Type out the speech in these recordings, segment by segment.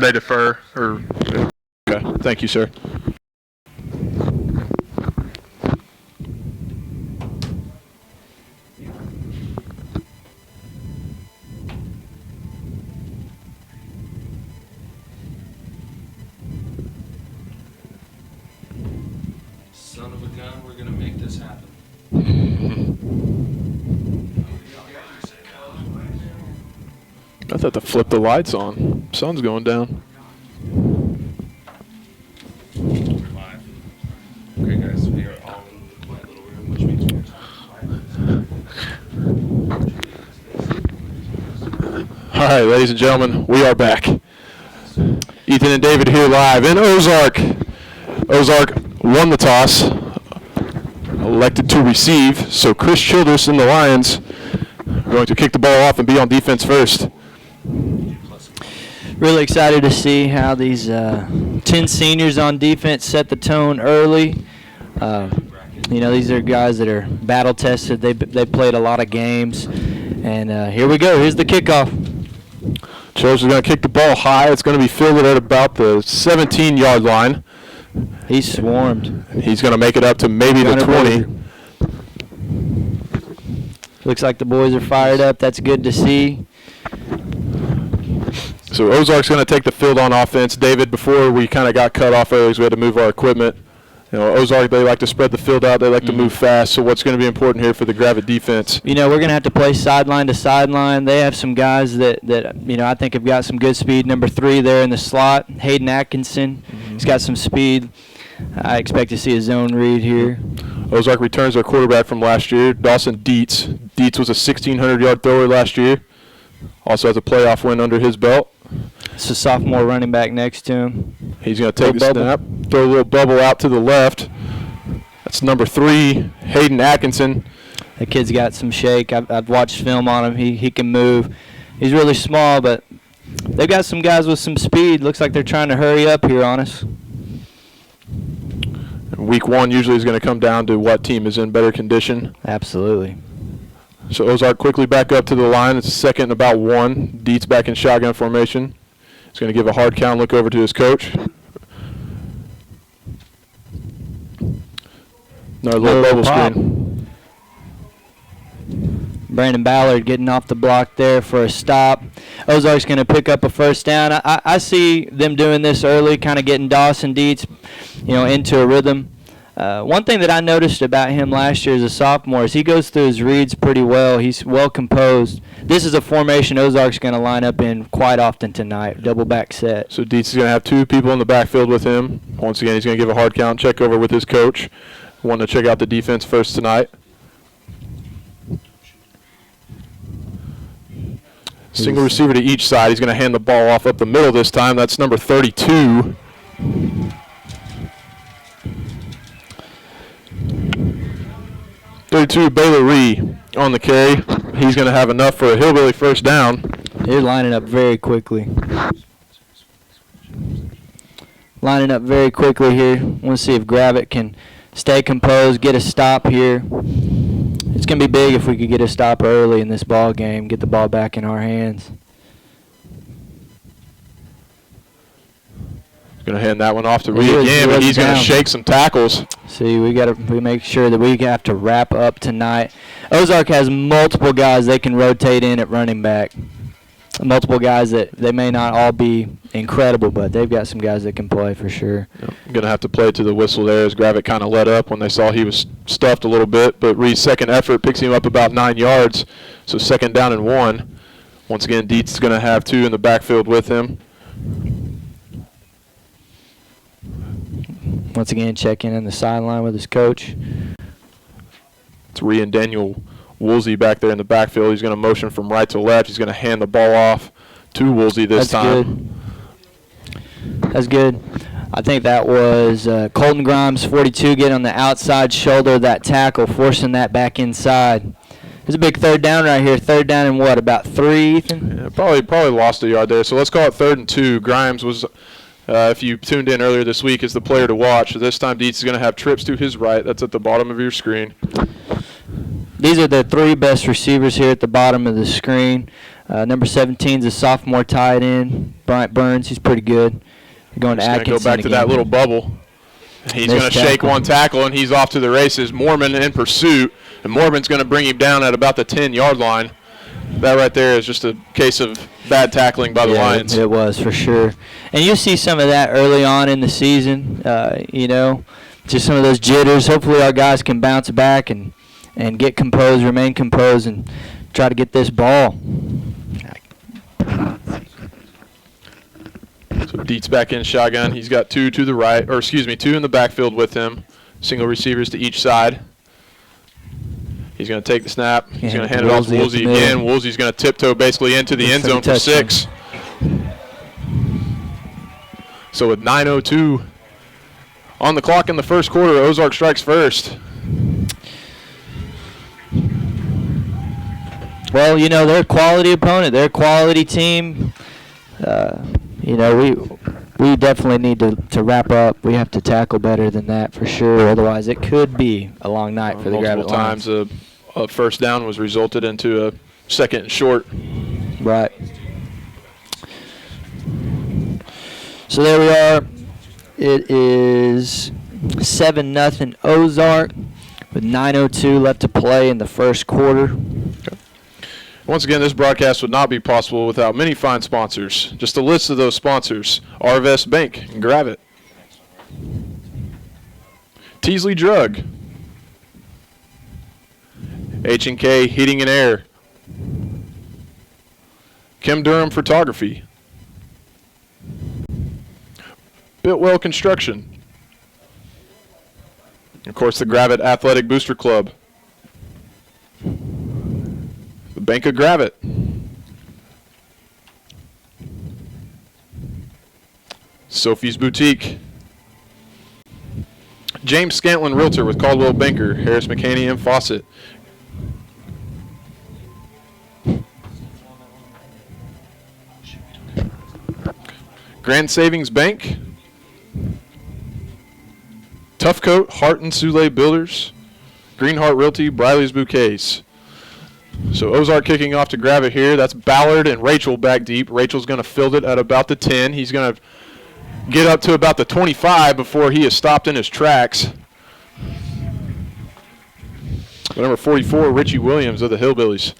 They defer. Okay. Thank you, sir. Son of a gun, we're going to make this happen. I thought to flip the lights on. Sun's going down. We're live. Okay, guys, we are all in the quiet little room, which means we're All right, ladies and gentlemen, we are back. Ethan and David here live in Ozark. Ozark won the toss, elected to receive, so Chris Childress and the Lions are going to kick the ball off and be on defense first. Really excited to see how these 10 seniors on defense set the tone early. These are guys that are battle tested. They played a lot of games. And here we go. Here's the kickoff. Childress is going to kick the ball high. It's going to be fielded at about the 17-yard line. He's swarmed. He's going to make it up to maybe the 20. Looks like the boys are fired up. That's good to see. So Ozark's going to take the field on offense. David, before we kind of got cut off early, we had to move our equipment. Ozark, they like to spread the field out. They like to move fast. So what's going to be important here for the Gravette defense? We're going to have to play sideline to sideline. They have some guys that I think have got some good speed. Number 3 there in the slot, Hayden Atkinson. He's got some speed. I expect to see a zone read here. Ozark returns their quarterback from last year, Dawson Dietz. Dietz was a 1,600-yard thrower last year. Also has a playoff win under his belt. It's a sophomore running back next to him. He's going to take a snap, throw a little bubble out to the left. That's number 3, Hayden Atkinson. The kid's got some shake. I've watched film on him. He can move. He's really small, but they've got some guys with some speed. Looks like they're trying to hurry up here on us. Week 1 usually is going to come down to what team is in better condition. Absolutely. So Ozark quickly back up to the line. It's second and about 1. Dietz back in shotgun formation. He's going to give a hard count, look over to his coach. Another little bubble screen. Brandon Ballard getting off the block there for a stop. Ozark's going to pick up a first down. I see them doing this early, kind of getting Dawson Dietz, into a rhythm. One thing that I noticed about him last year as a sophomore is he goes through his reads pretty well. He's well composed. This is a formation Ozark's going to line up in quite often tonight, double back set. So Dietz is going to have 2 people in the backfield with him. Once again, he's going to give a hard count, check over with his coach. Want to check out the defense first tonight. Single receiver to each side. He's going to hand the ball off up the middle this time. That's number 32. Baylor Ree on the carry. He's going to have enough for a Hillbilly first down. They're lining up very quickly. Lining up very quickly here. Want to see if Gravette can stay composed, get a stop here. It's going to be big if we could get a stop early in this ball game, get the ball back in our hands. Going to hand that one off to Reed again, but he's going to shake some tackles. See, we make sure that we have to wrap up tonight. Ozark has multiple guys they can rotate in at running back. Multiple guys that they may not all be incredible, but they've got some guys that can play for sure. Yep. Going to have to play to the whistle there as Gravette kind of let up when they saw he was stuffed a little bit. But Reed's second effort picks him up about 9 yards, so second down and 1. Once again, Dietz is going to have 2 in the backfield with him. Once again, checking in the sideline with his coach. It's Ree and Daniel Woolsey back there in the backfield. He's going to motion from right to left. He's going to hand the ball off to Woolsey this time. That's good. I think that was Colton Grimes, 42, getting on the outside shoulder of that tackle, forcing that back inside. It's a big third down right here. Third down and what, about 3, Ethan? Yeah, probably lost a yard there. So let's call it 3rd and 2. Grimes was, if you tuned in earlier this week, is the player to watch. So this time Dietz is going to have trips to his right. That's at the bottom of your screen. These are the 3 best receivers here at the bottom of the screen. Number 17 is a sophomore tight end, Bryant Burns. He's pretty good. They're going to He's going to Atkinson go back to that again. little bubble. He's Missed going to shake tackle. one tackle, and he's off to the races. Mormon in pursuit, and Mormon's going to bring him down at about the 10-yard line. That right there is just a case of bad tackling by the Lions. It was for sure. And you see some of that early on in the season, just some of those jitters. Hopefully our guys can bounce back and get composed, remain composed, and try to get this ball. So Dietz back in shotgun. He's got two to the right, two in the backfield with him. Single receivers to each side. He's going to take the snap. He's going to hand it off to Woolsey again. Woolsey's going to tiptoe basically into the end zone for 6. So with 9:02 on the clock in the first quarter, Ozark strikes first. Well, they're a quality opponent. They're a quality team. We definitely need to wrap up. We have to tackle better than that for sure. Otherwise, it could be a long night for the Gravette Lions. Multiple times a first down was resulted into a second and short. Right. So there we are. It is 7-0 Ozark with 9:02 left to play in the first quarter. Once again, this broadcast would not be possible without many fine sponsors. Just a list of those sponsors: Arvest Bank and Gravette, Teasley Drug, H&K Heating and Air, Kim Durham Photography, Bitwell Construction, and of course the Gravette Athletic Booster Club, the Bank of Gravette, Sophie's Boutique, James Scantlin Realtor with Caldwell Banker, Harris McHaney and Fawcett, Grand Savings Bank, Tough Coat, Hart and Soule Builders, Greenheart Realty, Briley's Bouquets. So Ozark kicking off to Gravette here. That's Ballard and Rachel back deep. Rachel's going to field it at about the 10. He's going to get up to about the 25 before he is stopped in his tracks. Number 44, Richie Williams of the Hillbillies.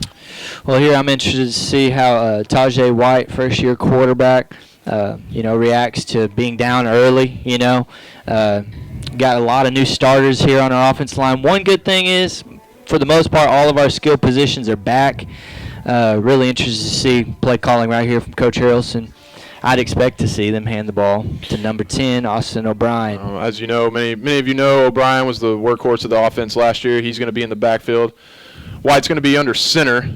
Well, here I'm interested to see how Tajay White, first-year quarterback, reacts to being down early. Got a lot of new starters here on our offensive line. One good thing is, for the most part, all of our skill positions are back. Really interested to see play calling right here from Coach Harrelson. I'd expect to see them hand the ball to number 10, Austin O'Brien. As you know, many of you know, O'Brien was the workhorse of the offense last year. He's going to be in the backfield. White's going to be under center.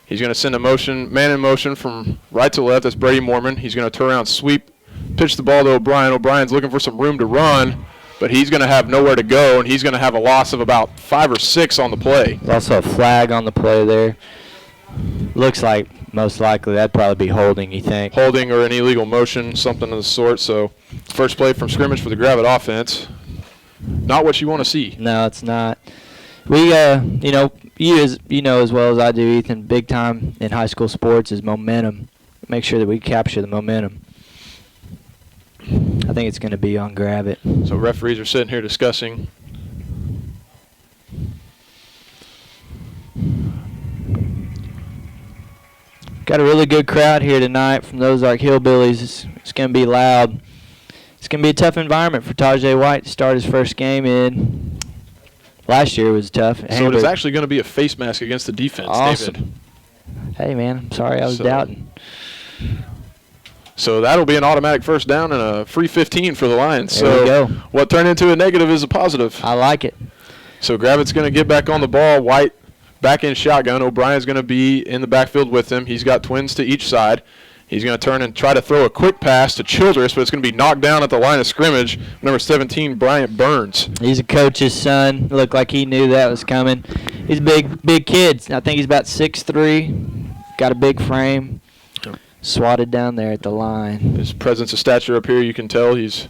He's going to send a man in motion from right to left. That's Brady Mormon. He's going to turn around, sweep, pitch the ball to O'Brien. O'Brien's looking for some room to run, but he's going to have nowhere to go, and he's going to have a loss of about 5 or 6 on the play. There's also a flag on the play there. Looks like most likely that'd probably be holding, you think? Holding or an illegal motion, something of the sort. So first play from scrimmage for the Gravette offense. Not what you want to see. No, it's not. We, you know as well as I do, Ethan, big time in high school sports is momentum. Make sure that we capture the momentum. I think it's going to be on Gravette. So referees are sitting here discussing. Got a really good crowd here tonight from the Ozark Hillbillies. It's going to be loud. It's going to be a tough environment for Tajay White to start his first game in. Last year was tough. So it is actually going to be a face mask against the defense, awesome. David. Hey, man, I'm sorry I was doubting. So that'll be an automatic first down and a free 15 for the Lions. There we go. What turned into a negative is a positive. I like it. So Gravette's going to get back on the ball. White back in shotgun. O'Brien's going to be in the backfield with him. He's got twins to each side. He's going to turn and try to throw a quick pass to Childress, but it's going to be knocked down at the line of scrimmage. Number 17, Bryant Burns. He's a coach's son. Looked like he knew that was coming. He's a big kid. I think he's about 6'3", got a big frame. Swatted down there at the line. His presence of stature up here, you can tell he's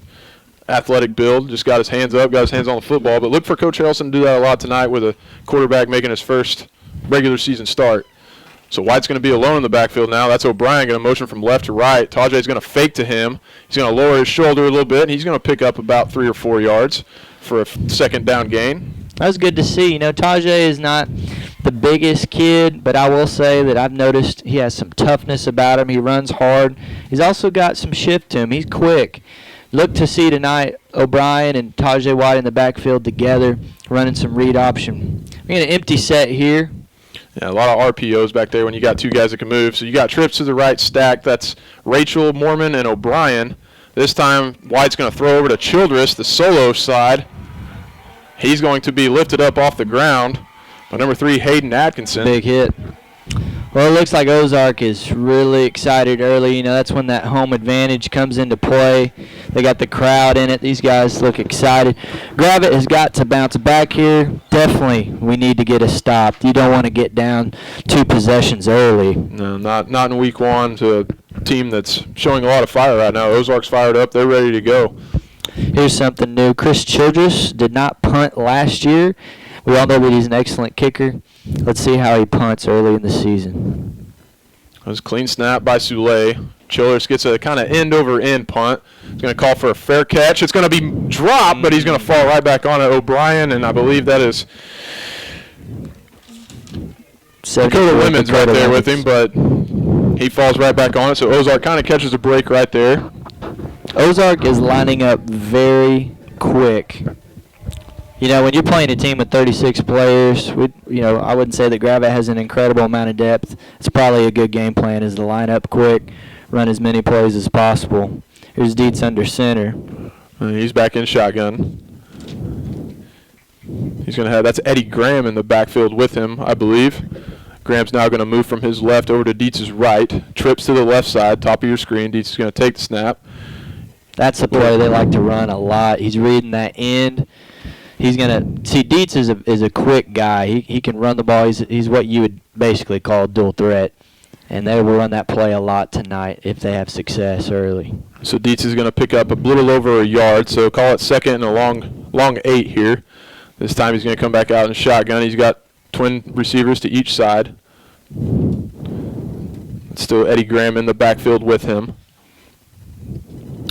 athletic build. Just got his hands up, got his hands on the football. But look for Coach Harrelson to do that a lot tonight with a quarterback making his first regular season start. So White's going to be alone in the backfield now. That's O'Brien going to motion from left to right. Tajay's going to fake to him. He's going to lower his shoulder a little bit, and he's going to pick up about 3 or 4 yards for a second down gain. That was good to see. You know, Tajay is not the biggest kid, but I will say that I've noticed he has some toughness about him. He runs hard. He's also got some shift to him. He's quick. Look to see tonight O'Brien and Tajay White in the backfield together, running some read option. We got an empty set here. Yeah, a lot of RPOs back there when you got 2 guys that can move. So you got trips to the right stack. That's Rachel, Mormon, and O'Brien. This time, White's going to throw over to Childress, the solo side. He's going to be lifted up off the ground by number 3, Hayden Atkinson. Big hit. Well, it looks like Ozark is really excited early. You know, that's when that home advantage comes into play. They got the crowd in it. These guys look excited. Gravette has got to bounce back here. Definitely, we need to get a stop. You don't want to get down 2 possessions early. No, not in week 1 to a team that's showing a lot of fire right now. Ozark's fired up. They're ready to go. Here's something new. Chris Childress did not punt last year. We all know that he's an excellent kicker. Let's see how he punts early in the season. It was a clean snap by Soule. Childress gets a kind of end-over-end punt. He's going to call for a fair catch. It's going to be dropped, but he's going to fall right back on it. O'Brien, and I believe that is Dakota Lemons right there with him, but he falls right back on it. So Ozark kind of catches a break right there. Ozark is lining up very quick. You know, when you're playing a team with 36 players, I wouldn't say that Gravette has an incredible amount of depth. It's probably a good game plan is to line up quick, run as many plays as possible. Here's Dietz under center. He's back in shotgun. He's going to have, that's Eddie Graham in the backfield with him, I believe. Graham's now going to move from his left over to Dietz's right. Trips to the left side, top of your screen. Dietz is going to take the snap. That's a play they like to run a lot. He's reading that end. He's going to see Dietz is a quick guy. He can run the ball. He's what you would basically call a dual threat. And they will run that play a lot tonight if they have success early. So Dietz is going to pick up a little over a yard. So call it second and a long 8 here. This time he's going to come back out in shotgun. He's got twin receivers to each side. It's still Eddie Graham in the backfield with him.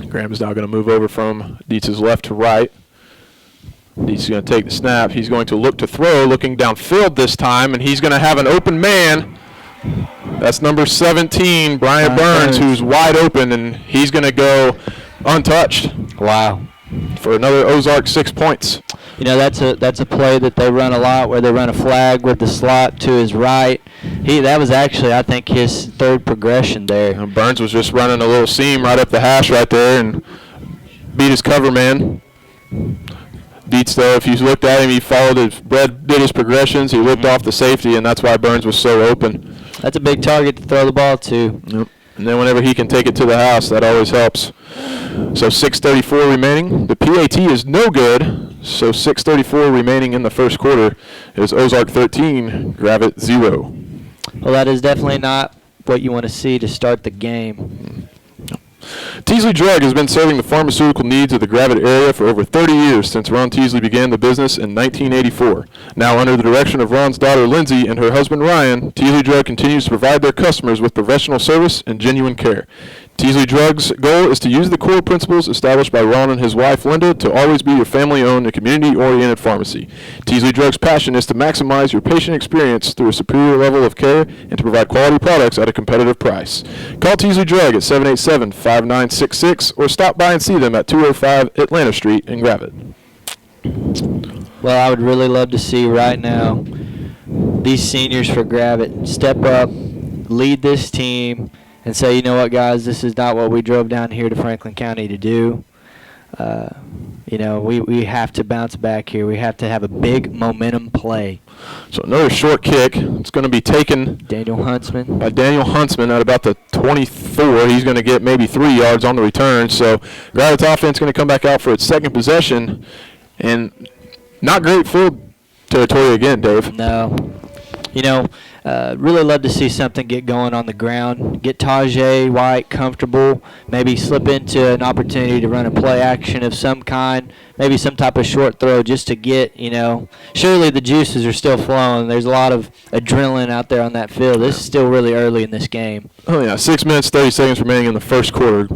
Graham is now going to move over from Dietz's left to right. Dietz is going to take the snap. He's going to look to throw, looking downfield this time, and he's going to have an open man. That's number 17, Brian Burns, who's wide open, and he's going to go untouched. Wow. For another Ozark 6 points. You know, that's a play that they run a lot where they run a flag with the slot to his right. That was actually, I think, his 3rd progression there. And Burns was just running a little seam right up the hash right there and beat his cover man. Dietz, though, if you looked at him, he did his progressions. He looked off the safety, and that's why Burns was so open. That's a big target to throw the ball to. Yep. And then whenever he can take it to the house, that always helps. So 6:34 remaining. The PAT is no good. So 6:34 remaining in the first quarter. It is Ozark 13, Gravette 0. Well, that is definitely not what you want to see to start the game. Teasley Drug has been serving the pharmaceutical needs of the Gravette area for over 30 years since Ron Teasley began the business in 1984. Now under the direction of Ron's daughter Lindsay and her husband Ryan, Teasley Drug continues to provide their customers with professional service and genuine care. Teasley Drug's goal is to use the core principles established by Ron and his wife Linda to always be your family-owned and community-oriented pharmacy. Teasley Drug's passion is to maximize your patient experience through a superior level of care and to provide quality products at a competitive price. Call Teasley Drug at 787-5966 or stop by and see them at 205 Atlanta Street in Gravette. Well, I would really love to see right now these seniors for Gravette step up, lead this team, and say, you know what, guys, this is not what we drove down here to Franklin County to do. We have to bounce back here. We have to have a big momentum play. So another short kick. It's going to be taken Daniel Huntsman at about the 24. He's going to get maybe 3 yards on the return. So Gravette's offense going to come back out for its second possession. And not great field territory again, Dave. No. You know, Really love to see something get going on the ground. Get Tajay White comfortable. Maybe slip into an opportunity to run a play action of some kind. Maybe some type of short throw just to get, surely the juices are still flowing. There's a lot of adrenaline out there on that field. This is still really early in this game. Oh, yeah. 6 minutes, 30 seconds remaining in the first quarter.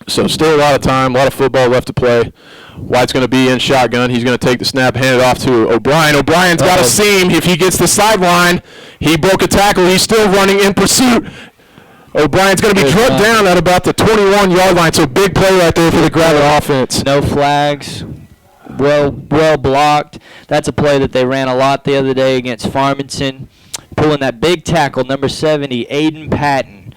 So still a lot of time, a lot of football left to play. White's going to be in shotgun. He's going to take the snap, hand it off to O'Brien. O'Brien's got a seam. If he gets the sideline, he broke a tackle. He's still running in pursuit. O'Brien's going to be drugged down at about the 21-yard line. So big play right there for the Gravette offense. No flags. Well blocked. That's a play that they ran a lot the other day against Farmington. Pulling that big tackle, number 70, Aiden Patton.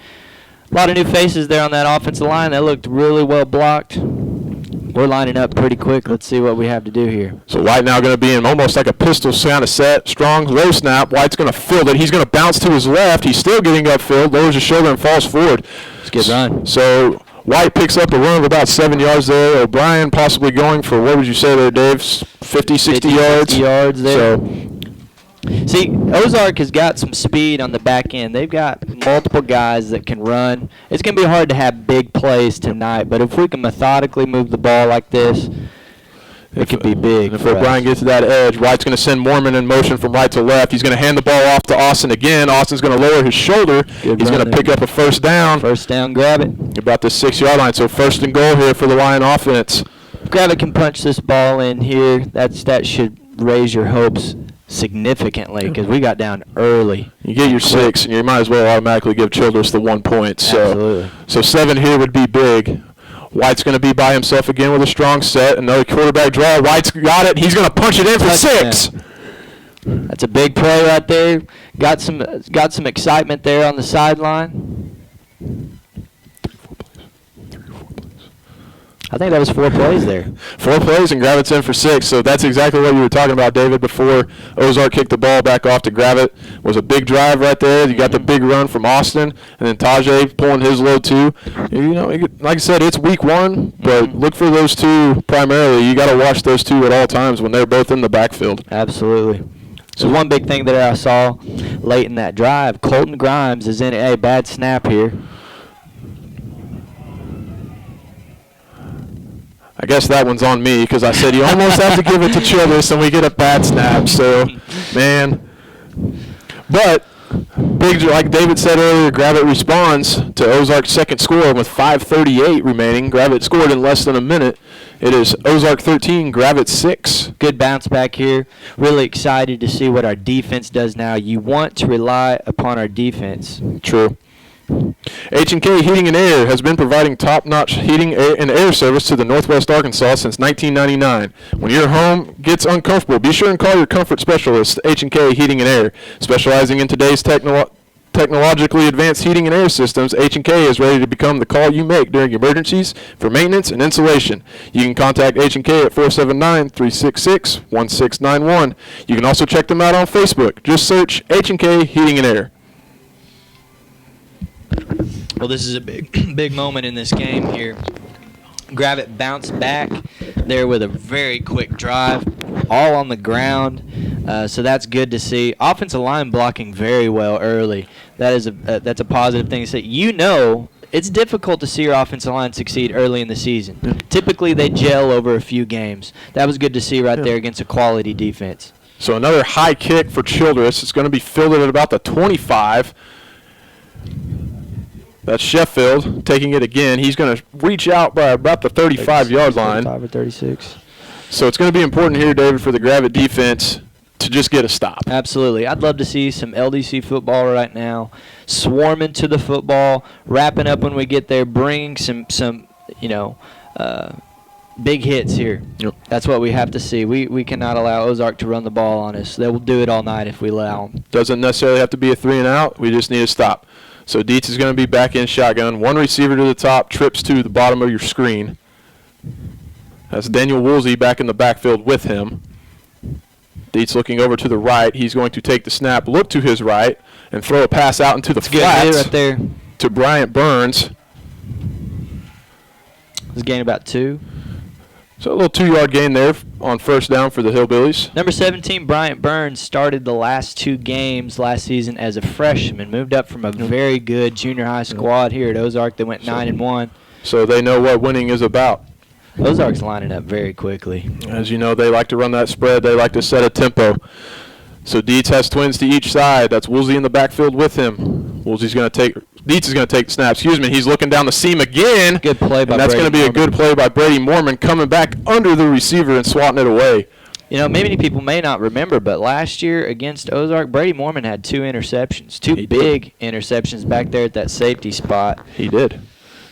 A lot of new faces there on that offensive line. That looked really well blocked. We're lining up pretty quick. Let's see what we have to do here. So White now going to be in almost like a pistol kind of set. Strong, low snap. White's going to field it. He's going to bounce to his left. He's still getting upfield. Lowers his shoulder and falls forward. It's a good run. So White picks up a run of about 7 yards there. O'Brien possibly going for, what would you say there, Dave? 50, 60 yards? 50 yards there. So, see, Ozark has got some speed on the back end. They've got multiple guys that can run. It's going to be hard to have big plays tonight, but if we can methodically move the ball like this, it could be big. If O'Brien gets to that edge, White's going to send Mormon in motion from right to left. He's going to hand the ball off to Austin again. Austin's going to lower his shoulder. He's going to pick up a first down. First down, Gravette. About the 6-yard line. So first and goal here for the Lion offense. Gravette can punch this ball in here. That should raise your hopes significantly because we got down early. You get your 6, and you might as well automatically give Childress the 1 point. Absolutely. So 7 here would be big. White's going to be by himself again with a strong set. Another quarterback draw. White's got it. He's going to punch it in for 6. That's a big play right there. Got some excitement there on the sideline. I think that was 4 plays there. 4 plays and Gravette's in for 6. So that's exactly what you were talking about, David, before Ozark kicked the ball back off to Gravette. Was a big drive right there. You got the big run from Austin, and then Tajay pulling his load too. Like I said, it's week 1, but look for those two primarily. You got to watch those two at all times when they're both in the backfield. Absolutely. So one big thing that I saw late in that drive, Colton Grimes is in a bad snap here. I guess that one's on me because I said you almost have to give it to Childress and we get a bad snap. So, man. But, big, like David said earlier, Gravette responds to Ozark's second score with 5:38 remaining. Gravette scored in less than a minute. It is Ozark 13, Gravette 6. Good bounce back here. Really excited to see what our defense does now. You want to rely upon our defense. True. H&K Heating and Air has been providing top-notch heating and air service to the Northwest Arkansas since 1999. When your home gets uncomfortable, be sure and call your comfort specialist, H&K Heating and Air. Specializing in today's technologically advanced heating and air systems, H&K is ready to become the call you make during emergencies for maintenance and insulation. You can contact H&K at 479-366-1691. You can also check them out on Facebook. Just search H&K Heating and Air. Well, this is a big moment in this game here. Gravette bounced back there with a very quick drive, all on the ground. So that's good to see. Offensive line blocking very well early. That's a positive thing to say. It's difficult to see your offensive line succeed early in the season. Yeah. Typically, they gel over a few games. That was good to see right there against a quality defense. So another high kick for Childress. It's going to be fielded at about the 25. That's Sheffield taking it again. He's going to reach out by about the 35-yard line. 35 or 36. So it's going to be important here, David, for the Gravette defense to just get a stop. Absolutely. I'd love to see some LDC football right now, swarming to the football, wrapping up when we get there, bringing some big hits here. Yep. That's what we have to see. We cannot allow Ozark to run the ball on us. They will do it all night if we allow them. Doesn't necessarily have to be a 3-and-out. We just need a stop. So Dietz is going to be back in shotgun. One receiver to the top, trips to the bottom of your screen. That's Daniel Woolsey back in the backfield with him. Dietz looking over to the right. He's going to take the snap, look to his right, and throw a pass out into the flats right there to Bryant Burns. He's gained about 2. So a little 2-yard gain there on first down for the Hillbillies. Number 17, Bryant Burns, started the last 2 games last season as a freshman. Moved up from a very good junior high squad here at Ozark. They went 9-1. So they know what winning is about. Ozark's lining up very quickly. As you know, they like to run that spread. They like to set a tempo. So Dietz has twins to each side. That's Woolsey in the backfield with him. Dietz is going to take the snap. He's looking down the seam again. Good play by and that's going to be Brady a good play by Brady Mormon, coming back under the receiver and swatting it away. You know, many people may not remember, but last year against Ozark, Brady Mormon had 2 interceptions, 2 big interceptions back there at that safety spot. He did.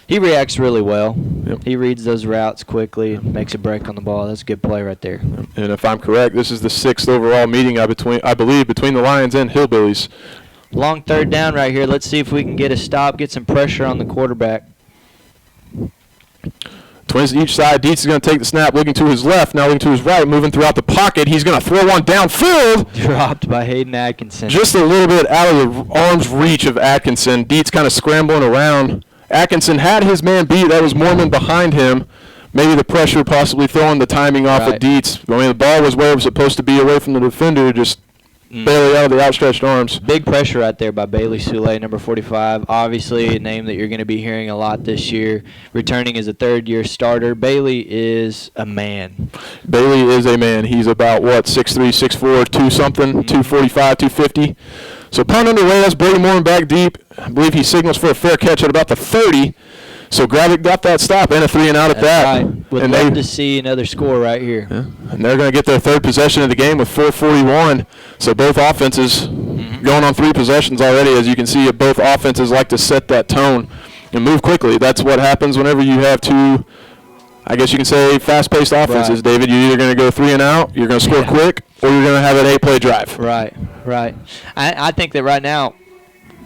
He reacts really well. Yep. He reads those routes quickly, makes a break on the ball. That's a good play right there. And if I'm correct, this is the 6th overall meeting I believe between the Lions and Hillbillies. Long 3rd down right here. Let's see if we can get a stop, get some pressure on the quarterback. Twins to each side. Dietz is going to take the snap, looking to his left, now looking to his right, moving throughout the pocket. He's going to throw one downfield. Dropped by Hayden Atkinson. Just a little bit out of the arm's reach of Atkinson. Dietz kind of scrambling around. Atkinson had his man beat. That was Mormon behind him. Maybe the pressure possibly throwing the timing off of Dietz. I mean, the ball was where it was supposed to be, away from the defender, just barely out of the outstretched arms. Big pressure right there by Bailey Soule, number 45. Obviously a name that you're going to be hearing a lot this year. Returning as a 3rd-year starter. Bailey is a man. Bailey is a man. He's about, 6'3", 6'4", 2-something, 245, 250. So punt underway. That's Brady Mormon back deep. I believe he signals for a fair catch at about the 30. So Gravette got that stop and a 3-and-out at that. Right. Would love to see another score right here. Yeah. And they're going to get their 3rd possession of the game with 4:41. So both offenses going on 3 possessions already. As you can see, both offenses like to set that tone and move quickly. That's what happens whenever you have 2, I guess you can say, fast-paced offenses, David. You're either going to go 3-and-out, you're going to score quick, or you're going to have an 8-play drive. Right. I think that right now,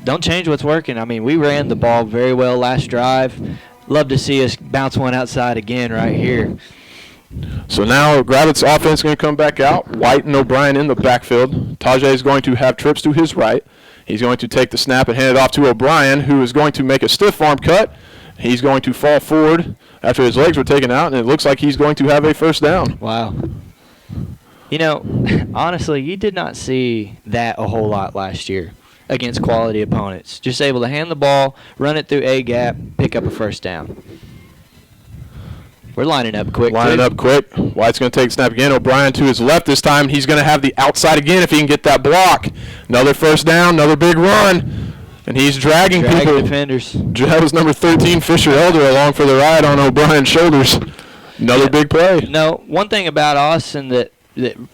don't change what's working. I mean, we ran the ball very well last drive. Love to see us bounce one outside again right here. So now Gravette's offense is going to come back out. White and O'Brien in the backfield. Tajay is going to have trips to his right. He's going to take the snap and hand it off to O'Brien, who is going to make a stiff arm cut. He's going to fall forward after his legs were taken out, and it looks like he's going to have a first down. Wow. You know, honestly, you did not see that a whole lot last year against quality opponents. Just able to hand the ball, run it through A gap, pick up a first down. We're lining up quick. White's going to take a snap again. O'Brien to his left this time. He's going to have the outside again if he can get that block. Another first down, another big run. And he's dragging people. Defenders. That was number 13, Fisher Elder, along for the ride on O'Brien's shoulders. Another big play. No, one thing about Austin that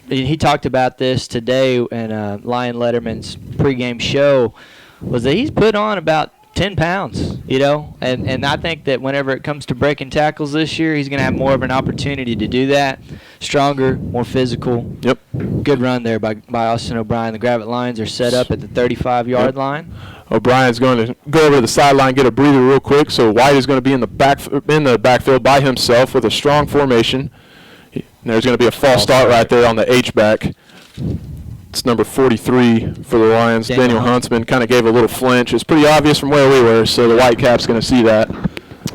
he talked about this today in Lion Letterman's pregame show was that he's put on about 10 pounds, you know, and I think that whenever it comes to breaking tackles this year, he's going to have more of an opportunity to do that. Stronger, more physical. Yep. Good run there by Austin O'Brien. The Gravette Lions are set up at the 35-yard line. O'Brien's going to go over to the sideline, get a breather real quick. So White is going to be in the backfield by himself with a strong formation. There's going to be a false start right there on the H-back. It's number 43 for the Lions. Daniel Huntsman kind of gave a little flinch. It's pretty obvious from where we were, so the Whitecap's going to see that.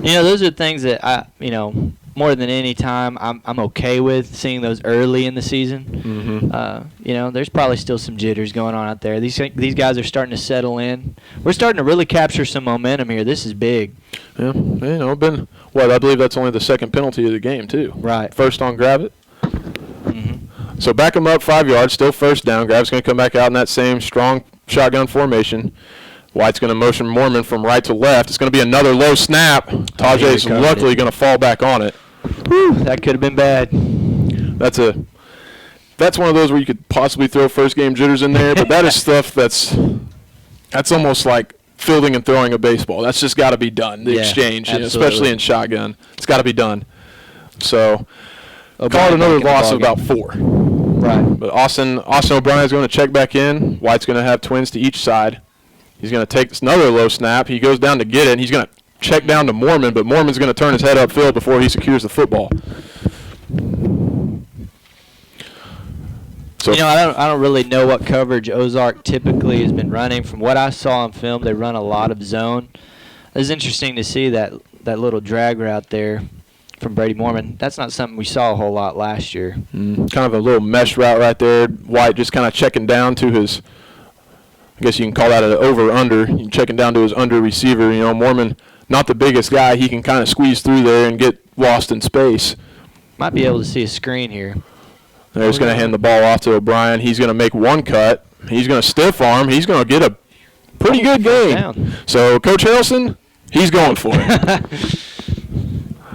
You know, those are things that more than any time, I'm okay with seeing those early in the season. There's probably still some jitters going on out there. These guys are starting to settle in. We're starting to really capture some momentum here. This is big. Yeah, I believe that's only the 2nd penalty of the game too. Right. First on Gravette. So back him up 5 yards, still first down. Gravette's going to come back out in that same strong shotgun formation. White's going to motion Mormon from right to left. It's going to be another low snap. Tajay's luckily going to fall back on it. Whew, that could have been bad. That's one of those where you could possibly throw first game jitters in there, but that is stuff that's almost like fielding and throwing a baseball. That's just got to be done. The exchange, especially in shotgun, it's got to be done. So call it another loss of about 4. Right. But Austin O'Brien is going to check back in. White's going to have twins to each side. He's going to take another low snap. He goes down to get it, and he's going to check down to Mormon, but Mormon's going to turn his head upfield before he secures the football. So I don't really know what coverage Ozark typically has been running. From what I saw on film, they run a lot of zone. It's interesting to see that little drag route there from Brady Mormon. That's not something we saw a whole lot last year. Kind of a little mesh route right there. White just kind of checking down to his, I guess you can call that an over-under. Checking down to his under receiver. You know, Mormon, not the biggest guy. He can kind of squeeze through there and get lost in space. Might be able to see a screen here. They're just going to hand the ball off to O'Brien. He's going to make one cut. He's going to stiff arm. He's going to get a pretty good gain. So Coach Harrelson, he's going for it.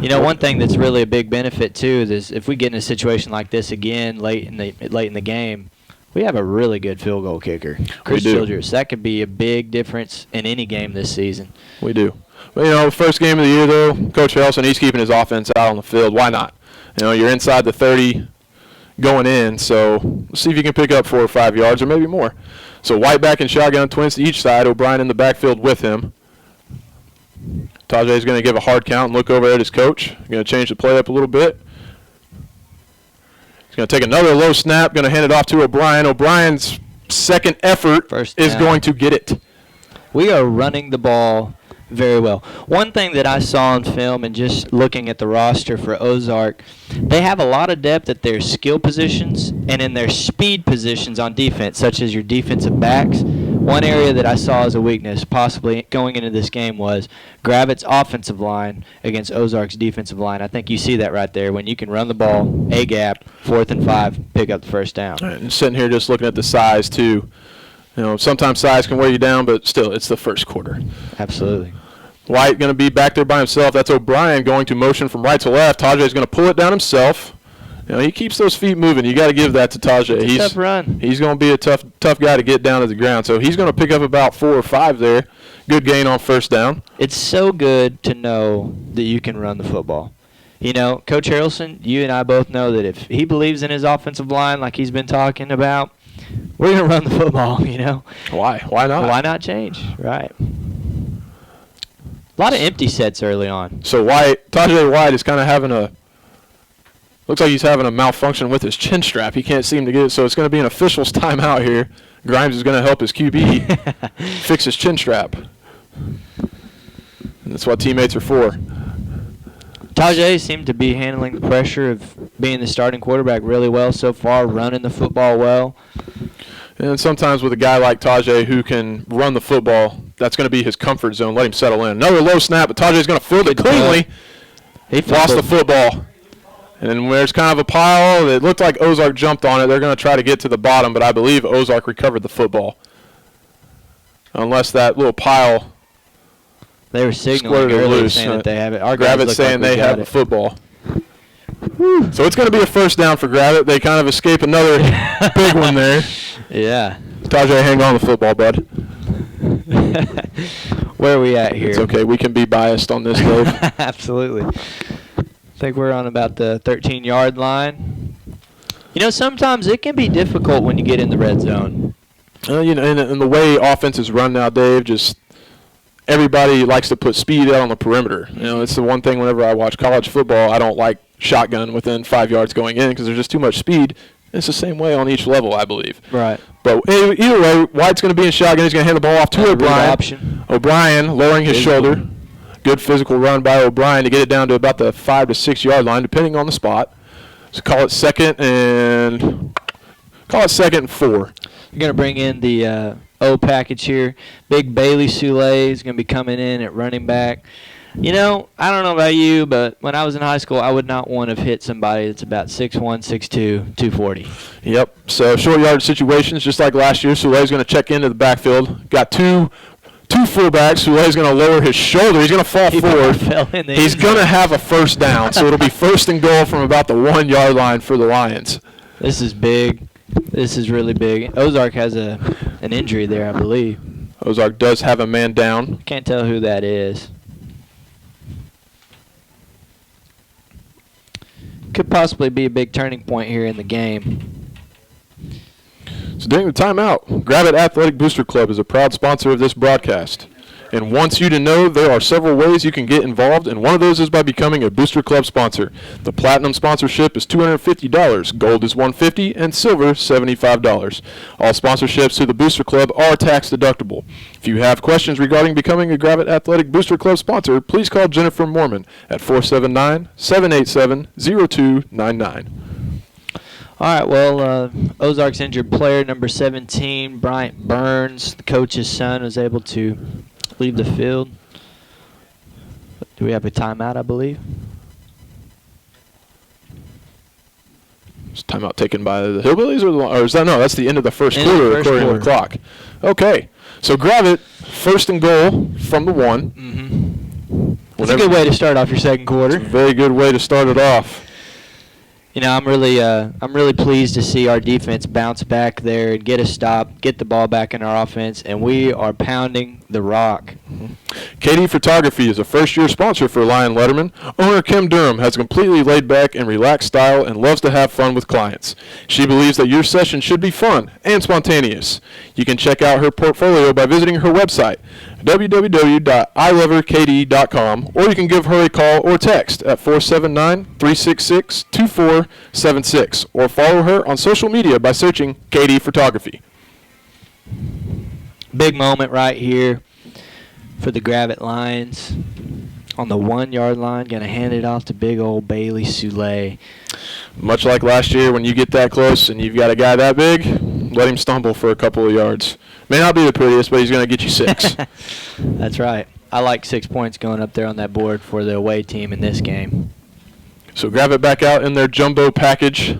You know, one thing that's really a big benefit too is if we get in a situation like this again late in the game, we have a really good field goal kicker, Chris Childress. That could be a big difference in any game this season. We do. But, you know, first game of the year, though, Coach Harrelson, he's keeping his offense out on the field. Why not? You know, you're inside the 30 going in, so see if you can pick up 4 or 5 yards or maybe more. So White back and shotgun, twins to each side. O'Brien in the backfield with him. Tajay is going to give a hard count and look over at his coach. Going to change the play up a little bit. He's going to take another low snap, going to hand it off to O'Brien. O'Brien's second effort is going to get it. We are running the ball very well. One thing that I saw on film and just looking at the roster for Ozark, they have a lot of depth at their skill positions and in their speed positions on defense, such as your defensive backs. One area that I saw as a weakness possibly going into this game was Gravette's offensive line against Ozark's defensive line. I think you see that right there when you can run the ball, A gap, 4th and 5, pick up the first down. And sitting here just looking at the size too. You know, sometimes size can wear you down, but still, it's the first quarter. Absolutely. White going to be back there by himself. That's O'Brien going to motion from right to left. Tajay's going to pull it down himself. You know, he keeps those feet moving. You got to give that to Tajay. It's a tough run. He's going to be a tough guy to get down to the ground. So he's going to pick up about 4 or 5 there. Good gain on first down. It's so good to know that you can run the football. You know, Coach Harrelson, you and I both know that if he believes in his offensive line like he's been talking about, we're going to run the football, you know. Why? Why not? Why not change? Right. A lot of empty sets early on. So Tajay White is kind of having looks like he's having a malfunction with his chin strap. He can't seem to get it, so it's going to be an official's timeout here. Grimes is going to help his QB fix his chin strap. And that's what teammates are for. Tajay seemed to be handling the pressure of being the starting quarterback really well so far, running the football well. And sometimes with a guy like Tajay who can run the football, that's going to be his comfort zone. Let him settle in. Another low snap, but Tajay's going to field it cleanly. He lost the football. And then there's kind of a pile. It looked like Ozark jumped on it. They're going to try to get to the bottom, but I believe Ozark recovered the football. Unless that little pile they were signaling earlier saying that they have it. Our Gravette saying they have the football. So it's going to be a first down for Gravette. They kind of escape another big one there. Yeah. Tajay, hang on the football, bud. Where are we at here? It's okay. We can be biased on this, Dave. Absolutely. I think we're on about the 13-yard line. You know, sometimes it can be difficult when you get in the red zone. You know, and the way offenses run now, Dave, just everybody likes to put speed out on the perimeter. You know, it's the one thing whenever I watch college football, I don't like shotgun within 5 yards going in because there's just too much speed. It's the same way on each level, I believe. Right. But either way, White's going to be in shotgun. He's going to hand the ball off to O'Brien. Option. O'Brien lowering his shoulder. Good physical run by O'Brien to get it down to about the 5 to 6 yard line, depending on the spot. So call it second and 4. You're going to bring in the O package here. Big Bailey Soule is going to be coming in at running back. You know, I don't know about you, but when I was in high school, I would not want to have hit somebody that's about 6'1", 6'2", 240. Yep. So short yard situations, just like last year. Soule's going to check into the backfield. Got two fullbacks. Soule's going to lower his shoulder. He's going to fall forward. He's going to have a first down. So it'll be first and goal from about the 1 yard line for the Lions. This is big. This is really big. Ozark has an injury there, I believe. Ozark does have a man down. Can't tell who that is. Could possibly be a big turning point here in the game. So during the timeout, Gravette Athletic Booster Club is a proud sponsor of this broadcast. and wants you to know there are several ways you can get involved, and one of those is by becoming a Booster Club sponsor. The Platinum sponsorship is $250, Gold is $150, and Silver $75. All sponsorships to the Booster Club are tax deductible. If you have questions regarding becoming a Gravette Athletic Booster Club sponsor, please call Jennifer Mormon at 479-787-0299. All right, well, Ozark's injured player number 17, Bryant Burns, the coach's son, was able to leave the field. Do we have a timeout, I believe? Is timeout taken by the Hillbillies, or is that no? That's the end of the first quarter, according to the clock. Okay, so Gravette, first and goal from the 1. Mm-hmm. That's a good way to start off your second quarter. Very good way to start it off. You know, I'm really pleased to see our defense bounce back there and get a stop, get the ball back in our offense, and we are pounding the rock. KD Photography is a first-year sponsor for Lion Letterman. Owner Kim Durham has a completely laid-back and relaxed style and loves to have fun with clients. She believes that your session should be fun and spontaneous. You can check out her portfolio by visiting her website, www.iloverkd.com, or you can give her a call or text at 479-366-2476, or follow her on social media by searching KD Photography. Big moment right here for the Gravette Lions. On the 1-yard line, going to hand it off to big old Bailey Soule. Much like last year, when you get that close and you've got a guy that big, let him stumble for a couple of yards. May not be the prettiest, but he's going to get you 6. That's right. I like 6 points going up there on that board for the away team in this game. So Gravette back out in their jumbo package.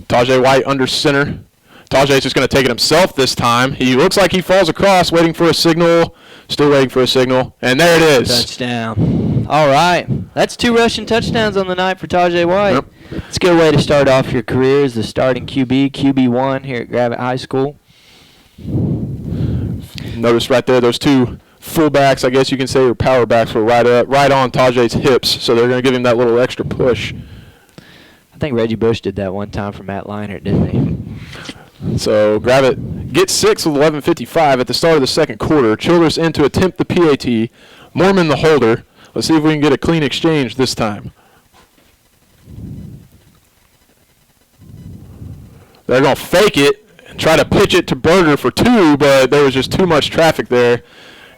Tajay White under center. Tajay's just going to take it himself this time. He looks like he falls across, waiting for a signal. Still waiting for a signal. And there it is. Touchdown. All right. That's 2 rushing touchdowns on the night for Tajay White. Yep. It's a good way to start off your career as the starting QB1 here at Gravette High School. Notice right there, those 2 fullbacks, I guess you can say, or power backs, were right on Tajay's hips. So they're going to give him that little extra push. I think Reggie Bush did that one time for Matt Leinart, didn't he? So Gravette gets 6 with 11:55 at the start of the second quarter. Childress in to attempt the PAT. Mormon the holder. Let's see if we can get a clean exchange this time. They're going to fake it and try to pitch it to Berger for 2, but there was just too much traffic there.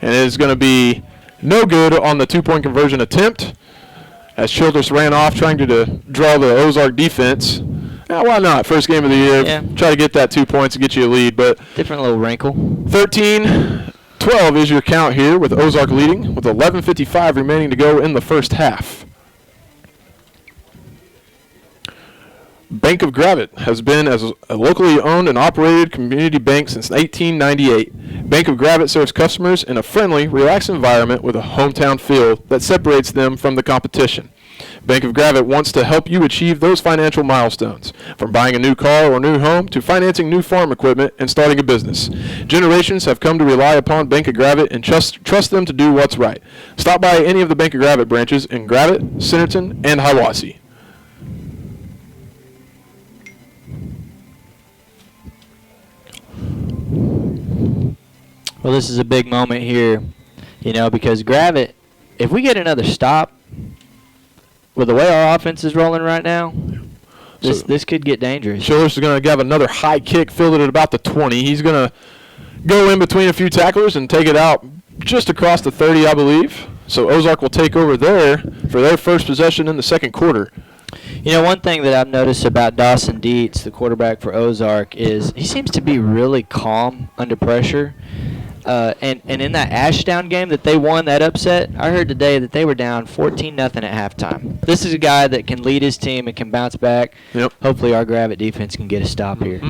And it is going to be no good on the 2-point conversion attempt, as Childress ran off trying to draw the Ozark defense. Yeah, why not? First game of the year. Yeah. Try to get that 2 points and get you a lead. But Different little wrinkle. 13-12 is your count here, with Ozark leading with 11:55 remaining to go in the first half. Bank of Gravette has been as a locally owned and operated community bank since 1898. Bank of Gravette serves customers in a friendly, relaxed environment with a hometown feel that separates them from the competition. Bank of Gravette wants to help you achieve those financial milestones, from buying a new car or new home to financing new farm equipment and starting a business. Generations have come to rely upon Bank of Gravette and trust them to do what's right. Stop by any of the Bank of Gravette branches in Gravette, Centerton, and Hiwassee. Well, this is a big moment here, you know, because Gravette, if we get another stop, with the way our offense is rolling right now, this could get dangerous. Childress is going to have another high kick, fielded at about the 20. He's going to go in between a few tacklers and take it out just across the 30, I believe. So Ozark will take over there for their first possession in the second quarter. You know, one thing that I've noticed about Dawson Dietz, the quarterback for Ozark, is he seems to be really calm under pressure. And in that Ashdown game that they won, that upset, I heard today that they were down 14-0 at halftime. This is a guy that can lead his team and can bounce back. Yep. Hopefully our Gravette defense can get a stop here.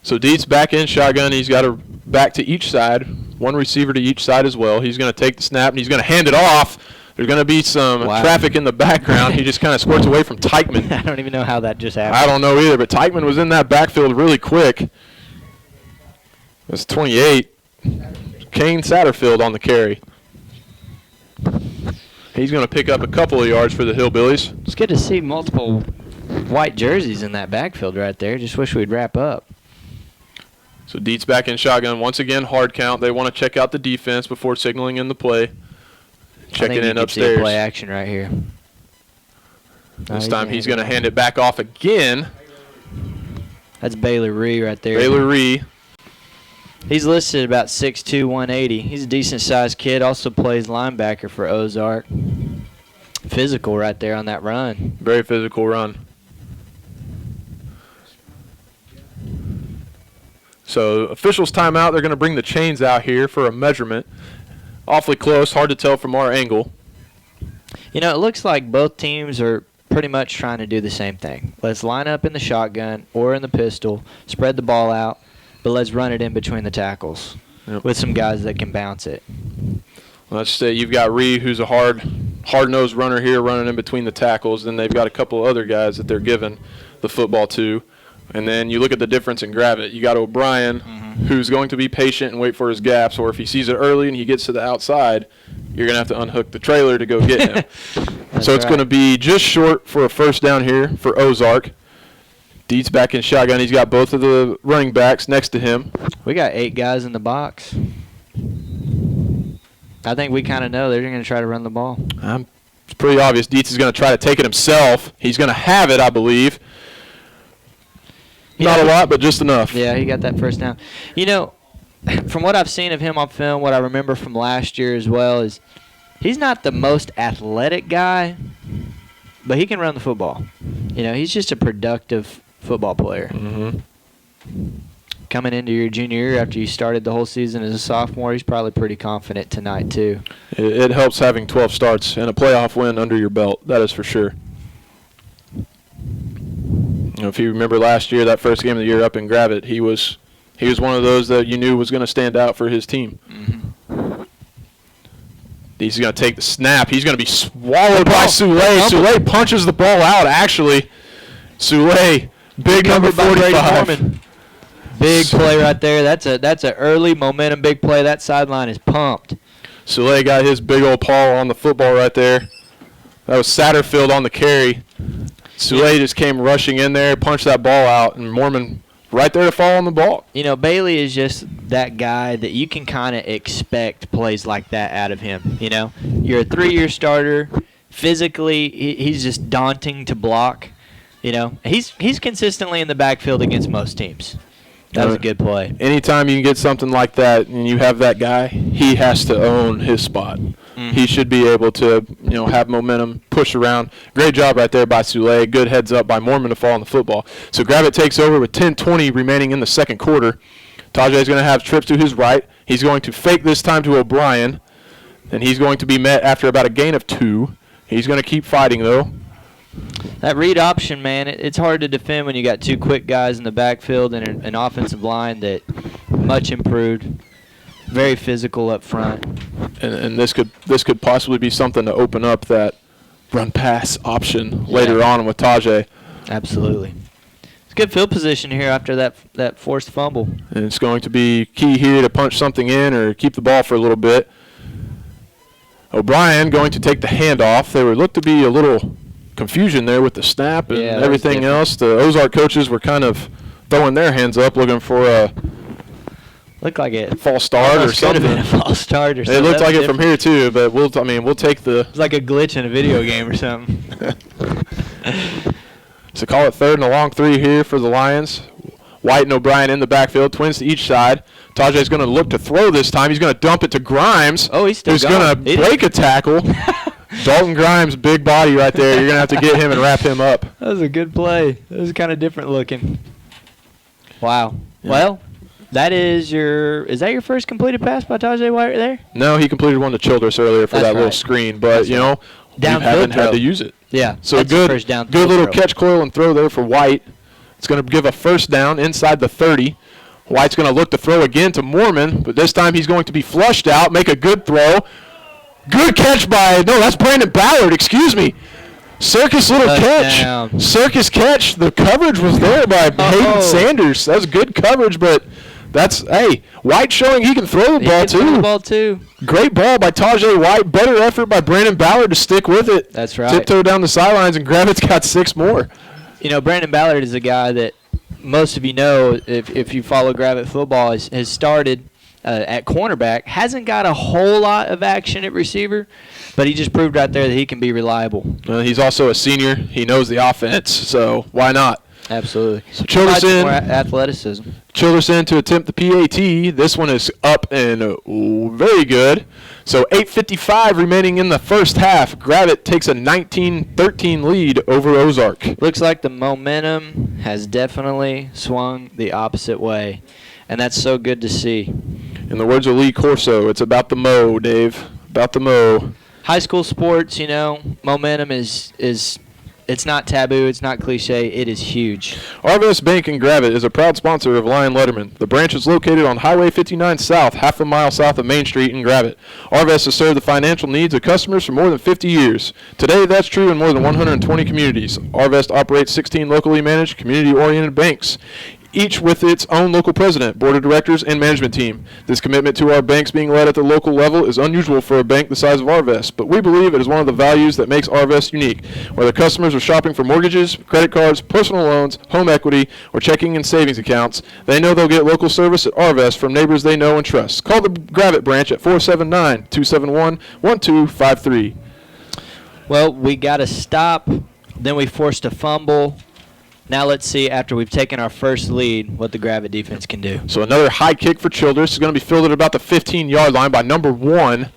So Dietz back in shotgun. He's got a back to each side, one receiver to each side as well. He's going to take the snap, and he's going to hand it off. There's going to be some traffic in the background. He just kind of squirts away from Teichman. I don't even know how that just happened. I don't know either, but Teichman was in that backfield really quick. That's 28. Kane Satterfield on the carry. He's going to pick up a couple of yards for the Hillbillies. It's good to see multiple white jerseys in that backfield right there. Just wish we'd wrap up. So Dietz back in shotgun. Once again, hard count. They want to check out the defense before signaling in the play. Checking in upstairs. Play action right here. This time he's going to hand it back off again. That's Baylor Ree right there. Baylor Ree. He's listed about 6'2", 180. He's a decent-sized kid. Also plays linebacker for Ozark. Physical right there on that run. Very physical run. So officials timeout. They're going to bring the chains out here for a measurement. Awfully close. Hard to tell from our angle. You know, it looks like both teams are pretty much trying to do the same thing. Let's line up in the shotgun or in the pistol, spread the ball out, but let's run it in between the tackles with some guys that can bounce it. Let's say you've got Ree, who's a hard-nosed runner here running in between the tackles. Then they've got a couple other guys that they're giving the football to. And then you look at the difference in Gravette. You got O'Brien, who's going to be patient and wait for his gaps, or if he sees it early and he gets to the outside, you're going to have to unhook the trailer to go get him. So it's going to be just short for a first down here for Ozark. Dietz back in shotgun. He's got both of the running backs next to him. We got 8 guys in the box. I think we kind of know they're going to try to run the ball. It's pretty obvious. Dietz is going to try to take it himself. He's going to have it, I believe. Not a lot, but just enough. Yeah, he got that first down. You know, from what I've seen of him on film, what I remember from last year as well is he's not the most athletic guy, but he can run the football. You know, he's just a productive football player. Coming into your junior year after you started the whole season as a sophomore, he's probably pretty confident tonight too. It helps having 12 starts and a playoff win under your belt. That is for sure. You know, if you remember last year, that first game of the year up in Gravette, he was one of those that you knew was going to stand out for his team. He's going to take the snap. He's going to be swallowed by Soule. Soule punches the ball out, actually. Soule, big number 45. Big play right there. That's a early momentum big play. That sideline is pumped. Soule got his big old paw on the football right there. That was Satterfield on the carry. Soule just came rushing in there, punched that ball out, and Mormon right there to fall on the ball. You know, Bailey is just that guy that you can kind of expect plays like that out of him. You know, you're a 3-year starter. Physically, he's just daunting to block. You know, he's consistently in the backfield against most teams. That was a good play. Anytime you can get something like that and you have that guy, he has to own his spot. He should be able to, you know, have momentum, push around. Great job right there by Soule. Good heads up by Mormon to fall on the football. So Gravette takes over with 10:20 remaining in the second quarter. Tajay's going to have trips to his right. He's going to fake this time to O'Brien. And he's going to be met after about a gain of 2. He's going to keep fighting, though. That read option, man, it's hard to defend when you got 2 quick guys in the backfield and an offensive line that much improved. Very physical up front. And this could possibly be something to open up that run-pass option later on with Tajay. Absolutely. It's good field position here after that forced fumble. And it's going to be key here to punch something in or keep the ball for a little bit. O'Brien going to take the handoff. There would look to be a little confusion there with the snap and everything else. The Ozark coaches were kind of throwing their hands up looking for a false start or something. A false start or something. It looked like it from here too, but we'll take the. It's like a glitch in a video game or something. So call it 3rd and a long 3 here for the Lions. White and O'Brien in the backfield, twins to each side. Tajay's going to look to throw this time. He's going to dump it to Grimes. Oh, he's still going to break a tackle. Dalton Grimes, big body right there. You're going to have to get him and wrap him up. That was a good play. That was kind of different looking. Wow. Yeah. Well, is that your first completed pass by Tajay White right there? No, he completed one to Childress earlier for that little screen, but you know, we haven't had to use it. Yeah. So a good little catch, coil, and throw there for White. It's going to give a first down inside the 30. White's going to look to throw again to Mormon, but this time he's going to be flushed out, make a good throw. Good catch that's Brandon Ballard, excuse me. Circus little catch. Circus catch. The coverage was there by Hayden Sanders. That was good coverage, but White showing he can throw the ball too. Great ball by Tajay White. Better effort by Brandon Ballard to stick with it. That's right. Tiptoe down the sidelines, and Gravette's got 6 more. You know, Brandon Ballard is a guy that most of you know, if you follow Gravette football, has started at cornerback. Hasn't got a whole lot of action at receiver, but he just proved right there that he can be reliable. He's also a senior. He knows the offense, so why not? Absolutely. So Childerson, More athleticism. Childerson to attempt the PAT. This one is up and very good. So 8:55 remaining in the first half. Gravette takes a 19-13 lead over Ozark. Looks like the momentum has definitely swung the opposite way, and that's so good to see. In the words of Lee Corso, it's about the mo, Dave. About the mo. High school sports, momentum is it's not taboo, it's not cliche, it is huge. Arvest Bank in Gravette is a proud sponsor of Lion Letterman. The branch is located on Highway 59 South, half a mile south of Main Street in Gravette. Arvest has served the financial needs of customers for more than 50 years. Today, that's true in more than 120 communities. Arvest operates 16 locally managed, community-oriented banks, each with its own local president, board of directors, and management team. This commitment to our banks being led at the local level is unusual for a bank the size of Arvest, but we believe it is one of the values that makes Arvest unique. Whether customers are shopping for mortgages, credit cards, personal loans, home equity, or checking and savings accounts, they know they'll get local service at Arvest from neighbors they know and trust. Call the Gravette branch at 479-271-1253. Well, we got a stop, then we forced a fumble. Now let's see, after we've taken our first lead, what the Gravette defense can do. So another high kick for Childress is going to be fielded at about the 15-yard line by number 1.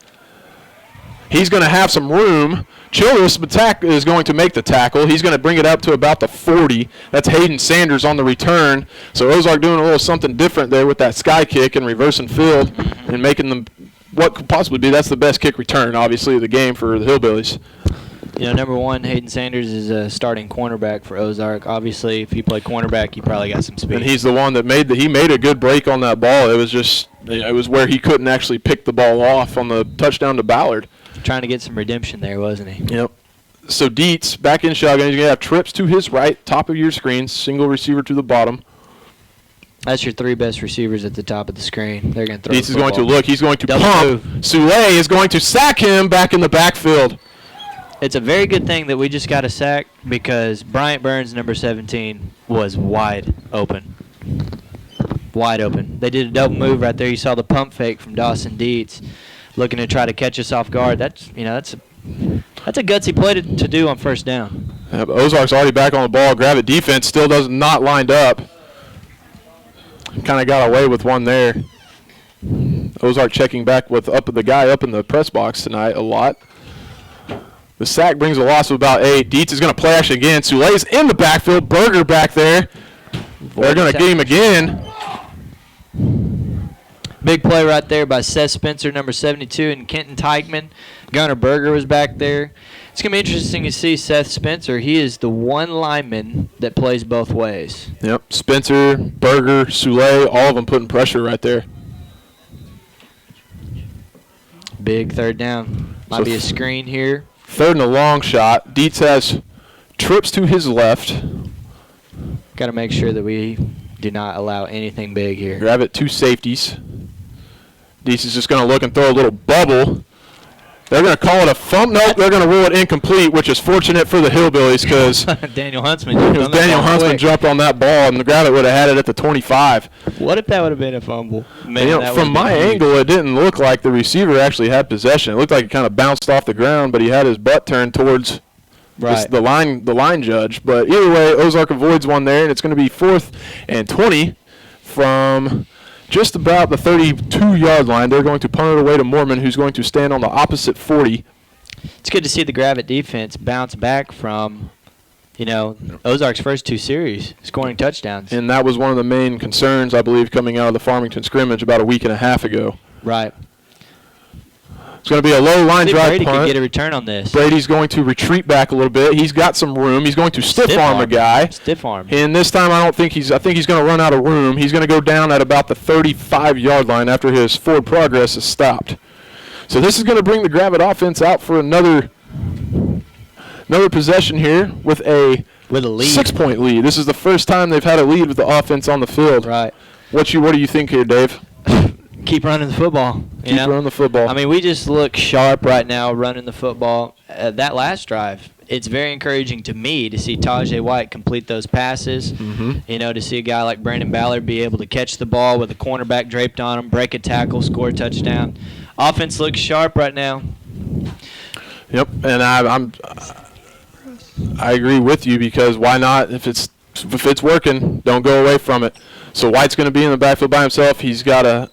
He's going to have some room. Childress is going to make the tackle. He's going to bring it up to about the 40. That's Hayden Sanders on the return. So Ozark doing a little something different there with that sky kick and reversing field and making them what could possibly be. That's the best kick return, obviously, of the game for the Hillbillies. Number 1, Hayden Sanders is a starting cornerback for Ozark. Obviously, if you play cornerback, you probably got some speed. And he's the one that made he made a good break on that ball. It was where he couldn't actually pick the ball off on the touchdown to Ballard. Trying to get some redemption there, wasn't he? Yep. So Dietz back in shotgun. He's going to have trips to his right, top of your screen, single receiver to the bottom. That's your 3 best receivers at the top of the screen. They're going to throw Dietz the is going to football. look. He's going to Double pump. move. Soule is going to sack him back in the backfield. It's a very good thing that we just got a sack because Bryant Burns, number 17, was wide open. Wide open. They did a double move right there. You saw the pump fake from Dawson Dietz looking to try to catch us off guard. That's a gutsy play to do on first down. Yeah, but Ozark's already back on the ball. Gravette defense still does not lined up. Kind of got away with one there. Ozark checking back with the guy up in the press box tonight a lot. The sack brings a loss of about 8. Dietz is going to play action again. Soule's in the backfield. Berger back there. They're going to get him again. Big play right there by Seth Spencer, number 72, and Kenton Teichman. Gunnar Berger was back there. It's going to be interesting to see Seth Spencer. He is the one lineman that plays both ways. Yep. Spencer, Berger, Soule, all of them putting pressure right there. Big third down. Might be a screen here. Third and a long shot. Dietz has trips to his left. Got to make sure that we do not allow anything big here. Gravette 2 safeties. Dietz is just going to look and throw a little bubble. They're going to call it a fumble. Nope, they're going to rule it incomplete, which is fortunate for the Hillbillies because Daniel Huntsman jumped on that ball, and the Gravette would have had it at the 25. What if that would have been a fumble? Man, from my angle, it didn't look like the receiver actually had possession. It looked like it kind of bounced off the ground, but he had his butt turned towards the line judge. But either way, Ozark avoids one there, and it's going to be 4th and 20 from just about the 32-yard line. They're going to punt it away to Mormon, who's going to stand on the opposite 40. It's good to see the Gravette defense bounce back from, Ozark's first 2 series, scoring touchdowns. And that was one of the main concerns, I believe, coming out of the Farmington scrimmage about a week and a half ago. Right. It's going to be a low line drive Brady punt. could get a return on this. Brady's going to retreat back a little bit. He's got some room. He's going to stiff arm a guy. Stiff arm. And this time I think he's going to run out of room. He's going to go down at about the 35-yard line after his forward progress is stopped. So this is going to bring the Gravette offense out for another possession here with a lead. 6-point lead. This is the first time they've had a lead with the offense on the field. Right. What do you think here, Dave? Keep running the football. Keep running the football. I mean, we just look sharp right now running the football. That last drive, it's very encouraging to me to see Tajay White complete those passes. You know, to see a guy like Brandon Ballard be able to catch the ball with a cornerback draped on him, break a tackle, score a touchdown. Offense looks sharp right now. Yep, and I agree with you, because why not? If it's working, don't go away from it. So White's going to be in the backfield by himself. He's got a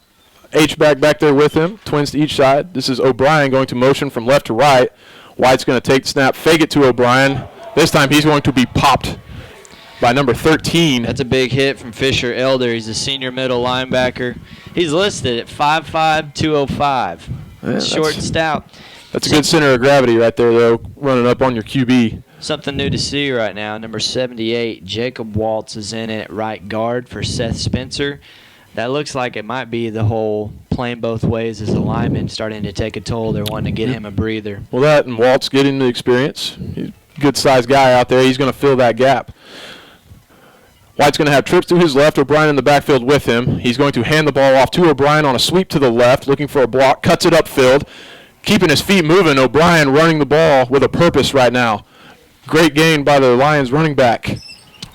H-back back there with him, twins to each side. This is O'Brien going to motion from left to right. White's going to take the snap, fake it to O'Brien. This time he's going to be popped by number 13. That's a big hit from Fisher Elder. He's a senior middle linebacker. He's listed at 5'5", 205. Yeah, Short and stout. That's a good center of gravity right there, though, running up on your QB. Something new to see right now. Number 78, Jacob Waltz is in at right guard for Seth Spencer. That looks like it might be the whole playing both ways as a lineman starting to take a toll. They're wanting to get him a breather. Well, that and Waltz getting the experience. He's a good-sized guy out there. He's going to fill that gap. White's going to have trips to his left, O'Brien in the backfield with him. He's going to hand the ball off to O'Brien on a sweep to the left, looking for a block, cuts it upfield, keeping his feet moving. O'Brien running the ball with a purpose right now. Great gain by the Lions running back.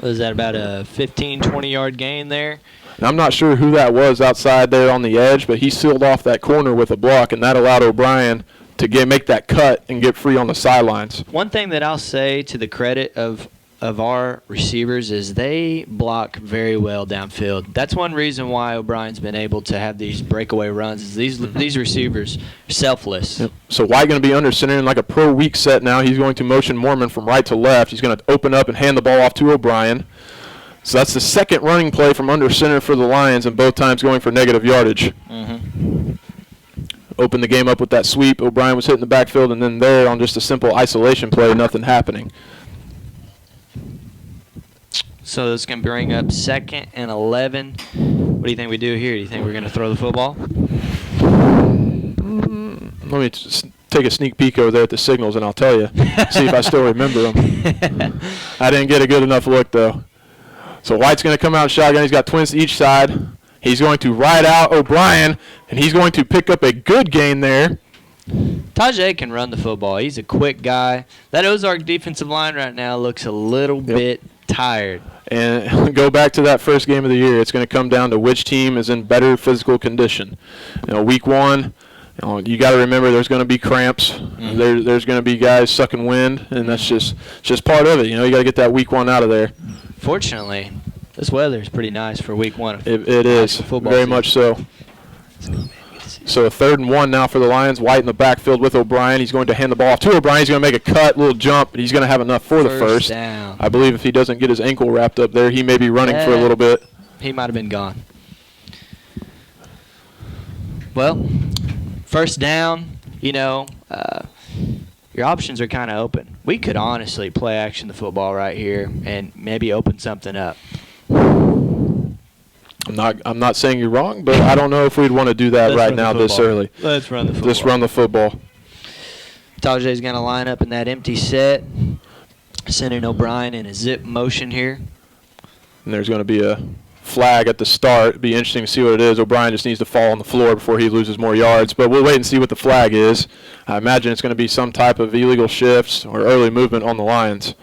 Was that about a 15, 20-yard gain there? Now, I'm not sure who that was outside there on the edge, but he sealed off that corner with a block, and that allowed O'Brien to make that cut and get free on the sidelines. One thing that I'll say to the credit of our receivers is they block very well downfield. That's one reason why O'Brien's been able to have these breakaway runs. Is these receivers are selfless. Yep. So White going to be under center in like a pro weak set now. He's going to motion Mormon from right to left. He's going to open up and hand the ball off to O'Brien. So that's the second running play from under center for the Lions, and both times going for negative yardage. Opened the game up with that sweep. O'Brien was hitting the backfield, and then there on just a simple isolation play, nothing happening. So this is going to bring up 2nd and 11. What do you think we do here? Do you think we're going to throw the football? Let me just take a sneak peek over there at the signals, and I'll tell you. See if I still remember them. I didn't get a good enough look, though. So White's going to come out shotgun. He's got twins to each side. He's going to ride out O'Brien, and he's going to pick up a good gain there. Tajay can run the football. He's a quick guy. That Ozark defensive line right now looks a little bit tired. And go back to that first game of the year. It's going to come down to which team is in better physical condition. Week one, you got to remember there's going to be cramps. There's going to be guys sucking wind, and that's just part of it. You got to get that week one out of there. Fortunately, this weather is pretty nice for week one. It is, very much so. So a 3rd and 1 now for the Lions. White in the backfield with O'Brien. He's going to hand the ball off to O'Brien. He's going to make a cut, little jump, but he's going to have enough for the first. Down. I believe if he doesn't get his ankle wrapped up there, he may be running for a little bit. He might have been gone. Well, first down, your options are kind of open. We could honestly play action the football right here and maybe open something up. I'm not saying you're wrong, but I don't know if we'd want to do that right now this early. Let's run the football. Just run the football. Tajay's going to line up in that empty set, sending O'Brien in a zip motion here. And there's going to be a flag at the start. It'd be interesting to see what it is. O'Brien just needs to fall on the floor before he loses more yards, but we'll wait and see what the flag is. I imagine it's going to be some type of illegal shifts or early movement on the Lions.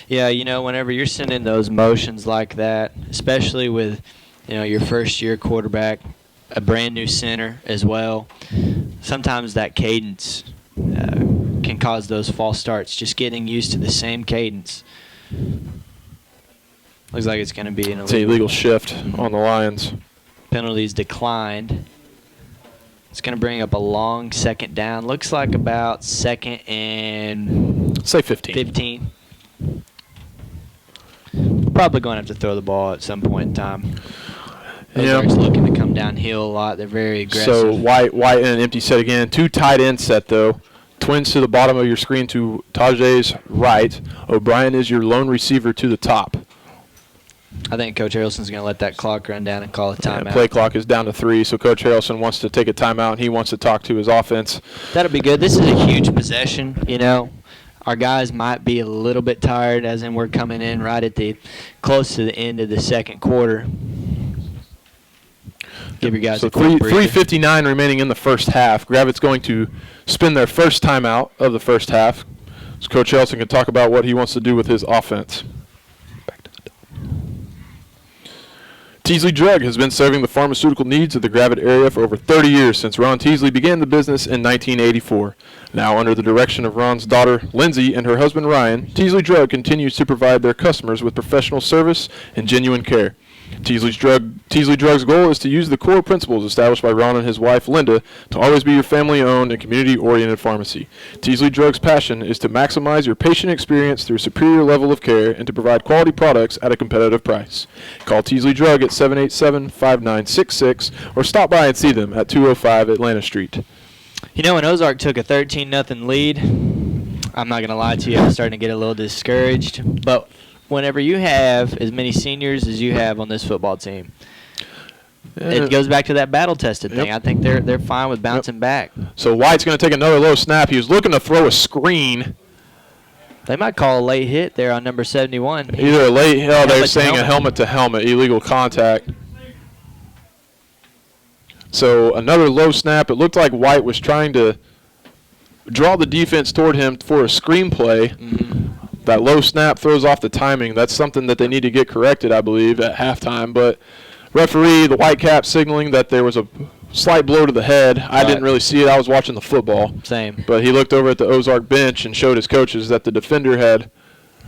Yeah, whenever you're sending those motions like that, especially with, your first-year quarterback, a brand-new center as well, sometimes that cadence can cause those false starts, just getting used to the same cadence. Looks like it's going to be an illegal shift on the Lions. Penalties declined. It's going to bring up a long 2nd down. Looks like about 2nd and... Say 15. 15. Probably going to have to throw the ball at some point in time. Ozark's looking to come downhill a lot. They're very aggressive. So White in an empty set again. 2 tight end set, though. Twins to the bottom of your screen to Tajay's right. O'Brien is your lone receiver to the top. I think Coach Harrelson's going to let that clock run down and call a timeout. Yeah, play clock is down to 3, so Coach Harrelson wants to take a timeout, and he wants to talk to his offense. That'll be good. This is a huge possession, Our guys might be a little bit tired, as in we're coming in right at close to the end of the 2nd quarter. Give your guys So a quick breather. 3:59 remaining in the first half. Gravette's going to spin their first timeout of the first half. So Coach Elson can talk about what he wants to do with his offense. Teasley Drug has been serving the pharmaceutical needs of the Gravette area for over 30 years since Ron Teasley began the business in 1984. Now under the direction of Ron's daughter, Lindsay, and her husband, Ryan, Teasley Drug continues to provide their customers with professional service and genuine care. Teasley Drug's goal is to use the core principles established by Ron and his wife, Linda, to always be your family-owned and community-oriented pharmacy. Teasley Drug's passion is to maximize your patient experience through a superior level of care and to provide quality products at a competitive price. Call Teasley Drug at 787-5966 or stop by and see them at 205 Atlanta Street. You know, when Ozark took a 13-0 lead, I'm not going to lie to you, I was starting to get a little discouraged. But whenever you have as many seniors as you have on this football team, it goes back to that battle-tested thing. Yep. I think they're fine with bouncing back. So White's going to take another low snap. He was looking to throw a screen. They might call a late hit there on number 71. Either a late hit, they're Helmet to saying a helmet-to-helmet, illegal contact. So another low snap. It looked like White was trying to draw the defense toward him for a screenplay. Mm-hmm. That low snap throws off the timing. That's something that they need to get corrected, I believe, at halftime. But referee, the Whitecap, signaling that there was a slight blow to the head. I didn't really see it. I was watching the football. Same. But he looked over at the Ozark bench and showed his coaches that the defender had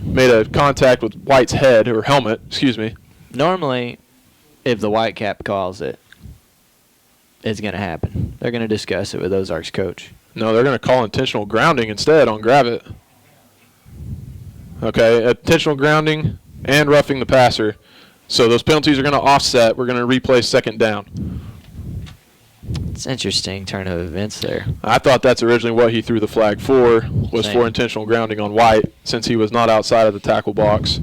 made a contact with White's head, or helmet, excuse me. Normally, if the Whitecap calls it, it's going to happen. They're going to discuss it with Ozark's coach. No, they're going to call intentional grounding instead on Gravette. Okay, intentional grounding and roughing the passer. So those penalties are going to offset. We're going to replay second down. It's an interesting turn of events there. I thought that's originally what he threw the flag for, was Same. for intentional grounding on White, since he was not outside of the tackle box.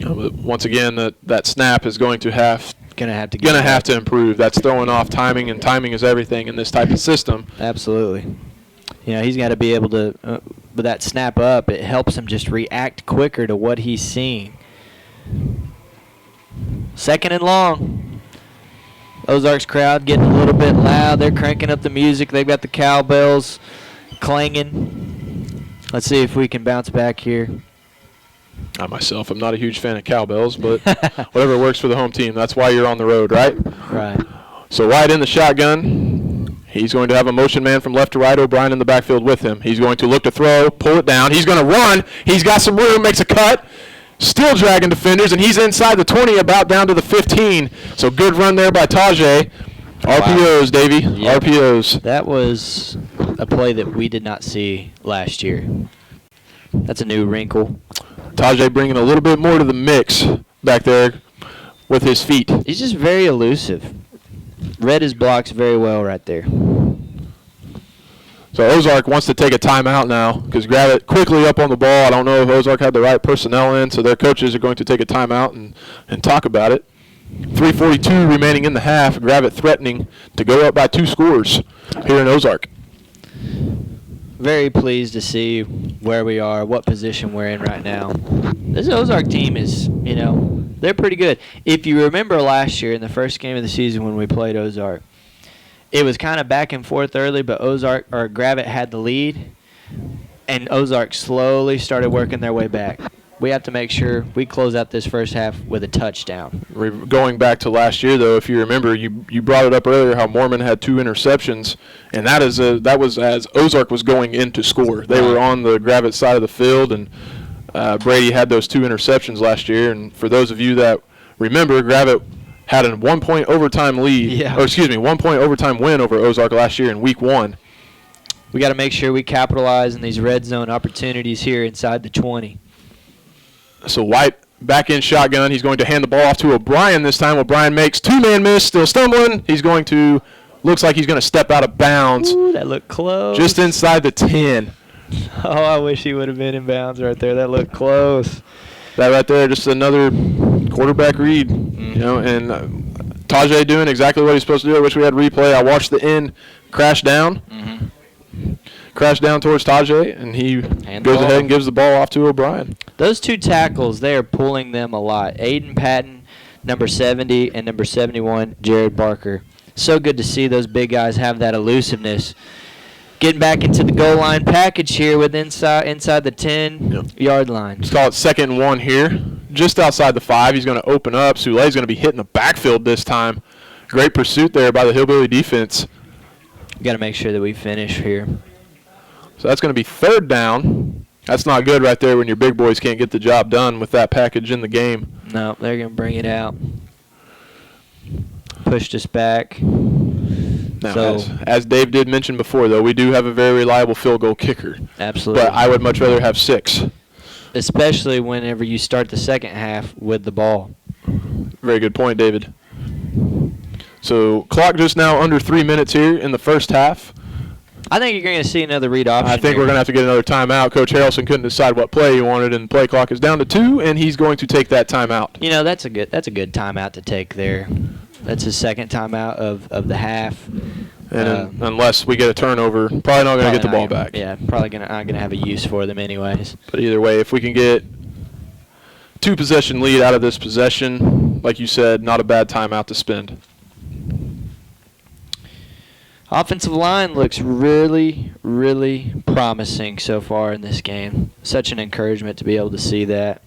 But once again, that snap is going to have to improve. That's throwing off timing, and timing is everything in this type of system. Absolutely. You know, he's got to be able to, with that snap up, it helps him just react quicker to what he's seeing. Second and long. Ozark's crowd getting a little bit loud. They're cranking up the music. They've got the cowbells clanging. Let's see if we can bounce back here. I myself am not a huge fan of cowbells, but whatever works for the home team. That's why you're on the road, right? Right. So White in the shotgun. He's going to have a motion man from left to right. O'Brien in the backfield with him. He's going to look to throw, pull it down. He's going to run. He's got some room, makes a cut. Still dragging defenders, and he's inside the 20, about down to the 15. So good run there by Tajay. RPOs, Davey. Yep. RPOs. That was a play that we did not see last year. That's a new wrinkle. Tajay bringing a little bit more to the mix back there with his feet. He's just very elusive. Read his blocks very well right there. So Ozark wants to take a timeout now because Gravette quickly up on the ball. I don't know if Ozark had the right personnel in, so their coaches are going to take a timeout and talk about it. 3:42 remaining in the half. Gravette threatening to go up by 2 scores here in Ozark. Very pleased to see where we are, what position we're in right now. This Ozark team is, you know, they're pretty good. If you remember last year in the first game of the season when we played Ozark, it was kind of back and forth early, but Gravette had the lead, and Ozark slowly started working their way back. We have to make sure we close out this first half with a touchdown. Going back to last year, though, if you remember, you brought it up earlier how Mormon had 2 interceptions, and that was as Ozark was going in to score. They were on the Gravette side of the field, and Brady had those 2 interceptions last year. And for those of you that remember, Gravette had a 1-point overtime lead, 1-point overtime win over Ozark last year in Week 1. We got to make sure we capitalize on these red zone opportunities here inside the 20. So White back in shotgun. He's going to hand the ball off to O'Brien this time. O'Brien makes 2-man miss, still stumbling. Looks like he's going to step out of bounds. Ooh, that looked close. Just inside the 10. Oh, I wish he would have been in bounds right there. That looked close. That right there, just another quarterback read. You know, and Tajay doing exactly what he's supposed to do. I wish we had replay. I watched the end crash down. Crash down towards Tajay, and he goes ahead and gives the ball off to O'Brien. Those 2 tackles, they are pulling them a lot. Aiden Patton number 70, and number 71, Jared Barker. So good to see those big guys have that elusiveness. Getting back into the goal line package here with inside the 10-yard line. Let's call it 2nd and 1 here. Just outside the 5. He's going to open up. Sulei's going to be hitting the backfield this time. Great pursuit there by the Hillbilly defense. Got to make sure that we finish here. So that's going to be 3rd down. That's not good right there when your big boys can't get the job done with that package in the game. No, they're going to bring it out. Pushed us back. Now, So, as Dave did mention before, though, we do have a very reliable field goal kicker. absolutely. But I would much rather have 6. Especially whenever you start the second half with the ball. Very good point, David. So clock just now under 3 minutes here in the first half. I think you're going to see another read option. I think here. we're going to have to get another timeout. Coach Harrelson couldn't decide what play he wanted, and the play clock is down to 2, and he's going to take that timeout. You know, that's a good timeout to take there. That's his second timeout of the half. And unless we get a turnover, probably not going to get the ball back. Yeah, probably not going to have a use for them anyways. But either way, if we can get 2-possession lead out of this possession, like you said, not a bad timeout to spend. Offensive line looks really, really promising so far in this game. Such an encouragement to be able to see that.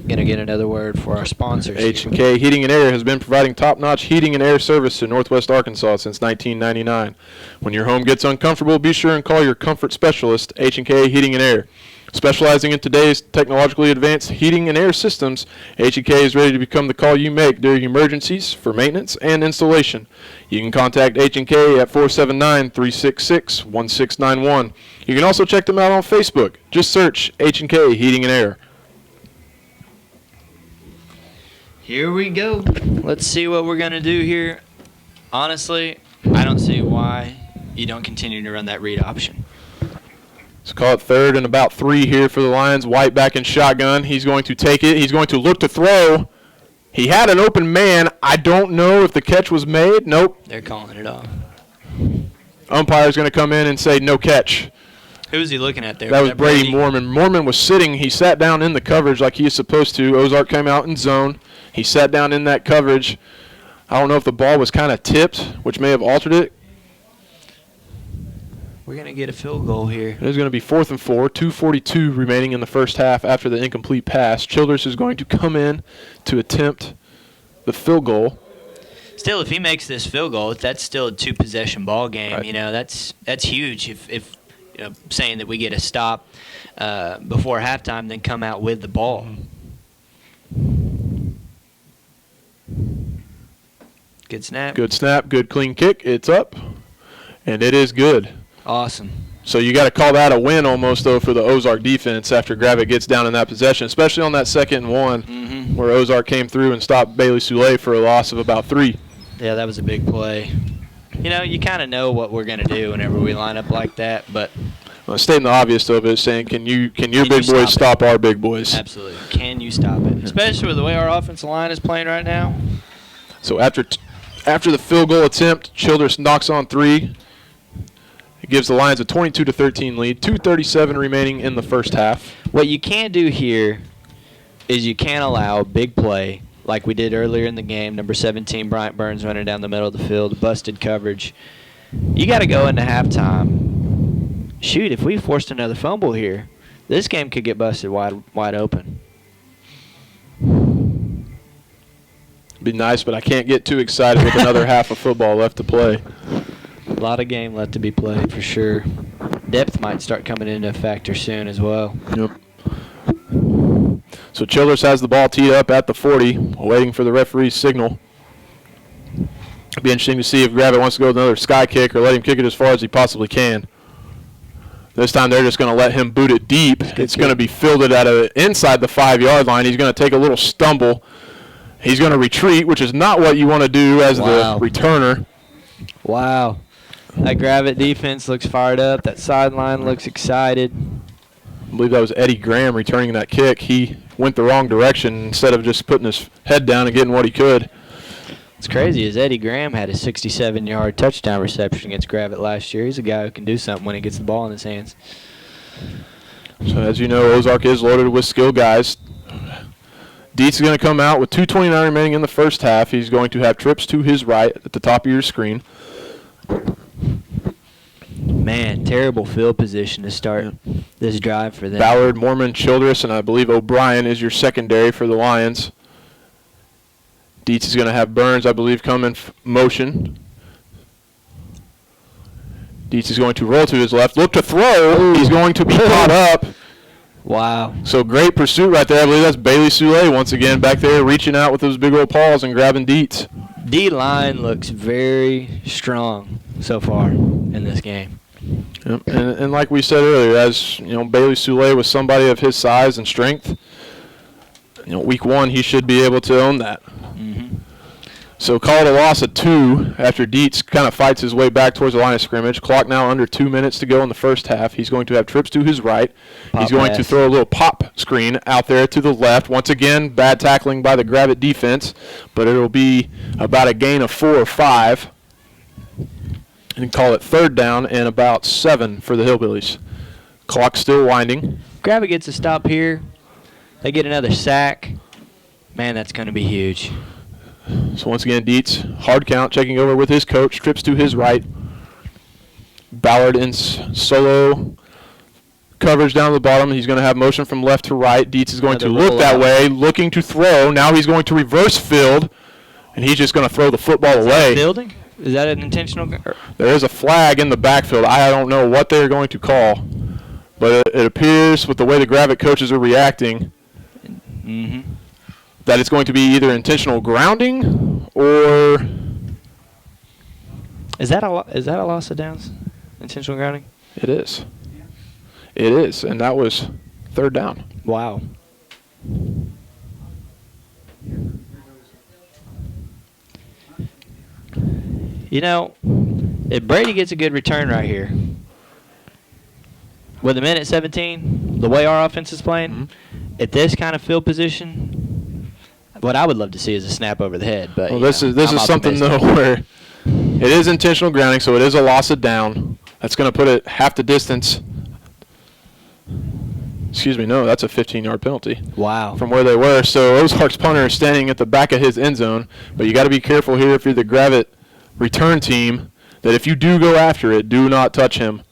Going to get another word for our sponsors. H&K Heating and Air has been providing top-notch heating and air service to Northwest Arkansas since 1999. When your home gets uncomfortable, be sure and call your comfort specialist, H&K Heating and Air. Specializing in today's technologically advanced heating and air systems, H&K is ready to become the call you make during emergencies, for maintenance, and installation. You can contact H&K at 479-366-1691. You can also check them out on Facebook. Just search H&K Heating and Air. Here we go. Let's see what we're going to do here. Honestly, I don't see why you don't continue to run that read option. Let's call it 3rd and about 3 here for the Lions. White back in shotgun. He's going to take it. He's going to look to throw. He had an open man. I don't know if the catch was made. Nope. They're calling it off. Umpire's going to come in and say no catch. Who was he looking at there? That was Brady Mormon. Mormon was sitting. He sat down in the coverage like he is supposed to. Ozark came out in zone. He sat down in that coverage. I don't know if the ball was kind of tipped, which may have altered it. We're going to get a field goal here. It is going to be 4th and 4, 2:42 remaining in the first half after the incomplete pass. Childress is going to come in to attempt the field goal. Still, if he makes this field goal, that's still a 2-possession ball game. Right. You know, that's huge. If you know, saying that we get a stop before halftime, then come out with the ball. Good snap. Good snap, good clean kick. It's up, and it is good. Awesome. So you got to call that a win almost, though, for the Ozark defense after Gravette gets down in that possession, especially on that 2nd and 1 where Ozark came through and stopped Bailey Soule for a loss of about 3. Yeah, that was a big play. You know, you kind of know what we're going to do whenever we line up like that, but Well, stating the obvious, though, but saying, can your big boys stop our big boys? absolutely. Can you stop it? Especially with the way our offensive line is playing right now. So after the field goal attempt, Childress knocks on 3. It gives the Lions a 22-13 lead. 2:37 remaining in the first half. What you can't do here is you can't allow a big play like we did earlier in the game. Number 17, Bryant Burns running down the middle of the field, busted coverage. You got to go into halftime. Shoot, if we forced another fumble here, this game could get busted wide open. Be nice, but I can't get too excited with another half of football left to play. A lot of game left to be played for sure. Depth might start coming into a factor soon as well. Yep. So Childress has the ball teed up at the 40, waiting for the referee's signal. It'll be interesting to see if Gravette wants to go with another sky kick or let him kick it as far as he possibly can. This time they're just going to let him boot it deep. It's going to be fielded inside the 5-yard line. He's going to take a little stumble. He's going to retreat, which is not what you want to do as the returner. Wow. That Gravette defense looks fired up. That sideline looks excited. I believe that was Eddie Graham returning that kick. He went the wrong direction instead of just putting his head down and getting what he could. What's crazy is Eddie Graham had a 67-yard touchdown reception against Gravette last year. He's a guy who can do something when he gets the ball in his hands. So as you know, Ozark is loaded with skilled guys. Dietz is going to come out with 2:29 remaining in the first half. He's going to have trips to his right at the top of your screen. Man, terrible field position to start this drive for them. Ballard, Mormon, Childress, and I believe O'Brien is your secondary for the Lions. Dietz is going to have Burns, I believe, come in motion. Dietz is going to roll to his left. Look to throw. He's going to be caught up. Wow. So great pursuit right there. I believe that's Bailey Soule once again back there reaching out with those big old paws and grabbing Dietz. D-line looks very strong so far in this game. Yep. And like we said earlier, as you know, Bailey Soule was somebody of his size and strength. You know, week 1 he should be able to own that. Mm-hmm. So called a loss of 2 after Dietz kind of fights his way back towards the line of scrimmage. Clock now under 2 minutes to go in the first half. He's going to have trips to his right. He's going to throw a little pop screen out there to the left. Once again, bad tackling by the Gravette defense, but it'll be about a gain of 4 or 5. And call it 3rd down and about 7 for the Hillbillies. Clock still winding. Gravette gets a stop here. They get another sack. Man, that's going to be huge. So once again, Dietz, hard count, checking over with his coach, trips to his right. Ballard in solo coverage down the bottom. He's going to have motion from left to right. Dietz is going to look that way, looking to throw. Now he's going to reverse field, and he's just going to throw the football away. Fielding? Is that an intentional? There is a flag in the backfield. I don't know what they're going to call, but it appears with the way the Gravette coaches are reacting that it's going to be either intentional grounding or is that a loss of downs? Intentional grounding? It is. It is, and that was 3rd down. Wow. You know, if Brady gets a good return right here, with a minute 17, the way our offense is playing, at this kind of field position, what I would love to see is a snap over the head. But this is something though where it is intentional grounding, so it is a loss of down. That's going to put it half the distance. Excuse me, no, that's a 15-yard penalty. Wow. From where they were. So Ozark's punter is standing at the back of his end zone, but you got to be careful here if you're the Gravette return team that if you do go after it, do not touch him.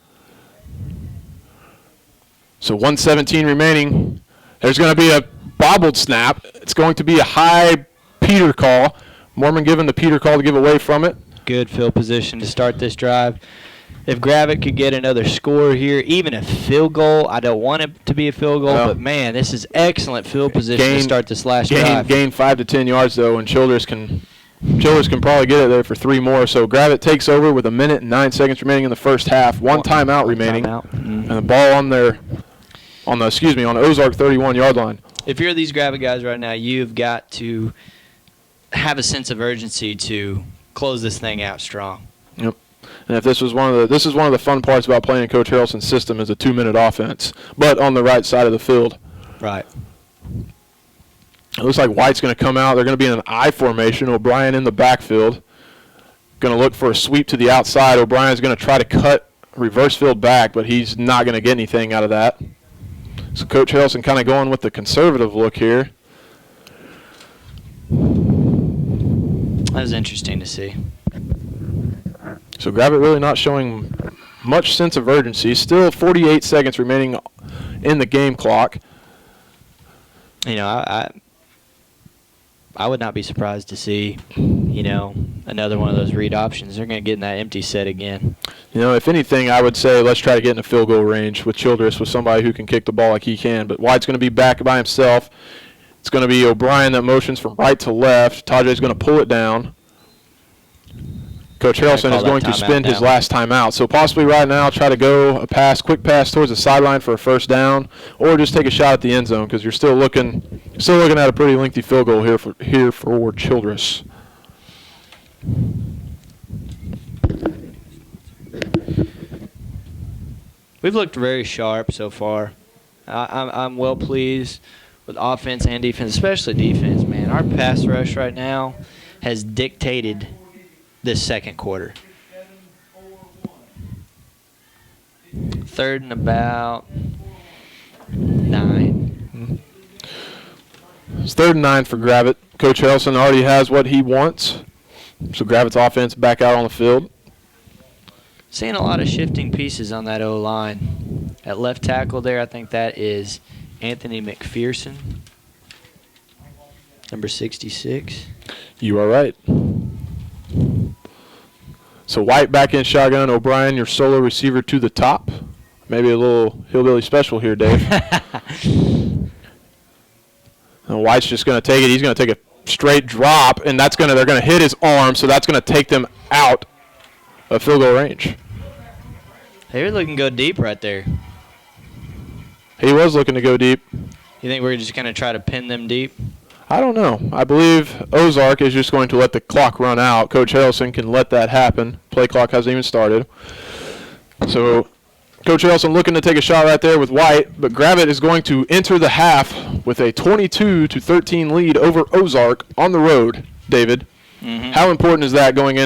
So 1:17 remaining. There's going to be a bobbled snap. It's going to be a high Peter call. Mormon giving the Peter call to give away from it. Good field position to start this drive. If Gravette could get another score here, even a field goal, I don't want it to be a field goal, but man, this is excellent field position to start this last drive. Gain 5 to 10 yards though, and Childress can probably get it there for 3 more. So Gravette takes over with 1 minute and 9 seconds remaining in the first half. One timeout remaining, and the ball on the Ozark 31-yard line. If you're these Gravette guys right now, you've got to have a sense of urgency to close this thing out strong. Yep. And if this is one of the fun parts about playing in Coach Harrelson's system is a 2-minute offense, but on the right side of the field. Right. It looks like White's going to come out. They're going to be in an I formation. O'Brien in the backfield. Going to look for a sweep to the outside. O'Brien's going to try to cut reverse field back, but he's not going to get anything out of that. So Coach Harrelson kind of going with the conservative look here. That was interesting to see. So Gravette really not showing much sense of urgency. Still 48 seconds remaining in the game clock. You know, I would not be surprised to see, another one of those read options. They're going to get in that empty set again. If anything, I would say let's try to get in a field goal range with Childress, with somebody who can kick the ball like he can. But White's going to be back by himself. It's going to be O'Brien that motions from right to left. Tajay's going to pull it down. Coach Harrelson is going to spend his last timeout. So possibly right now try to go a quick pass towards the sideline for a first down, or just take a shot at the end zone because you're still looking at a pretty lengthy field goal here for Childress. We've looked very sharp so far. I'm well pleased with offense and defense, especially defense, man. Our pass rush right now has dictated this second quarter. 3rd and about. 9. It's 3rd and 9 for Gravette. Coach Harrelson already has what he wants. So Gravette's offense back out on the field. Seeing a lot of shifting pieces on that O-line. At left tackle there, I think that is Anthony McPherson, number 66. You are right. So White back in shotgun. O'Brien, your solo receiver to the top. Maybe a little hillbilly special here, Dave. And White's just going to take it. He's going to take a straight drop, and they're going to hit his arm, so that's going to take them out of field goal range. They were looking to go deep right there. He was looking to go deep. You think we're just going to try to pin them deep? I don't know. I believe Ozark is just going to let the clock run out. Coach Harrelson can let that happen. Play clock hasn't even started. So Coach Harrelson looking to take a shot right there with White, but Gravette is going to enter the half with a 22-13 lead over Ozark on the road. David, how important is that coming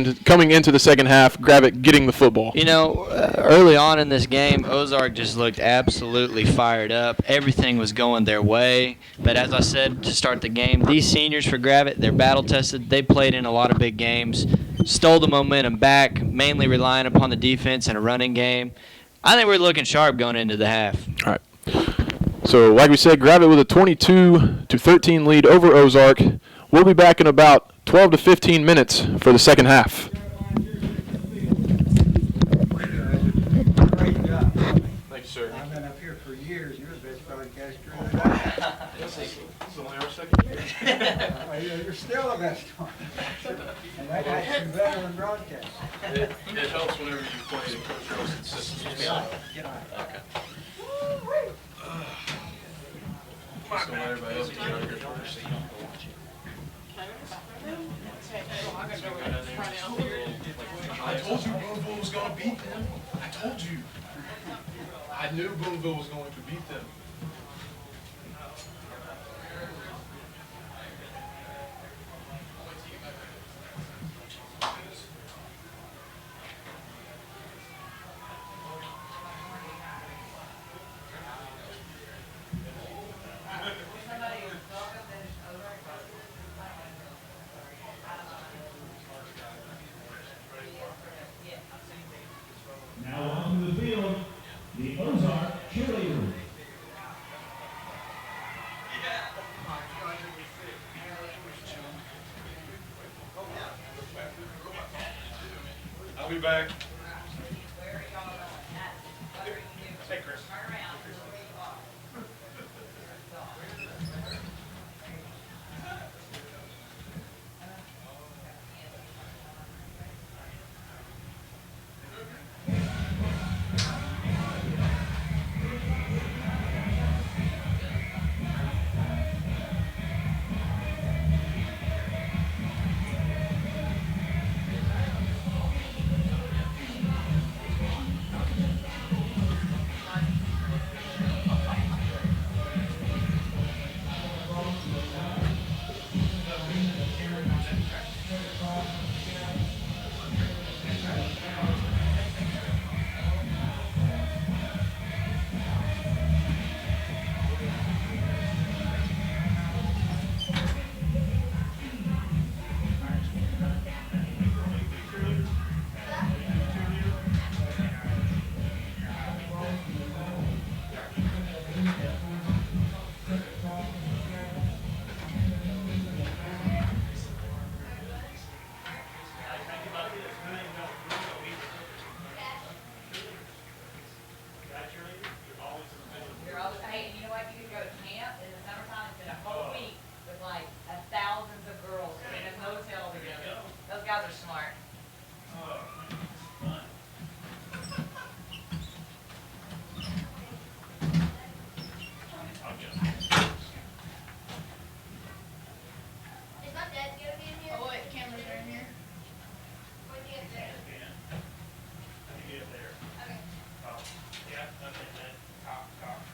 into the second half, Gravette getting the football? You know, early on in this game, Ozark just looked absolutely fired up. Everything was going their way. But as I said to start the game, these seniors for Gravette, they're battle-tested. They played in a lot of big games, stole the momentum back, mainly relying upon the defense and a running game. I think we're looking sharp going into the half. All right. So, like we said, Gravette with a 22-13 lead over Ozark. We'll be back in about 12 to 15 minutes for the second half. Great job. Thank you, sir. I've been up here for years. You're the best broadcaster. This is only our second year. Well, you're still the best one. And that guy's some veteran broadcast. It helps whenever you play the Coach Harrelson system. Get on. Get on. Okay. Just don't let everybody else get out of here first, so you don't go watch it. I told you Boonville was going to beat them. I told you. I knew Boonville was going to beat them. Now on the field, the Ozark cheerleaders. I'll be back. Hey, Chris. Hey, and you know what? You could go to camp in the summertime and spend a whole week with like thousands of girls in a motel together. Those guys are smart. Is my dad gonna be in here? Oh, wait, cameras are in here. Where'd you get there? Okay.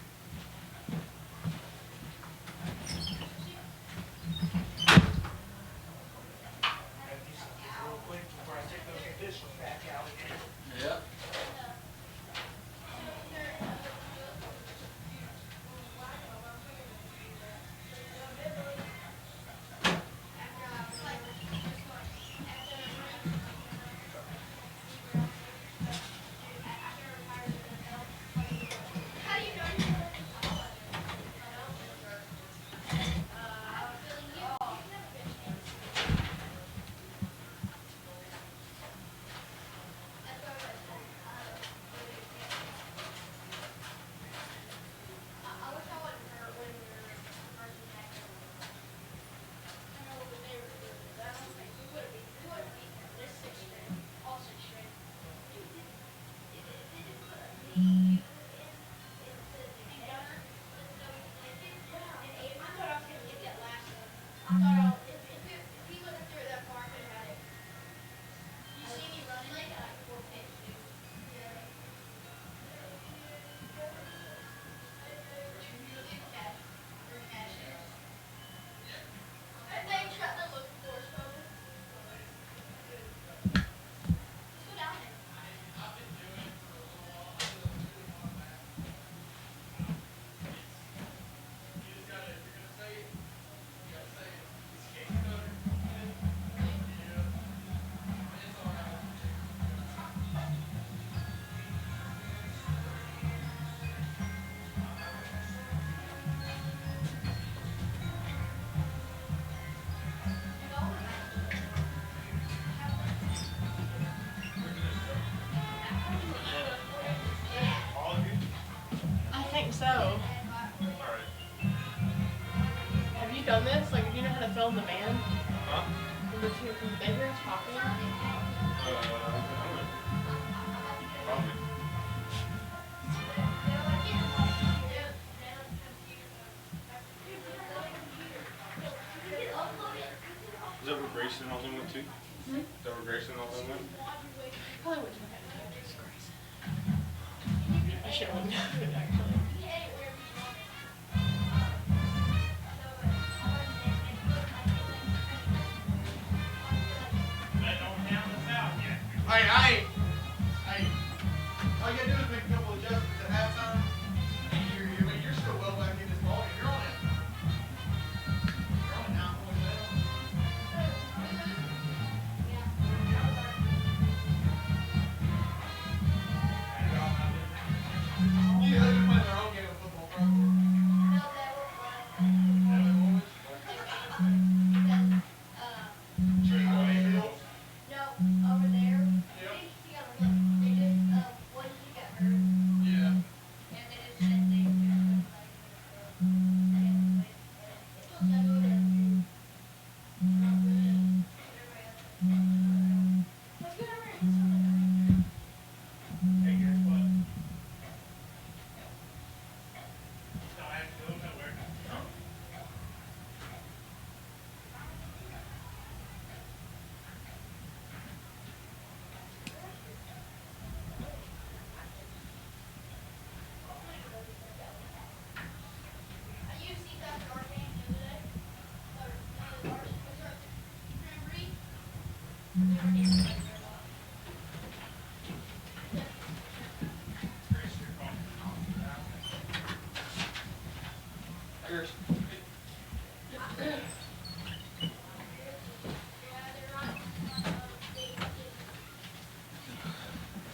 So, have you done this? Like, do you know how to film the band? Huh? From the bedrooms talking? Probably. Is that where Grayson all them went to? Is that where Grayson all them went? Probably went to my disgrace. I should have looked at it actually. Hey, all you gotta do is make a couple adjustments at halftime, and you're still well back in this ball game. You're on it. You're on it now. Yeah, they've been playing their own game of football, probably.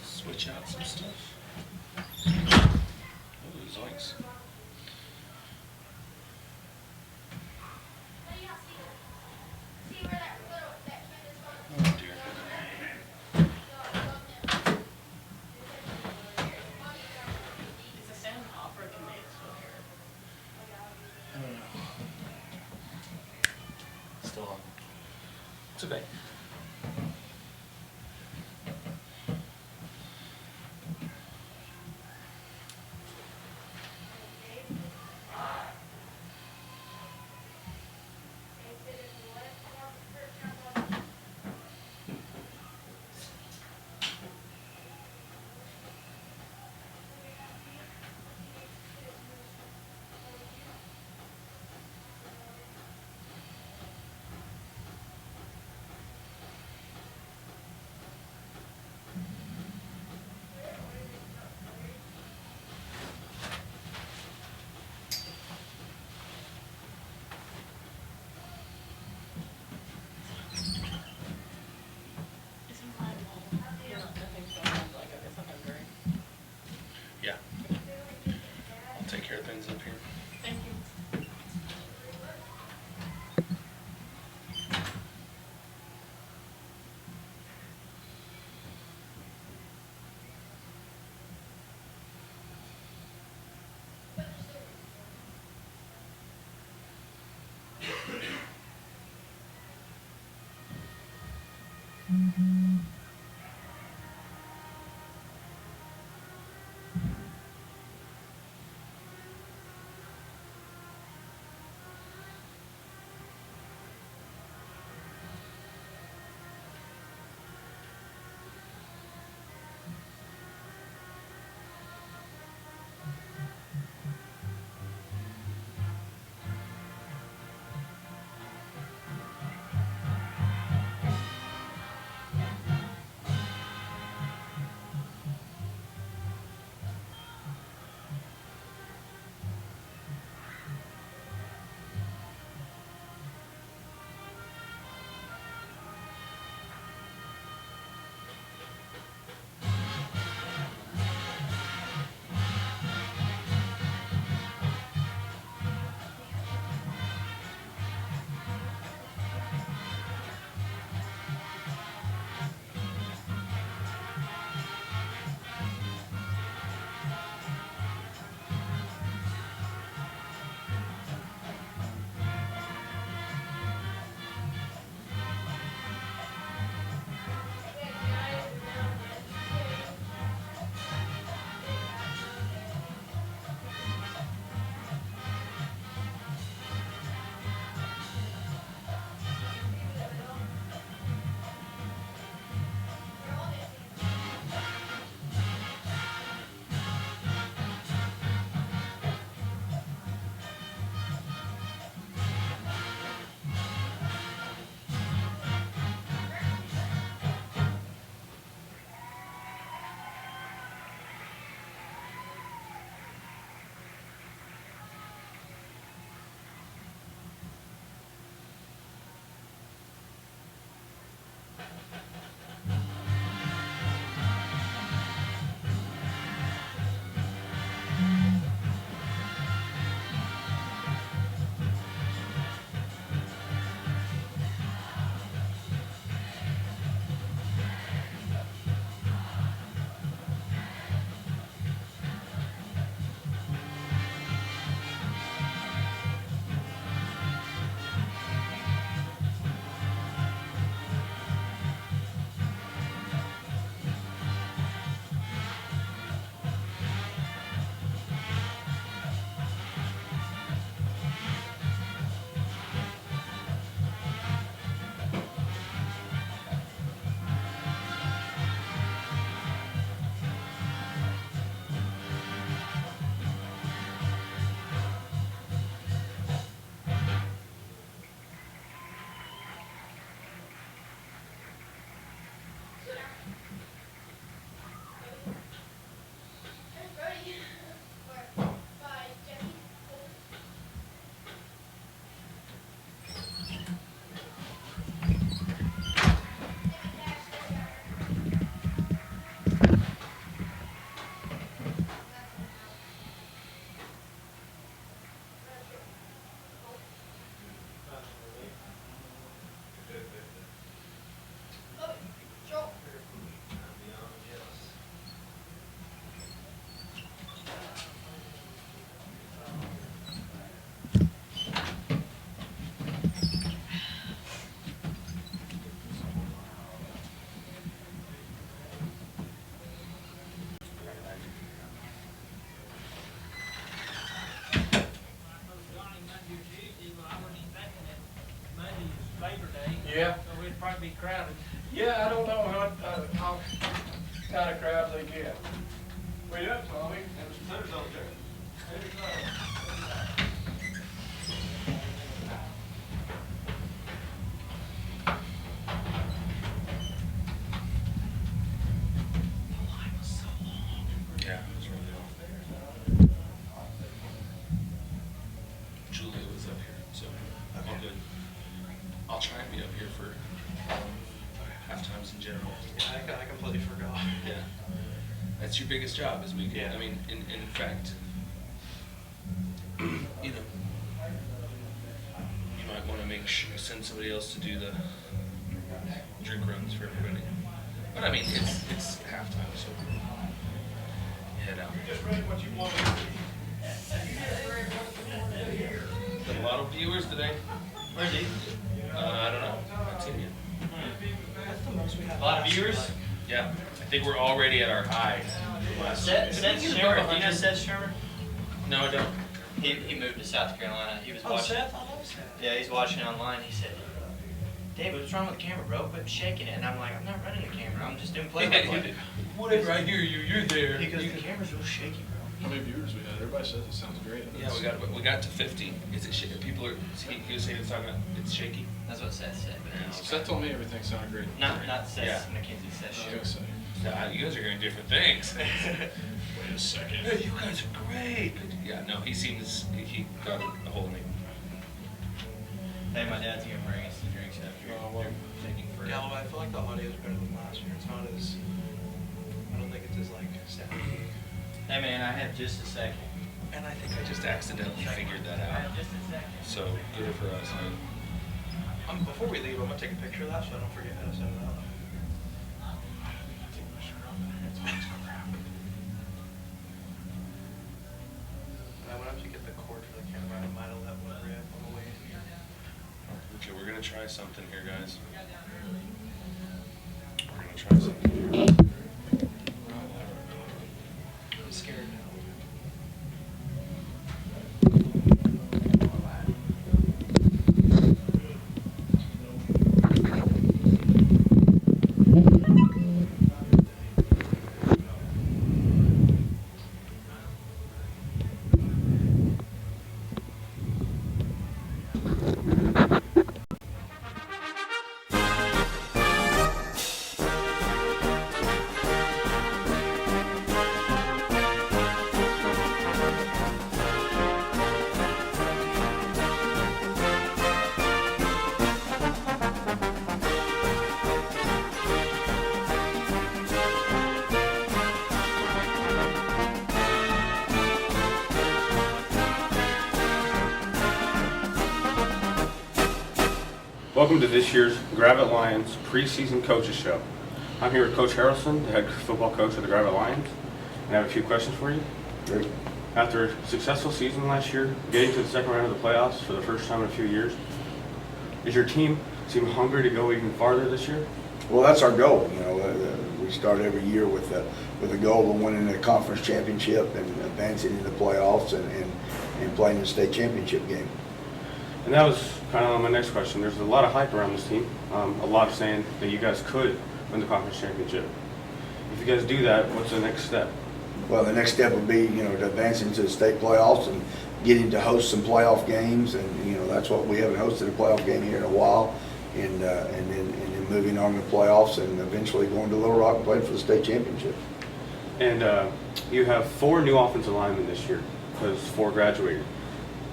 Switch out some stuff. Oh, zoinks. Oh dear. Is the sound off or can they still hear it? I don't know. Still on. It's okay. Isn't mine all? You know, nothing's going on. Like, I guess I'm hungry. Yeah. I'll take care of things up here. Thank you. Yeah. So we'd probably be crowded. Yeah, I don't know how kind of crowd they get. Wait up, Tommy. There's over there. Yeah, it was really long. Julia was up here, so all good. I'll try and be up here for half times in general. Yeah, I completely forgot. Yeah, that's your biggest job, is making. Yeah. I mean, in fact, you know, you might want to send somebody else to do the drink runs for everybody. But I mean, it's halftime, so head out. Just read what you want. Got a lot of viewers today. Where's he? I don't know. I haven't seen yet. That's the most we have. A lot of viewers? Yeah, I think we're already at our high. Seth Shermer, do you know Seth Shermer? No, I don't. He moved to South Carolina. He was Oh, watching. Seth? I love Seth. Yeah, he's watching online. He said, "David, what's wrong with the camera, bro? Quit shaking it." And I'm like, "I'm not running the camera. I'm just doing play-by-play." Whatever I hear you're there. He goes, "The camera's real shaky, bro." How many viewers we had? Everybody says it sounds great. Yeah, we got to 50. Is it shaky? People are. He was saying it's shaky. That's what Seth said. But Yeah. Seth told me everything sounded great. not Seth Yeah. McKenzie. Seth I was Shermer. gonna say. You guys are hearing different things. Wait a second. Hey, you guys are great. Yeah, no, he got a hold of me. Hey, my dad's gonna bring us the drinks after. Oh, well. They're taking forever. Galloway, I feel like the audio is better than last year. It's not as, I don't think it's as like soundy. Hey, man, I have just a second. And I think I just accidentally figured that I out. have just a second. So good for us, man. Before we leave, I'm gonna take a picture of that so I don't forget how to set it up. I would have to get the cord for the camera. I might have let one rip on the way in here. Okay, we're gonna try something here, guys. We're gonna try something here. I'm scared now. Welcome to this year's Gravette Lions preseason coaches show. I'm here with Coach Harrelson, the head football coach of the Gravette Lions, and I have a few questions for you. Great. After a successful season last year, getting to the second round of the playoffs for the first time in a few years, is your team seem hungry to go even farther this year? Well, that's our goal. You know, we start every year with a goal of winning a conference championship and advancing in the playoffs and playing in the state championship game. And that was kind of my next question. There's a lot of hype around this team. A lot of saying that you guys could win the conference championship. If you guys do that, what's the next step? Well, the next step would be, you know, to advance into the state playoffs and getting to host some playoff games, and you know that's what we haven't hosted a playoff game here in a while, and then moving on to playoffs and eventually going to Little Rock and playing for the state championship. And you have 4 new offensive linemen this year because 4 graduated.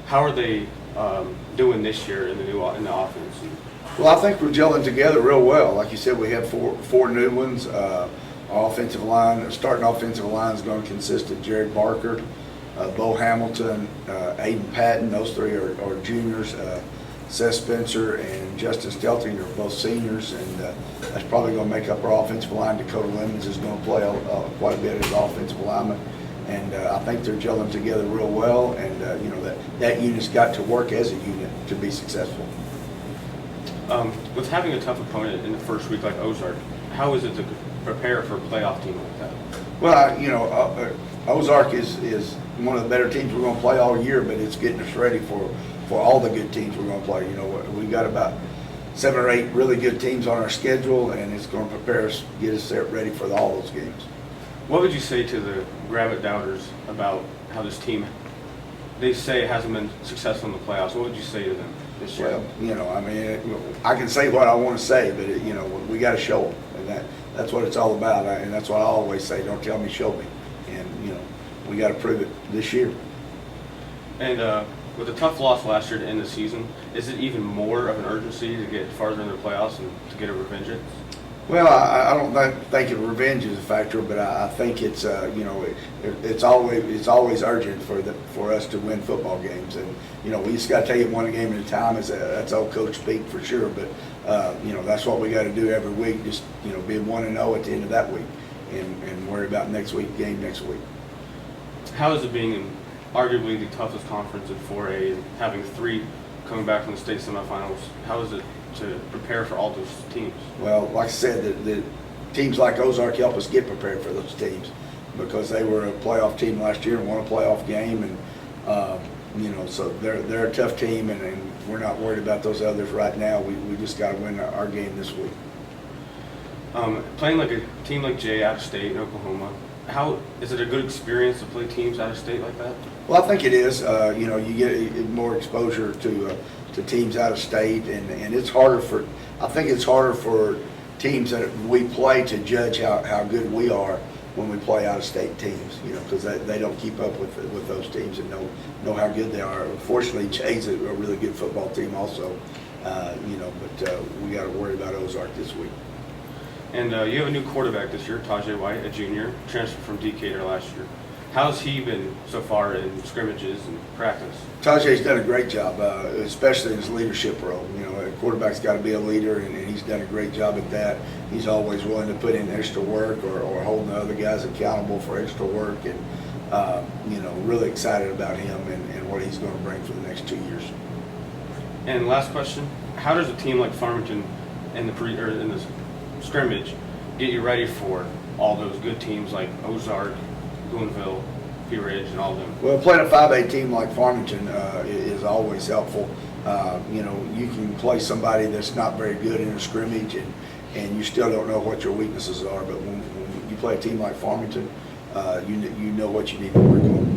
How are they doing this year in the offense? Well, I think we're gelling together real well. Like you said, we have four new ones. Our offensive line, starting offensive line is going to consist of Jared Barker, Bo Hamilton, Aiden Patton. Those 3 are juniors. Seth Spencer and Justin Stelting are both seniors, and that's probably going to make up our offensive line. Dakota Lemons is going to play quite a bit as offensive lineman, and I think they're gelling together real well. And you know that unit's got to work as a unit to be successful. With having a tough opponent in the first week like Ozark, how is it to prepare for a playoff team like that? Well, you know, Ozark is one of the better teams we're going to play all year, but it's getting us ready for all the good teams we're going to play. You know, we've got about 7 or 8 really good teams on our schedule, and it's going to prepare us, get us there ready for all those games. What would you say to the Gravette doubters about how this team, they say it hasn't been successful in the playoffs? What would you say to them this year? Well, you know, I mean, I can say what I want to say, but you know, we got to show them, and that's what it's all about. And that's what I always say: don't tell me, show me. And you know, we got to prove it this year. And with a tough loss last year to end the season, is it even more of an urgency to get farther in the playoffs and to get a revenge? Well, I don't think revenge is a factor, but I think it's you know it's always urgent for us to win football games, and you know we just got to take it one game at a time. That's old coach speak for sure, but you know that's what we got to do every week. Just you know be 1-0 at the end of that week, and worry about next week game next week. How is it being in arguably the toughest conference in 4A and having 3 coming back from the state semifinals? How is it to prepare for all those teams? Well, like I said, the teams like Ozark help us get prepared for those teams because they were a playoff team last year and won a playoff game, and you know, so they're a tough team, and we're not worried about those others right now. We just got to win our game this week. Playing like a team like Jay out of state in Oklahoma, how is it a good experience to play teams out of state like that? Well, I think it is. You know, you get more exposure to teams out of state, and it's harder for. I think it's harder for teams that we play to judge how good we are when we play out of state teams. You know, because they don't keep up with those teams and know how good they are. Unfortunately, Jay's a really good football team also. You know, but we got to worry about Ozark this week. And you have a new quarterback this year, Tajay White, a junior, transferred from Decatur last year. How's he been so far in scrimmages and practice? Tajay's done a great job, especially in his leadership role. You know, a quarterback's got to be a leader, and he's done a great job at that. He's always willing to put in extra work or holding the other guys accountable for extra work, and you know, really excited about him and what he's going to bring for the next 2 years. And last question: how does a team like Farmington in the scrimmage get you ready for all those good teams like Ozark, Boonville, Pea Ridge, and all of them? Well, playing a 5A team like Farmington is always helpful. You know, you can play somebody that's not very good in a scrimmage, and you still don't know what your weaknesses are. But when you play a team like Farmington, you know what you need to work on.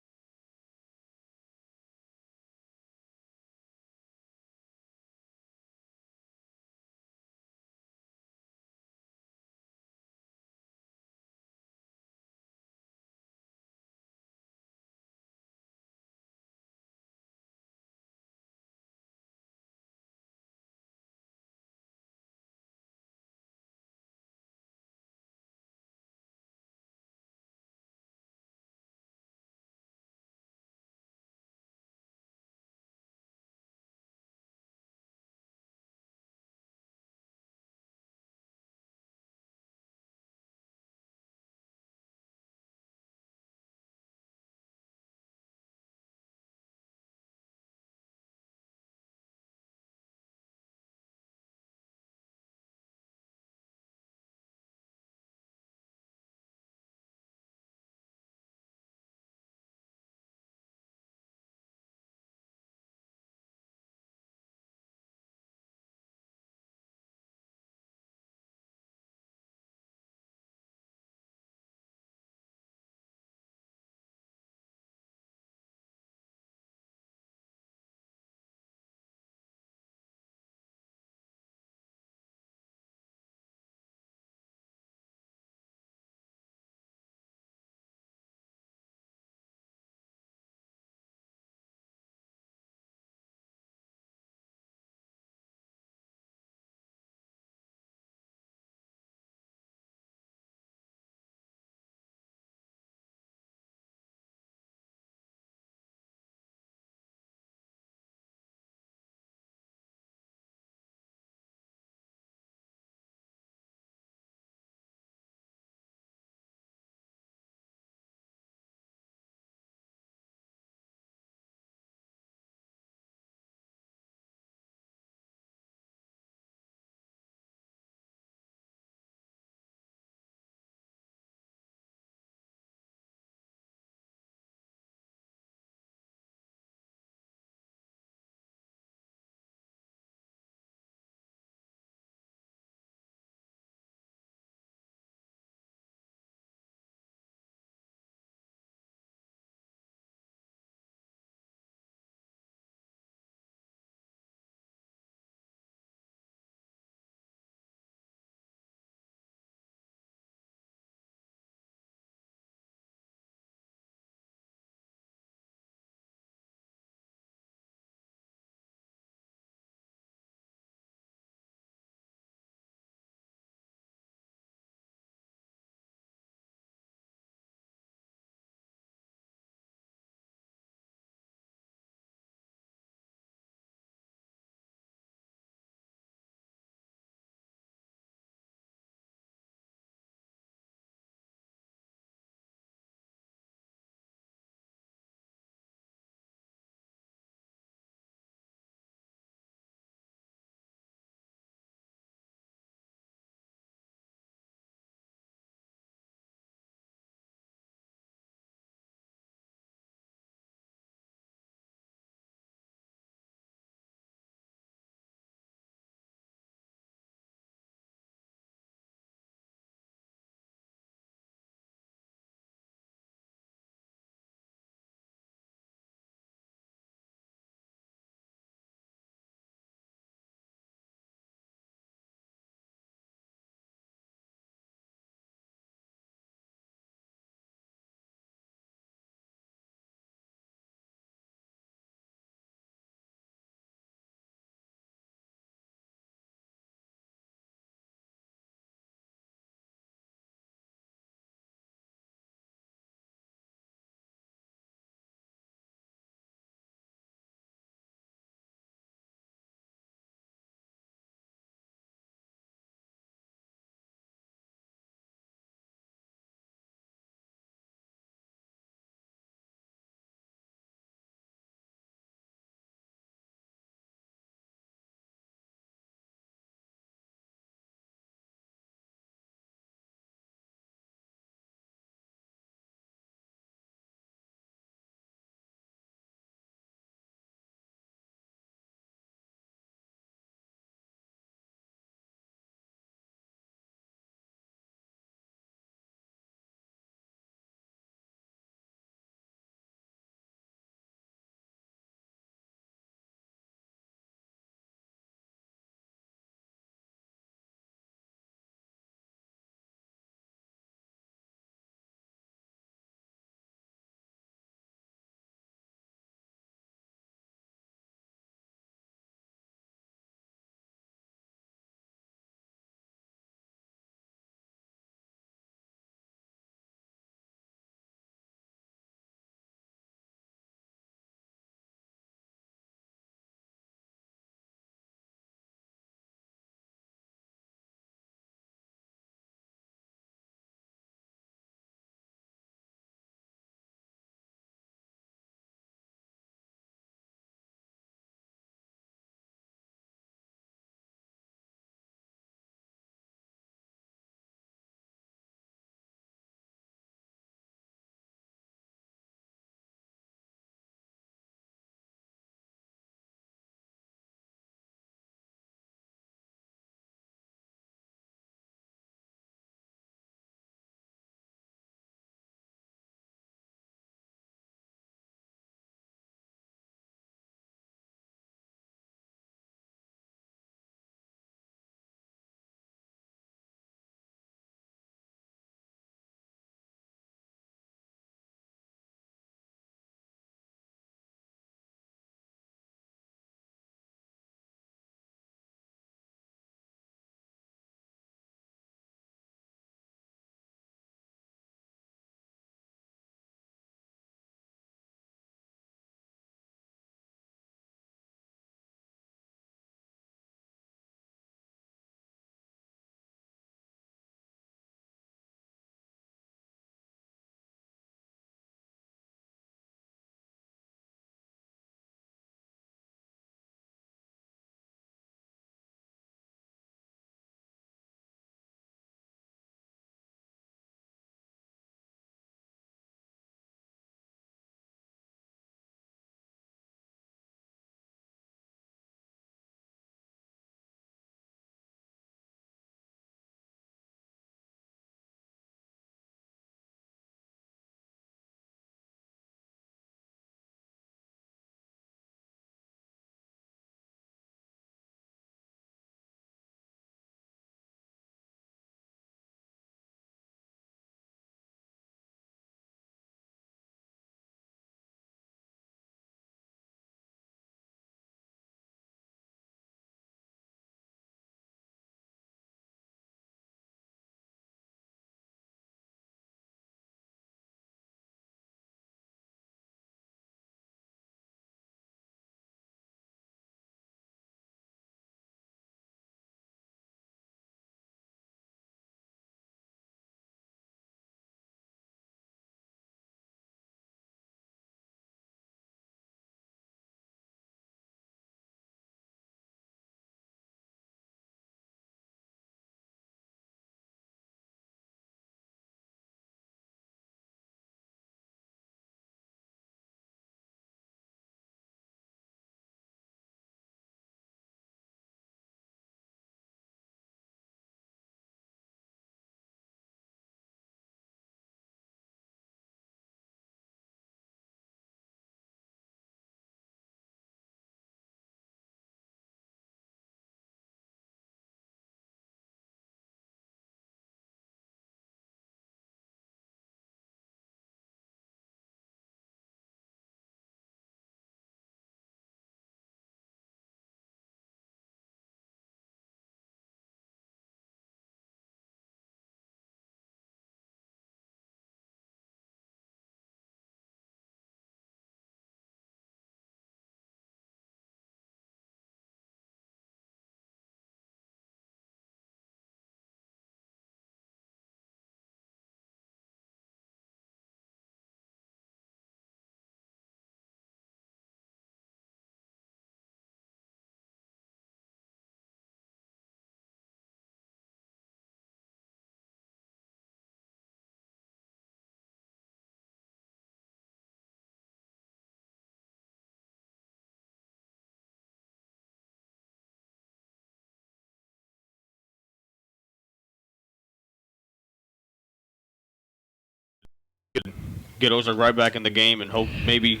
get Ozark right back in the game and hope maybe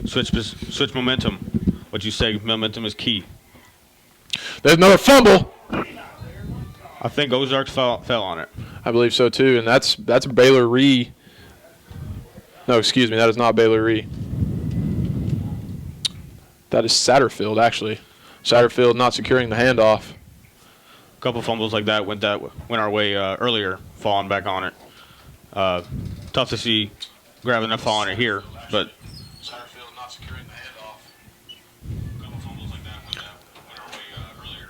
switch momentum. What you say, momentum is key. There's another fumble. I think Ozark fell on it. I believe so too, and that's Baylor Ree. No, excuse me, that is not Baylor Ree. That is Satterfield, actually. Satterfield not securing the handoff. A couple fumbles like that went our way earlier, falling back on it. Tough to see Gravette fall on it here, but Satterfield not securing the handoff. A couple fumbles like that went our way earlier.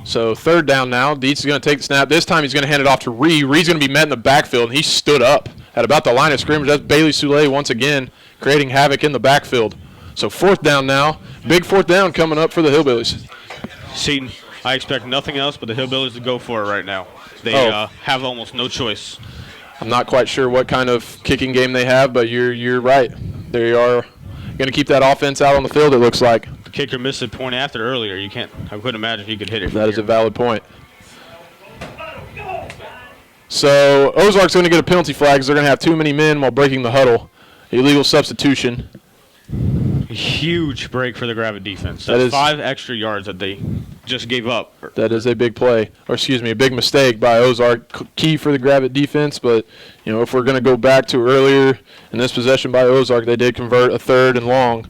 So third down now. Dietz is going to take the snap. This time he's going to hand it off to Ree. Ree's going to be met in the backfield, and he stood up at about the line of scrimmage. That's Bailey Soule once again creating havoc in the backfield. So fourth down now. Big fourth down coming up for the Hillbillies. Seton, I expect nothing else but the Hillbillies to go for it right now. They have almost no choice. I'm not quite sure what kind of kicking game they have, but you're right. They are going to keep that offense out on the field, it looks like. The kicker missed a point after earlier. I couldn't imagine he could hit it. That is a valid point. So Ozark's going to get a penalty flag because they're going to have too many men while breaking the huddle. Illegal substitution. A huge break for the Gravette defense. That's 5 extra yards that they just gave up. That is a big play, or excuse me, a big mistake by Ozark. Key for the Gravette defense, but if we're going to go back to earlier in this possession by Ozark, they did convert a 3rd and long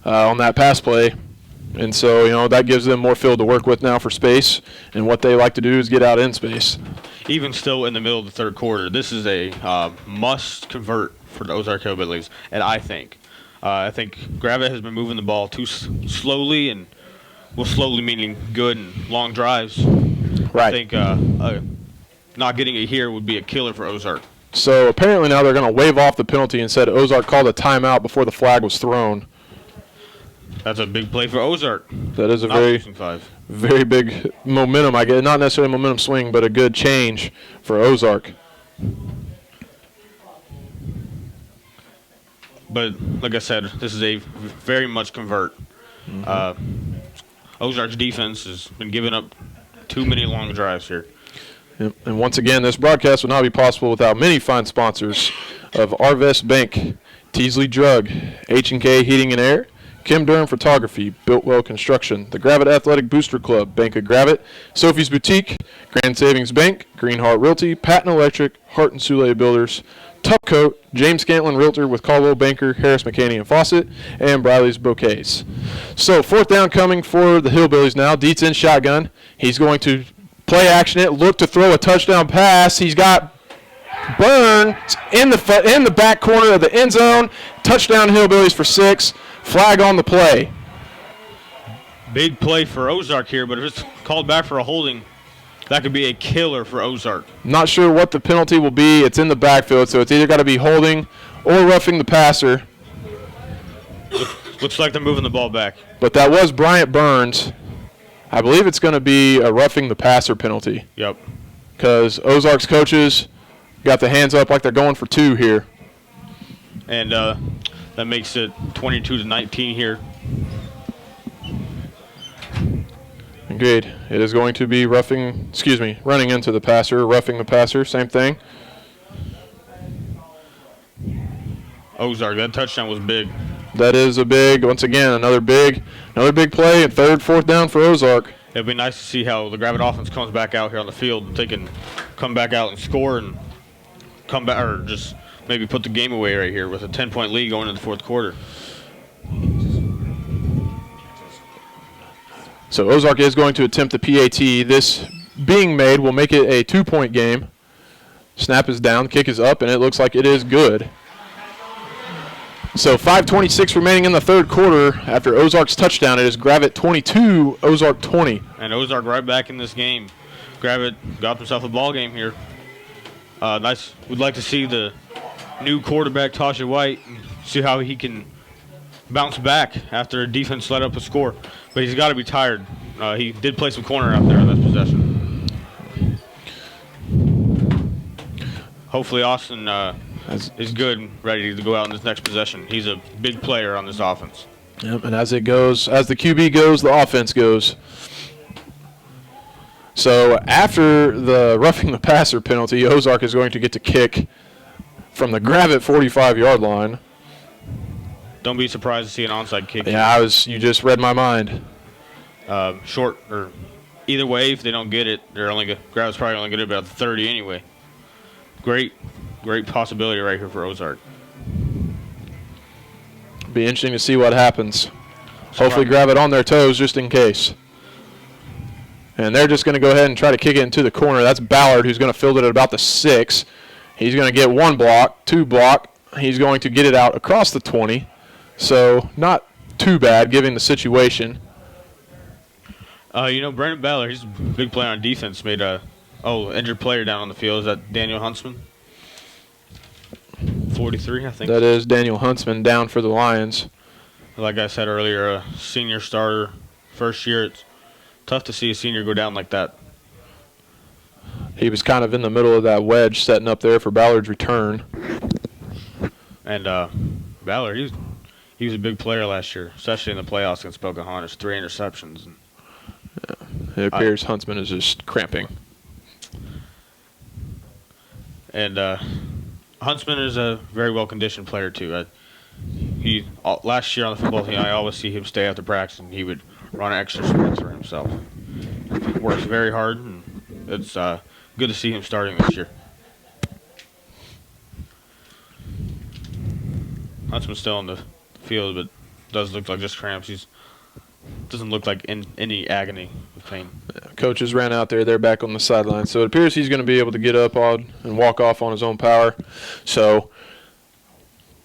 on that pass play. And so, that gives them more field to work with now for space, and what they like to do is get out in space. Even still in the middle of the third quarter, this is a must convert for the Ozark Hillbillies, and I think Gravette has been moving the ball too slowly, and slowly meaning good and long drives. Right. I think not getting it here would be a killer for Ozark. So apparently now they're going to waive off the penalty and said Ozark called a timeout before the flag was thrown. That's a big play for Ozark. That is a very big momentum. I get not necessarily a momentum swing, but a good change for Ozark. But like I said, this is a very much convert. Ozark's defense has been giving up too many long drives here. Yep. And once again, this broadcast would not be possible without many fine sponsors of Arvest Bank, Teasley Drug, H&K Heating and Air, Kim Durham Photography, Builtwell Construction, the Gravette Athletic Booster Club, Bank of Gravette, Sophie's Boutique, Grand Savings Bank, Greenheart Realty, Patton Electric, Hart and Soule Builders, Tupcoat, James Scantlin Realtor with Caldwell Banker, Harris McCaney and Fawcett, and Briley's Bouquets. So fourth down coming for the Hillbillies now. Dietz in shotgun. He's going to play action it, look to throw a touchdown pass. He's got Burns in the back corner of the end zone. Touchdown Hillbillies for 6. Flag on the play. Big play for Ozark here, but if it's called back for a holding, that could be a killer for Ozark. Not sure what the penalty will be. It's in the backfield, so it's either got to be holding or roughing the passer. Looks like they're moving the ball back. But that was Bryant Burns. I believe it's going to be a roughing the passer penalty. Yep. Because Ozark's coaches got the hands up like they're going for 2 here. And that makes it 22-19 here. Agreed. It is going to be running into the passer, roughing the passer, same thing. Ozark, that touchdown was big. That is once again, another big play, and 3rd, 4th down for Ozark. It'd be nice to see how the Gravette offense comes back out here on the field, and they can come back out and score and come back, or just maybe put the game away right here with a 10-point lead going into the 4th quarter. So Ozark is going to attempt the PAT. This being made will make it a 2-point game. Snap is down, kick is up, and it looks like it is good. So 5:26 remaining in the 3rd quarter. After Ozark's touchdown, it is Gravette 22, Ozark 20. And Ozark right back in this game. Gravette got himself a ball game here. Nice. We'd like to see the new quarterback, Tasha White, see how he can bounce back after defense let up a score. But he's got to be tired. He did play some corner out there in this possession. Hopefully Austin is good and ready to go out in this next possession. He's a big player on this offense. Yep, and as the QB goes, the offense goes. So after the roughing the passer penalty, Ozark is going to get to kick from the Gravette 45-yard line. Don't be surprised to see an onside kick. Yeah, you just read my mind. Short or either way, if they don't get it, Gravette's probably only get it about 30 anyway. Great possibility right here for Ozark. Be interesting to see what happens. Hopefully Gravette on their toes just in case. And they're just going to go ahead and try to kick it into the corner. That's Ballard, who's going to field it at about the 6. He's going to get 1 block, 2 block. He's going to get it out across the 20. So not too bad given the situation. Brandon Ballard, he's a big player on defense. Made injured player down on the field. Is that Daniel Huntsman? 43, I think. That is Daniel Huntsman down for the Lions. Like I said earlier, a senior starter, first year. It's tough to see a senior go down like that. He was kind of in the middle of that wedge setting up there for Ballard's return. And Ballard, he was a big player last year, especially in the playoffs against Pocahontas. 3 interceptions. It appears Huntsman is just cramping. And Huntsman is a very well-conditioned player, too. Last year on the football team, I always see him stay after practice, and he would run extra sprints for himself. He works very hard, and it's good to see him starting this year. Huntsman's still on the field, but does look like just cramps. Doesn't look like in any agony of pain. Coaches ran out there. They're back on the sideline. So it appears he's going to be able to get up on and walk off on his own power. So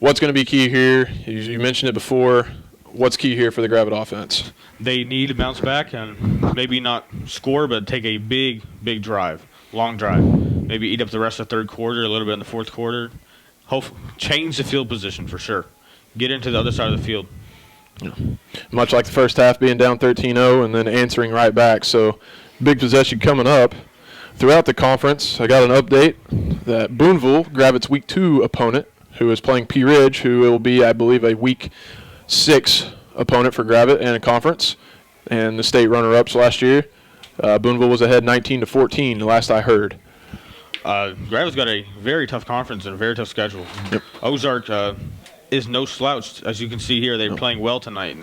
what's going to be key here? You mentioned it before. What's key here for the Gravette offense? They need to bounce back and maybe not score, but take a big drive, long drive. Maybe eat up the rest of the third quarter, a little bit in the fourth quarter. Change the field position for sure. Get into the other side of the field. Yeah. Much like the first half being down 13-0 and then answering right back. So big possession coming up. Throughout the conference, I got an update that Boonville, Gravette's Week 2 opponent, who is playing Pea Ridge, who will be, I believe, a Week 6 opponent for Gravette in a conference, and the state runner-ups last year. Boonville was ahead 19-14, the last I heard. Gravette's got a very tough conference and a very tough schedule. Yep. Ozark is no slouch. As you can see here, they're playing well tonight.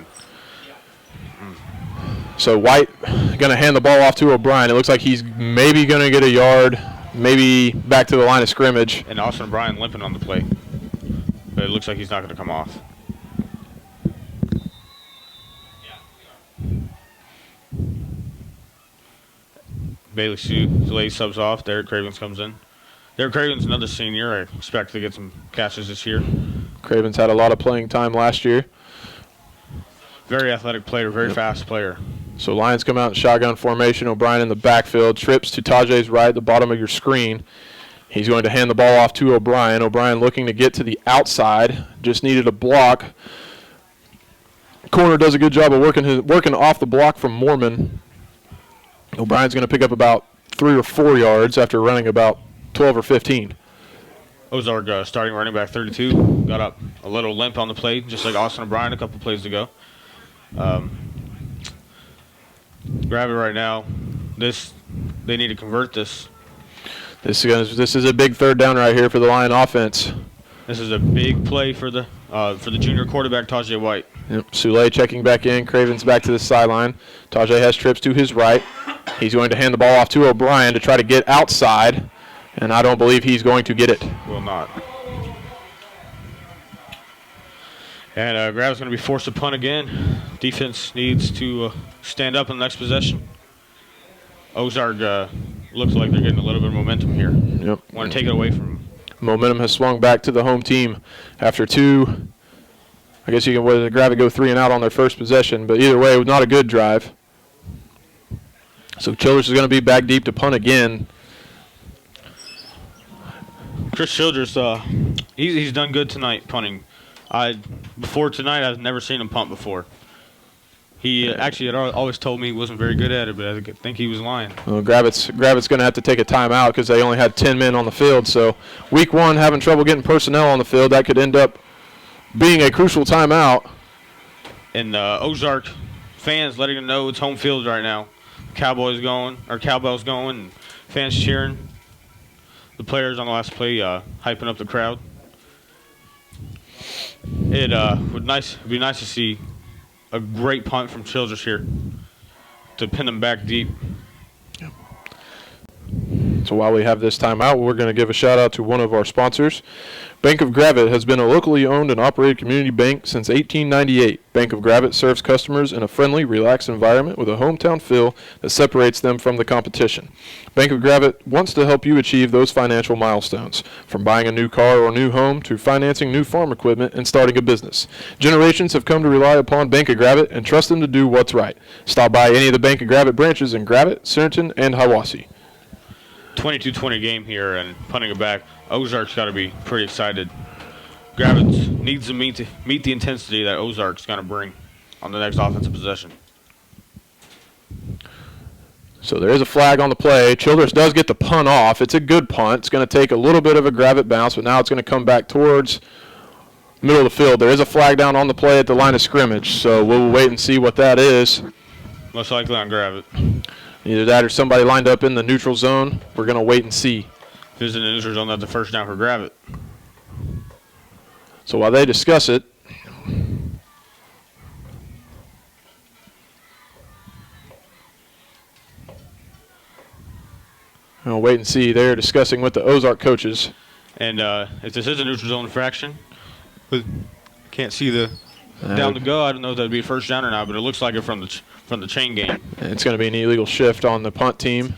So White going to hand the ball off to O'Brien. It looks like he's maybe going to get a yard, maybe back to the line of scrimmage. And Austin O'Brien limping on the play. But it looks like he's not going to come off. Bailey Sue subs off. Derek Cravens comes in. Derek Cravens, another senior. I expect to get some catches this year. Cravens had a lot of playing time last year. Very athletic player, very fast player. So Lions come out in shotgun formation. O'Brien in the backfield. Trips to Tajay's right, the bottom of your screen. He's going to hand the ball off to O'Brien. O'Brien looking to get to the outside. Just needed a block. Corner does a good job of working off the block from Mormon. O'Brien's going to pick up about 3 or 4 yards after running about 12 or 15. Ozark starting running back 32. Got up a little limp on the play, just like Austin O'Brien a couple plays ago. Gravette right now, they need to convert this. This is a big third down right here for the Lion offense. This is a big play for the junior quarterback, Tajay White. Yep. Soule checking back in. Cravens back to the sideline. Tajay has trips to his right. He's going to hand the ball off to O'Brien to try to get outside, and I don't believe he's going to get it. Will not. And Gravette's going to be forced to punt again. Defense needs to stand up in the next possession. Ozark looks like they're getting a little bit of momentum here. Yep. Want to take it away from them. Momentum has swung back to the home team after 2. I guess you can let Gravette go 3 and out on their first possession, but either way, it was not a good drive. So Childress is going to be back deep to punt again. Chris Childress, he's done good tonight punting. Before tonight, I've never seen him punt before. He actually had always told me he wasn't very good at it, but I think he was lying. Well, Gravette's going to have to take a timeout because they only had 10 men on the field. So week 1, having trouble getting personnel on the field, that could end up being a crucial timeout. And Ozark fans letting them know it's home field right now. Cowbells going, and fans cheering. The players on the last play hyping up the crowd. It would be nice to see a great punt from Childress here to pin them back deep. So while we have this timeout, we're going to give a shout out to one of our sponsors. Bank of Gravette has been a locally owned and operated community bank since 1898. Bank of Gravette serves customers in a friendly, relaxed environment with a hometown feel that separates them from the competition. Bank of Gravette wants to help you achieve those financial milestones, from buying a new car or new home to financing new farm equipment and starting a business. Generations have come to rely upon Bank of Gravette and trust them to do what's right. Stop by any of the Bank of Gravette branches in Gravette, Centerton, and Hiwassee. 22-20 game here and punting it back. Ozark's got to be pretty excited. Gravette needs to meet the intensity that Ozark's going to bring on the next offensive possession. So there is a flag on the play. Childress does get the punt off. It's a good punt. It's going to take a little bit of a Gravette bounce, but now it's going to come back towards middle of the field. There is a flag down on the play at the line of scrimmage, so we'll wait and see what that is. Most likely on Gravette. Either that or somebody lined up in the neutral zone. We're going to wait and see. If it's in the neutral zone, that's the first down for Gravette. So while they discuss it, we'll wait and see. They're discussing with the Ozark coaches. And if this is a neutral zone infraction, can't see the down to go. I don't know if that'd be a first down or not, but it looks like it from the chain game. It's going to be an illegal shift on the punt team.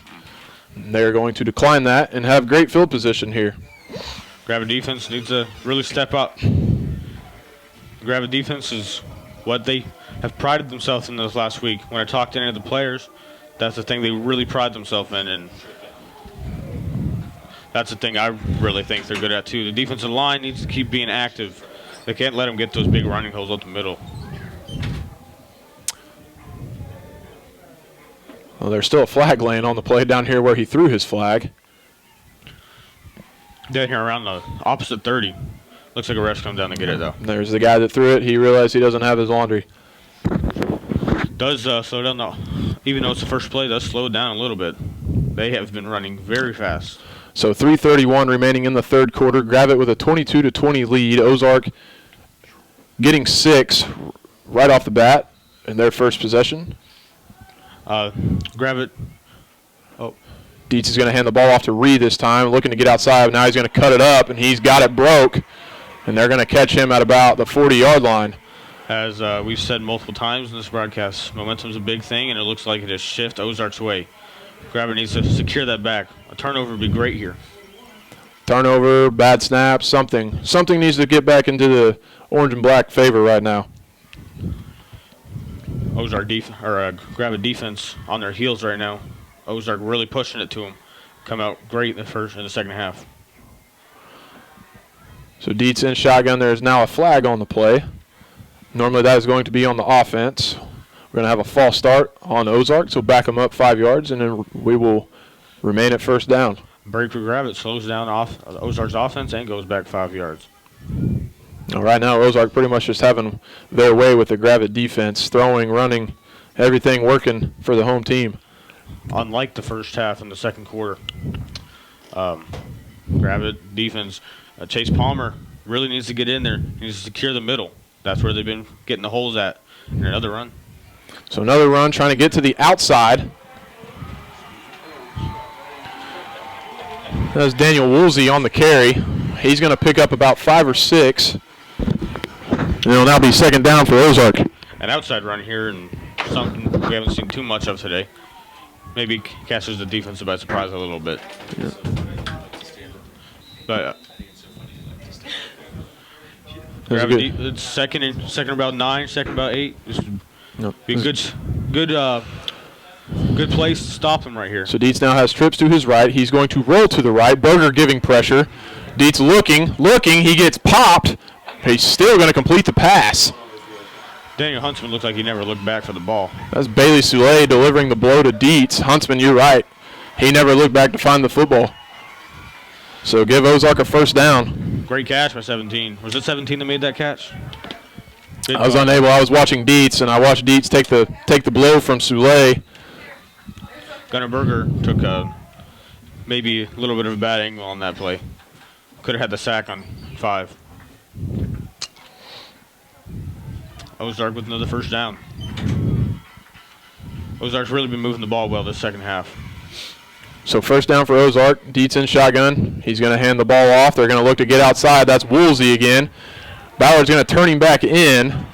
They're going to decline that and have great field position here. Gravette defense needs to really step up. Gravette defense is what they have prided themselves in this last week. When I talked to any of the players, that's the thing they really pride themselves in, and that's the thing I really think they're good at too. The defensive line needs to keep being active. They can't let them get those big running holes up the middle. Well, there's still a flag laying on the play down here where he threw his flag. Down here around the opposite 30. Looks like a ref's come down to get it, though. There's the guy that threw it. He realized he doesn't have his laundry. Does slow down, though. Even though it's the first play, does slow it down a little bit. They have been running very fast. So 3:31 remaining in the third quarter. Gravette with a 22-20 lead. Ozark getting 6 right off the bat in their first possession. Gravette. Oh. Dietz is going to hand the ball off to Reed this time, looking to get outside. Now he's going to cut it up, and he's got it broke. And they're going to catch him at about the 40-yard line. As we've said multiple times in this broadcast, momentum's a big thing, and it looks like it has shifted Ozark's way. Gravette needs to secure that back. A turnover would be great here. Turnover, bad snap, something. Something needs to get back into the orange and black favor right now. Ozark Gravette defense on their heels right now. Ozark really pushing it to them. Come out great in the second half. So Dietz in shotgun. There is now a flag on the play. Normally that is going to be on the offense. We're going to have a false start on Ozark, so back them up 5 yards, and then we will remain at first down. Break for Gravette slows down Ozark's offense and goes back 5 yards. Now, right now, Ozark pretty much just having their way with the Gravette defense, throwing, running, everything working for the home team. Unlike the first half in the second quarter, Gravette defense, Chase Palmer really needs to get in there. He needs to secure the middle. That's where they've been getting the holes at. And another run. So another run trying to get to the outside. That's Daniel Woolsey on the carry. He's going to pick up about 5 or 6. And it'll now be second down for Ozark. An outside run here, and something we haven't seen too much of today. Maybe catches the defense by surprise a little bit. Yeah. But it's second about 9, second about 8. Be a good place to stop him right here. So Dietz now has trips to his right. He's going to roll to the right. Berger giving pressure. Dietz looking. He gets popped. He's still going to complete the pass. Daniel Huntsman looks like he never looked back for the ball. That's Bailey Soule delivering the blow to Dietz. Huntsman, you're right. He never looked back to find the football. So give Ozark a first down. Great catch by 17. Was it 17 that made that catch? I was unable. I was watching Dietz, and I watched Dietz take the blow from Soule. Gunnar Berger took maybe a little bit of a bad angle on that play. Could have had the sack on 5. Ozark with another first down. Ozark's really been moving the ball well this second half. So first down for Ozark. Dietz in shotgun. He's going to hand the ball off. They're going to look to get outside. That's Woolsey again. Ballard's going to turn him back in.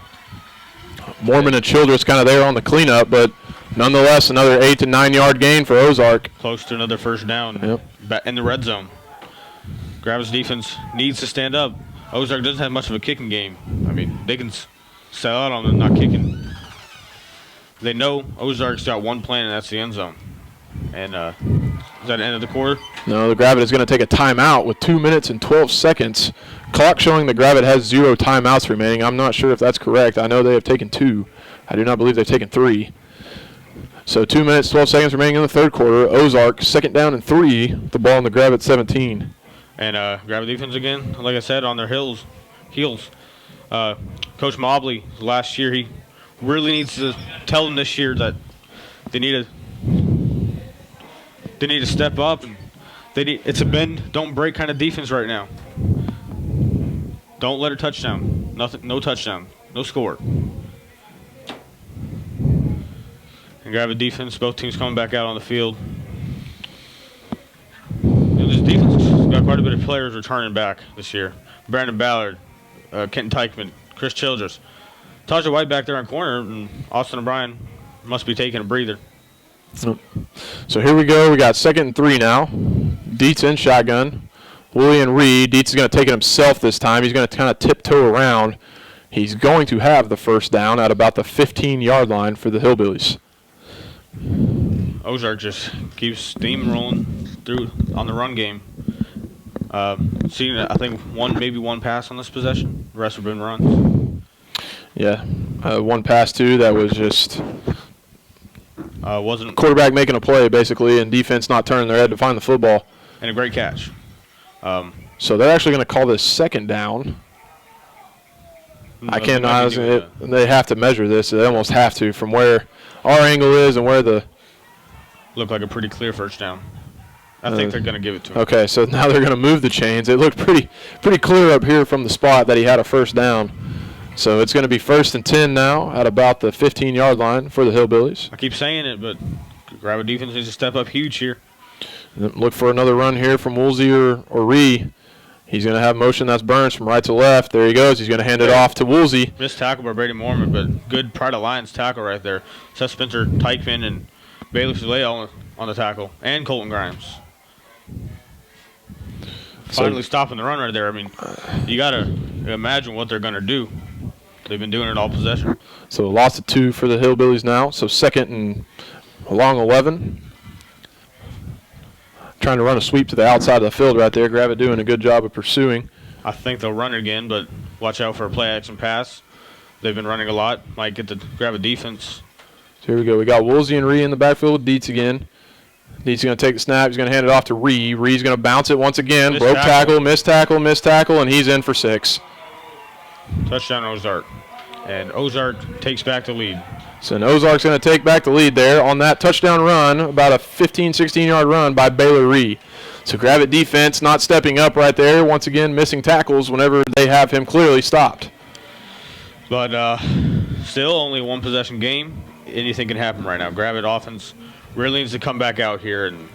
Mormon and Childress kind of there on the cleanup, but nonetheless another 8 to 9 yard gain for Ozark. Close to another first down. Yep. Back in the red zone. Gravette's defense needs to stand up. Ozark doesn't have much of a kicking game. I mean, they can sell out on them not kicking. They know Ozark's got one plan, and that's the end zone. And is that the end of the quarter? No, the Gravette is going to take a timeout with 2 minutes and 12 seconds. Clock showing the Gravette has 0 timeouts remaining. I'm not sure if that's correct. I know they have taken 2. I do not believe they've taken 3. So 2 minutes, 12 seconds remaining in the third quarter. Ozark, second down and 3. The ball on the Gravette 17. And Gravette defense again, like I said, on their heels. Coach Mobley, last year, he really needs to tell them this year that they need to step up, and it's a bend, don't break kind of defense right now. Don't let a touchdown. Nothing, no touchdown, no score. And Gravette defense, both teams coming back out on the field. This defense has got quite a bit of players returning back this year. Brandon Ballard, Kenton Teichman, Chris Childress. Tajah White back there in corner, and Austin O'Brien must be taking a breather. So here we go. We got second and 3 now. Dietz in shotgun. William Reed. Dietz is going to take it himself this time. He's going to kind of tiptoe around. He's going to have the first down at about the 15-yard line for the Hillbillies. Ozark just keeps steamrolling through on the run game. Seeing, I think, maybe one pass on this possession. The rest have been runs. Yeah, one pass, too, that was just wasn't quarterback making a play, basically, and defense not turning their head to find the football. And a great catch. So they're actually going to call this second down. I can't honestly. They have to measure this. They almost have to from where our angle is and where the. Looked like a pretty clear first down. I think they're going to give it to him. Okay, so now they're going to move the chains. It looked pretty clear up here from the spot that he had a first down. So it's going to be first and 10 now at about the 15-yard line for the Hillbillies. I keep saying it, but Gravette defense needs to step up huge here. Look for another run here from Woolsey or Ree. He's going to have motion. That's Burns from right to left. There he goes. He's going to hand it off to Woolsey. Missed tackle by Brady Mormon, but good Pride Alliance tackle right there. Seth Spencer, Teichman, and Bailey Soleil on the tackle, and Colton Grimes. Finally stopping the run right there. I mean, you got to imagine what they're going to do. They've been doing it all possession. So a loss of 2 for the Hillbillies now. So second and along 11. Trying to run a sweep to the outside of the field right there. Gravette doing a good job of pursuing. I think they'll run it again, but watch out for a play action pass. They've been running a lot. Might get the Gravette defense. So here we go. We got Woolsey and Ree in the backfield with Dietz again. Dietz going to take the snap. He's going to hand it off to Ree. Ree's going to bounce it once again. Broke tackle, missed tackle, and he's in for 6. Touchdown Ozark. And Ozark takes back the lead. So Ozark's going to take back the lead there on that touchdown run, about a 15, 16-yard run by Baylor Ree. So Gravette defense not stepping up right there. Once again, missing tackles whenever they have him clearly stopped. But still only one possession game. Anything can happen right now. Gravette offense really needs to come back out here and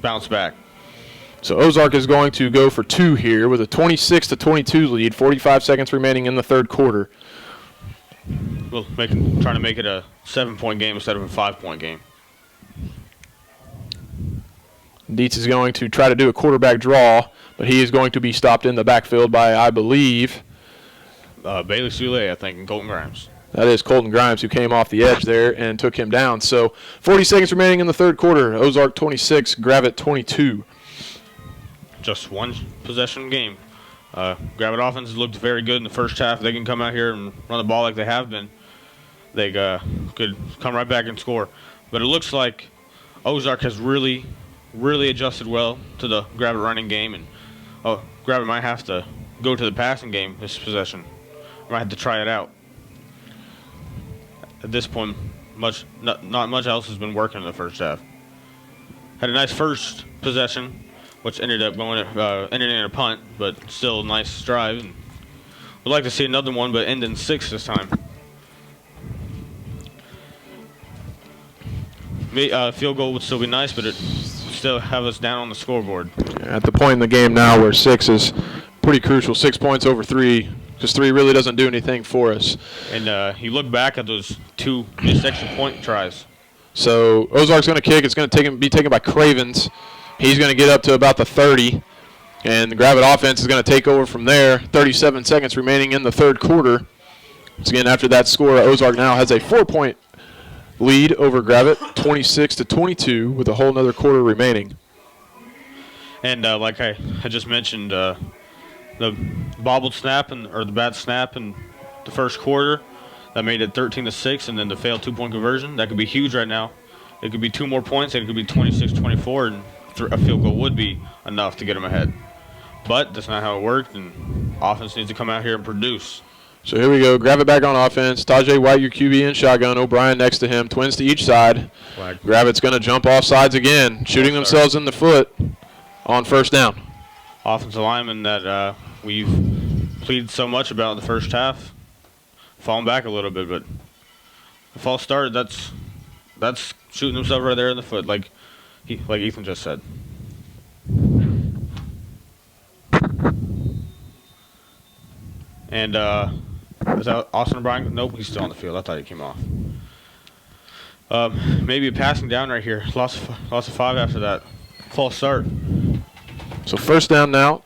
bounce back. So Ozark is going to go for 2 here with a 26-22 lead, 45 seconds remaining in the third quarter. Well, trying to make it a 7-point game instead of a 5-point game. Dietz is going to try to do a quarterback draw, but he is going to be stopped in the backfield by, I believe, Bailey Soule, I think, and Colton Grimes. That is Colton Grimes, who came off the edge there and took him down. So 40 seconds remaining in the third quarter. Ozark 26, Gravette 22. Just one possession game. Gravette offense has looked very good in the first half. They can come out here and run the ball like they have been. They could come right back and score. But it looks like Ozark has really, really adjusted well to the Gravette running game. And Gravette might have to go to the passing game this possession. Might have to try it out. At this point, not much else has been working in the first half. Had a nice first possession, which ended in a punt, but still a nice drive. And we'd like to see another one, but end in 6 this time. Field goal would still be nice, but it would still have us down on the scoreboard. At the point in the game now where 6 is pretty crucial, 6 points over 3, because 3 really doesn't do anything for us. And you look back at those 2 missed extra point tries. So Ozark's going to kick. It's going to be taken by Cravens. He's going to get up to about the 30, and the Gravette offense is going to take over from there. 37 seconds remaining in the third quarter. Once again, after that score, Ozark now has a 4-point lead over Gravette, 26-22, with a whole nother quarter remaining. And like I just mentioned, the bobbled snap or the bad snap in the first quarter, that made it 13-6, and then the failed 2-point conversion. That could be huge right now. It could be 2 more points, and it could be 26-24, and a field goal would be enough to get them ahead. But that's not how it worked, and offense needs to come out here and produce. So here we go. Gravette back on offense. Tajay White, your QB in shotgun. O'Brien next to him. Twins to each side. Flag. Gravette's going to jump off sides again, shooting themselves in the foot on first down. Offensive lineman that we've pleaded so much about in the first half, falling back a little bit, but the false start, that's shooting himself right there in the foot, like Ethan just said. And is that Austin O'Brien? Nope, he's still on the field. I thought he came off. Maybe a passing down right here. Loss of 5 after that false start. So first down now.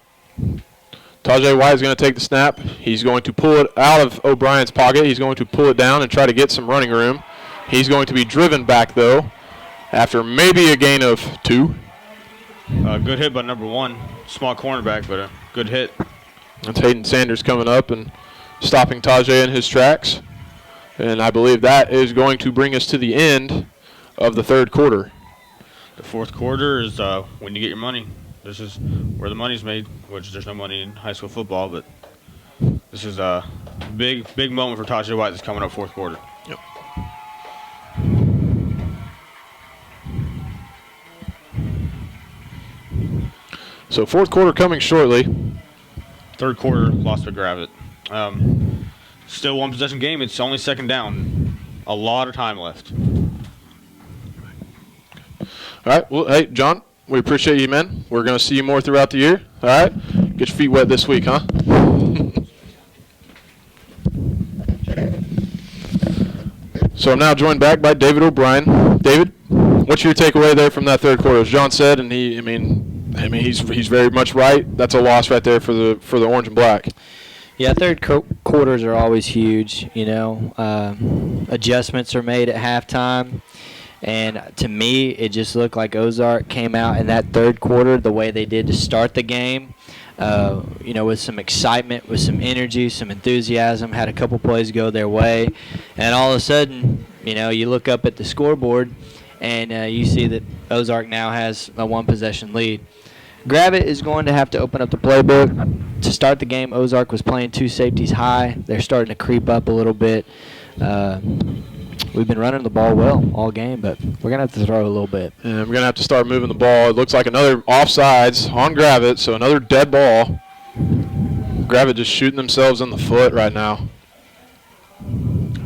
Tajay White is going to take the snap. He's going to pull it out of O'Brien's pocket. He's going to pull it down and try to get some running room. He's going to be driven back, though, after maybe a gain of 2. Good hit by number 1. Small cornerback, but a good hit. That's Hayden Sanders coming up and stopping Tajay in his tracks. And I believe that is going to bring us to the end of the third quarter. The fourth quarter is when you get your money. This is where the money's made, which there's no money in high school football, but this is a big moment for Tajay White that's coming up fourth quarter. Yep. So fourth quarter coming shortly. Third quarter, lost to Gravette. Still one possession game. It's only second down. A lot of time left. All right. Well, hey, John, we appreciate you, man. We're going to see you more throughout the year. All right. Get your feet wet this week, huh? So I'm now joined back by David O'Brien. David, what's your takeaway there from that third quarter? As John said, and he's very much right. That's a loss right there for the orange and black. Yeah, third quarters are always huge. Adjustments are made at halftime, and to me, it just looked like Ozark came out in that third quarter the way they did to start the game. With some excitement, with some energy, some enthusiasm, had a couple plays go their way, and all of a sudden, you look up at the scoreboard, and you see that Ozark now has a one-possession lead. Gravette is going to have to open up the playbook. To start the game, Ozark was playing 2 safeties high. They're starting to creep up a little bit. We've been running the ball well all game, but we're going to have to throw a little bit. And we're going to have to start moving the ball. It looks like another offsides on Gravette, so another dead ball. Gravette just shooting themselves in the foot right now.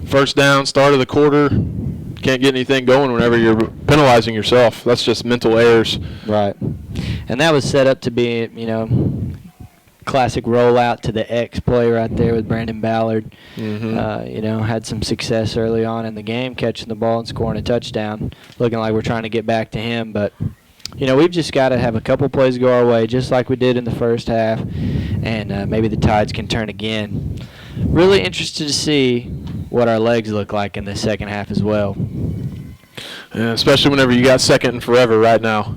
First down, start of the quarter. Can't get anything going whenever you're penalizing yourself. That's just mental errors. Right. And that was set up to be, classic rollout to the X play right there with Brandon Ballard. Mm-hmm. Had some success early on in the game, catching the ball and scoring a touchdown. Looking like we're trying to get back to him. But, we've just got to have a couple plays go our way, just like we did in the first half. And maybe the tides can turn again. Really interested to see what our legs look like in the second half as well. Yeah, especially whenever you got second and forever right now.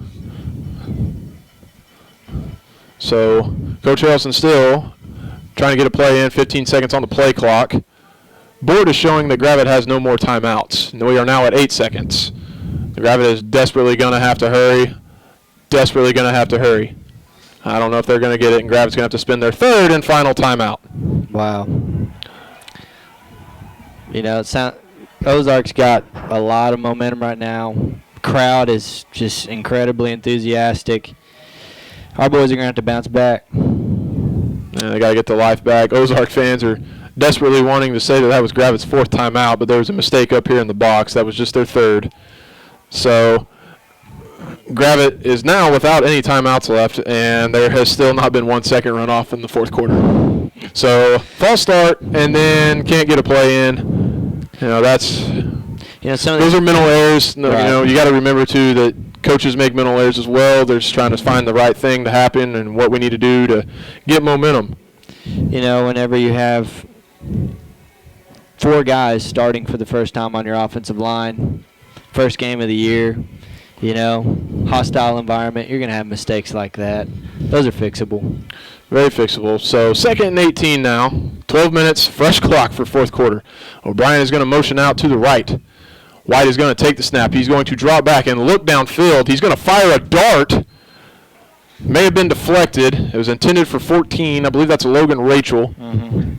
So Coach Harrelson still trying to get a play in, 15 seconds on the play clock. Board is showing that Gravette has no more timeouts. We are now at 8 seconds. The Gravette is desperately going to have to hurry. I don't know if they're going to get it, and Gravette's going to have to spend their third and final timeout. Wow. Ozark's got a lot of momentum right now. Crowd is just incredibly enthusiastic. Our boys are going to have to bounce back. Yeah, they got to get the life back. Ozark fans are desperately wanting to say that was Gravette's 4th timeout, but there was a mistake up here in the box. That was just their 3rd. So Gravette is now without any timeouts left, and there has still not been 1 second run off in the fourth quarter. So false start, and then can't get a play in. That's those are mental errors. No, Right. you got to remember too that coaches make mental errors as well. They're just trying to find the right thing to happen and what we need to do to get momentum. Whenever you have 4 guys starting for the first time on your offensive line, first game of the year, hostile environment, you're going to have mistakes like that. Those are fixable. Very fixable. So 2nd and 18 now. 12 minutes, fresh clock for fourth quarter. O'Brien is going to motion out to the right. White is going to take the snap. He's going to draw back and look downfield. He's going to fire a dart. May have been deflected. It was intended for 14. I believe that's Logan Rachel. Mm-hmm.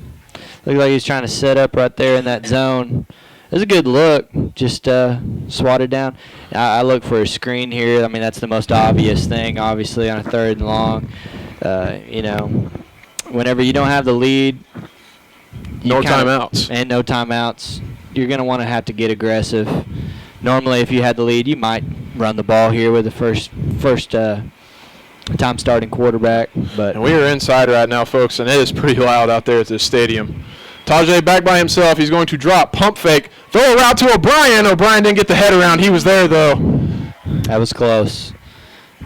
Looked like he's trying to set up right there in that zone. It was a good look, just swatted down. I look for a screen here. I mean, that's the most obvious thing, obviously, on a 3rd and long. Whenever you don't have the lead. No timeouts. And no timeouts. You're going to want to have to get aggressive. Normally, if you had the lead, you might run the ball here with the first time starting quarterback. But and we are inside right now, folks, and it is pretty loud out there at this stadium. Tajay back by himself. He's going to drop, pump fake, throw a route to O'Brien. O'Brien didn't get the head around. He was there, though. That was close.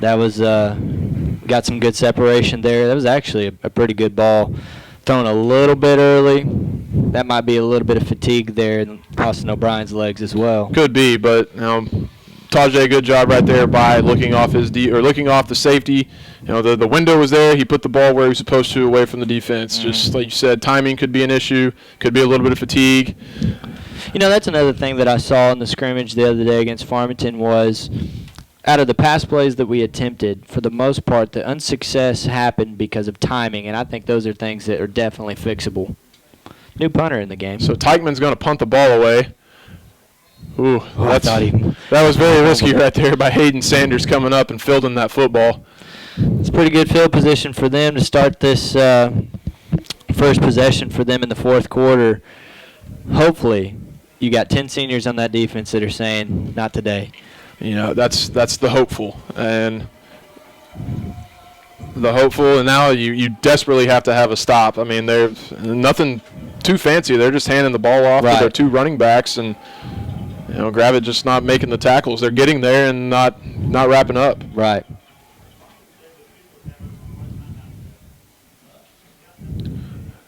That was got some good separation there. That was actually a pretty good ball. Thrown a little bit early. That might be a little bit of fatigue there in Austin O'Brien's legs as well. Could be, but Tajay, good job right there by looking off looking off the safety. The window was there. He put the ball where he was supposed to, away from the defense. Just like you said, timing could be an issue. Could be a little bit of fatigue. That's another thing that I saw in the scrimmage the other day against Farmington was, out of the pass plays that we attempted, for the most part, the unsuccess happened because of timing, and I think those are things that are definitely fixable. New punter in the game. So Teichmann's going to punt the ball away. Ooh, that was very risky right there by Hayden Sanders coming up and fielding that football. It's a pretty good field position for them to start this first possession for them in the fourth quarter. Hopefully, you got 10 seniors on that defense that are saying, not today. That's the hopeful. And now you desperately have to have a stop. I mean, there's nothing too fancy. They're just handing the ball off to their 2 running backs, and Gravette just not making the tackles. They're getting there and not wrapping up. Right.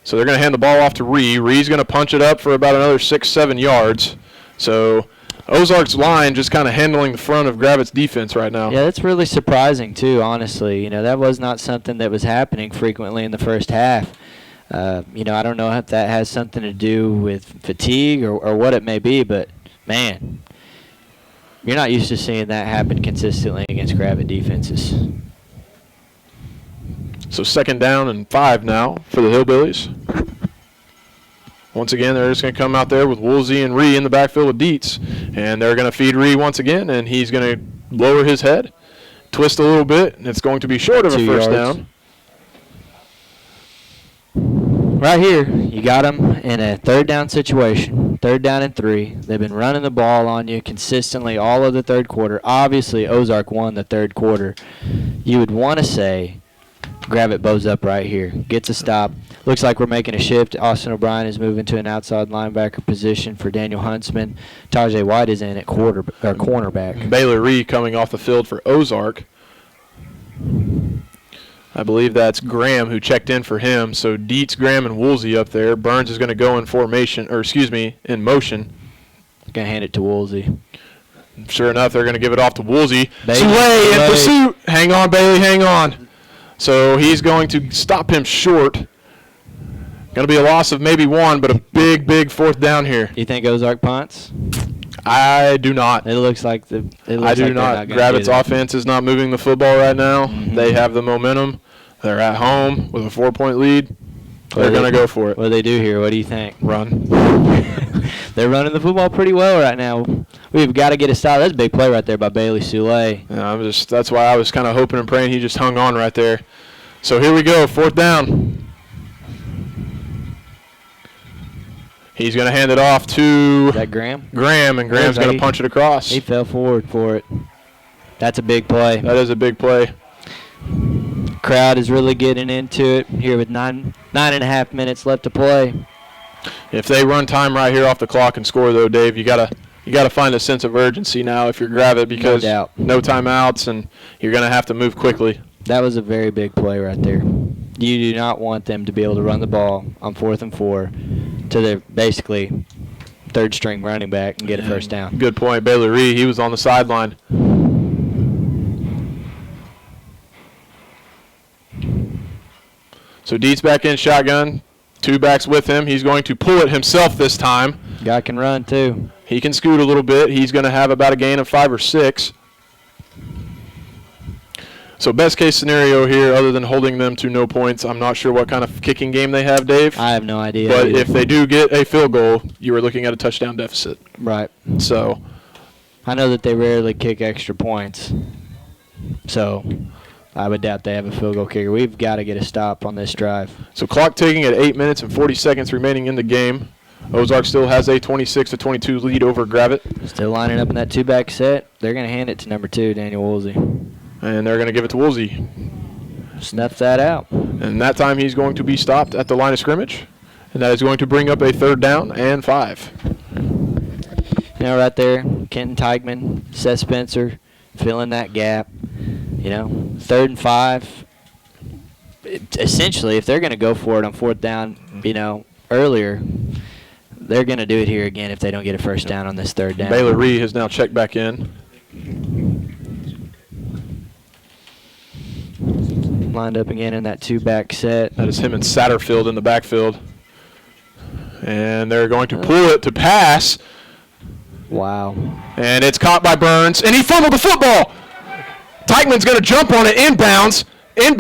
So they're going to hand the ball off to Ree. Ree's going to punch it up for about another 6-7 yards. So Ozark's line just kind of handling the front of Gravette's defense right now. Yeah, that's really surprising too, honestly. That was not something that was happening frequently in the first half. I don't know if that has something to do with fatigue or what it may be, but, man, you're not used to seeing that happen consistently against Gravette defenses. So 2nd down and 5 now for the Hillbillies. Once again, they're just going to come out there with Woolsey and Ree in the backfield with Dietz. And they're going to feed Ree once again, and he's going to lower his head, twist a little bit, and it's going to be short of a 2 first yards. down. Right here, you got them in a 3rd down situation, 3rd down and 3. They've been running the ball on you consistently all of the 3rd quarter. Obviously, Ozark won the 3rd quarter. You would want to say Gravette bows up right here, gets a stop. Looks like we're making a shift. Austin O'Brien is moving to an outside linebacker position for Daniel Huntsman. Tajay White is in at cornerback. Baylor Ree coming off the field for Ozark. I believe that's Graham who checked in for him. So Dietz, Graham, and Woolsey up there. Burns is going to go in in motion. Going to hand it to Woolsey. Sure enough, they're going to give it off to Woolsey. Bailey Sway in pursuit. Hang on, Bailey, hang on. So he's going to stop him short. Going to be a loss of maybe 1, but a big, big 4th down here. You think Ozark punts? I do not. It looks like I do not. Gravette's offense is not moving the football right now. Mm-hmm. They have the momentum. They're at home with a 4-point lead. They're going to go for it. What do they do here? What do you think? Run. They're running the football pretty well right now. We've got to get a stop. That's a big play right there by Bailey Soule. Yeah, that's why I was kind of hoping and praying he just hung on right there. So here we go, 4th down. He's going to hand it off to Is that Graham? Graham, and Graham's going to punch it across. He fell forward for it. That's a big play. That is a big play. Crowd is really getting into it here with 9.5 minutes left to play. If they run time right here off the clock and score, though, Dave, you gotta find a sense of urgency now if you're Gravette, because no timeouts and you're going to have to move quickly. That was a very big play right there. You do not want them to be able to run the ball on 4th and 4 to their basically third-string running back and get a first down. Good point. Baylor Reed, he was on the sideline. So Dietz back in shotgun. 2 backs with him. He's going to pull it himself this time. Guy can run, too. He can scoot a little bit. He's going to have about a gain of 5 or 6. So best case scenario here, other than holding them to no points, I'm not sure what kind of kicking game they have, Dave. I have no idea. But if they do get a field goal, you are looking at a touchdown deficit. Right. So I know that they rarely kick extra points. So I would doubt they have a field goal kicker. We've got to get a stop on this drive. So clock ticking at 8 minutes and 40 seconds remaining in the game. Ozark still has a 26-22 lead over Gravette. Still lining up in that 2-back set. They're going to hand it to number 2, Daniel Woolsey. And they're going to give it to Woolsey. Snuff that out. And that time he's going to be stopped at the line of scrimmage. And that is going to bring up a 3rd down and 5. Now right there, Kenton Teichman, Seth Spencer, filling that gap. 3rd and 5. Essentially, if they're going to go for it on 4th down, earlier, they're going to do it here again if they don't get a first down on this 3rd down. Baylor Reed has now checked back in. Lined up again in that 2-back set. That is him and Satterfield in the backfield. And they're going to pull it to pass. Wow. And it's caught by Burns. And he fumbled the football. Teichman's going to jump on it inbounds. And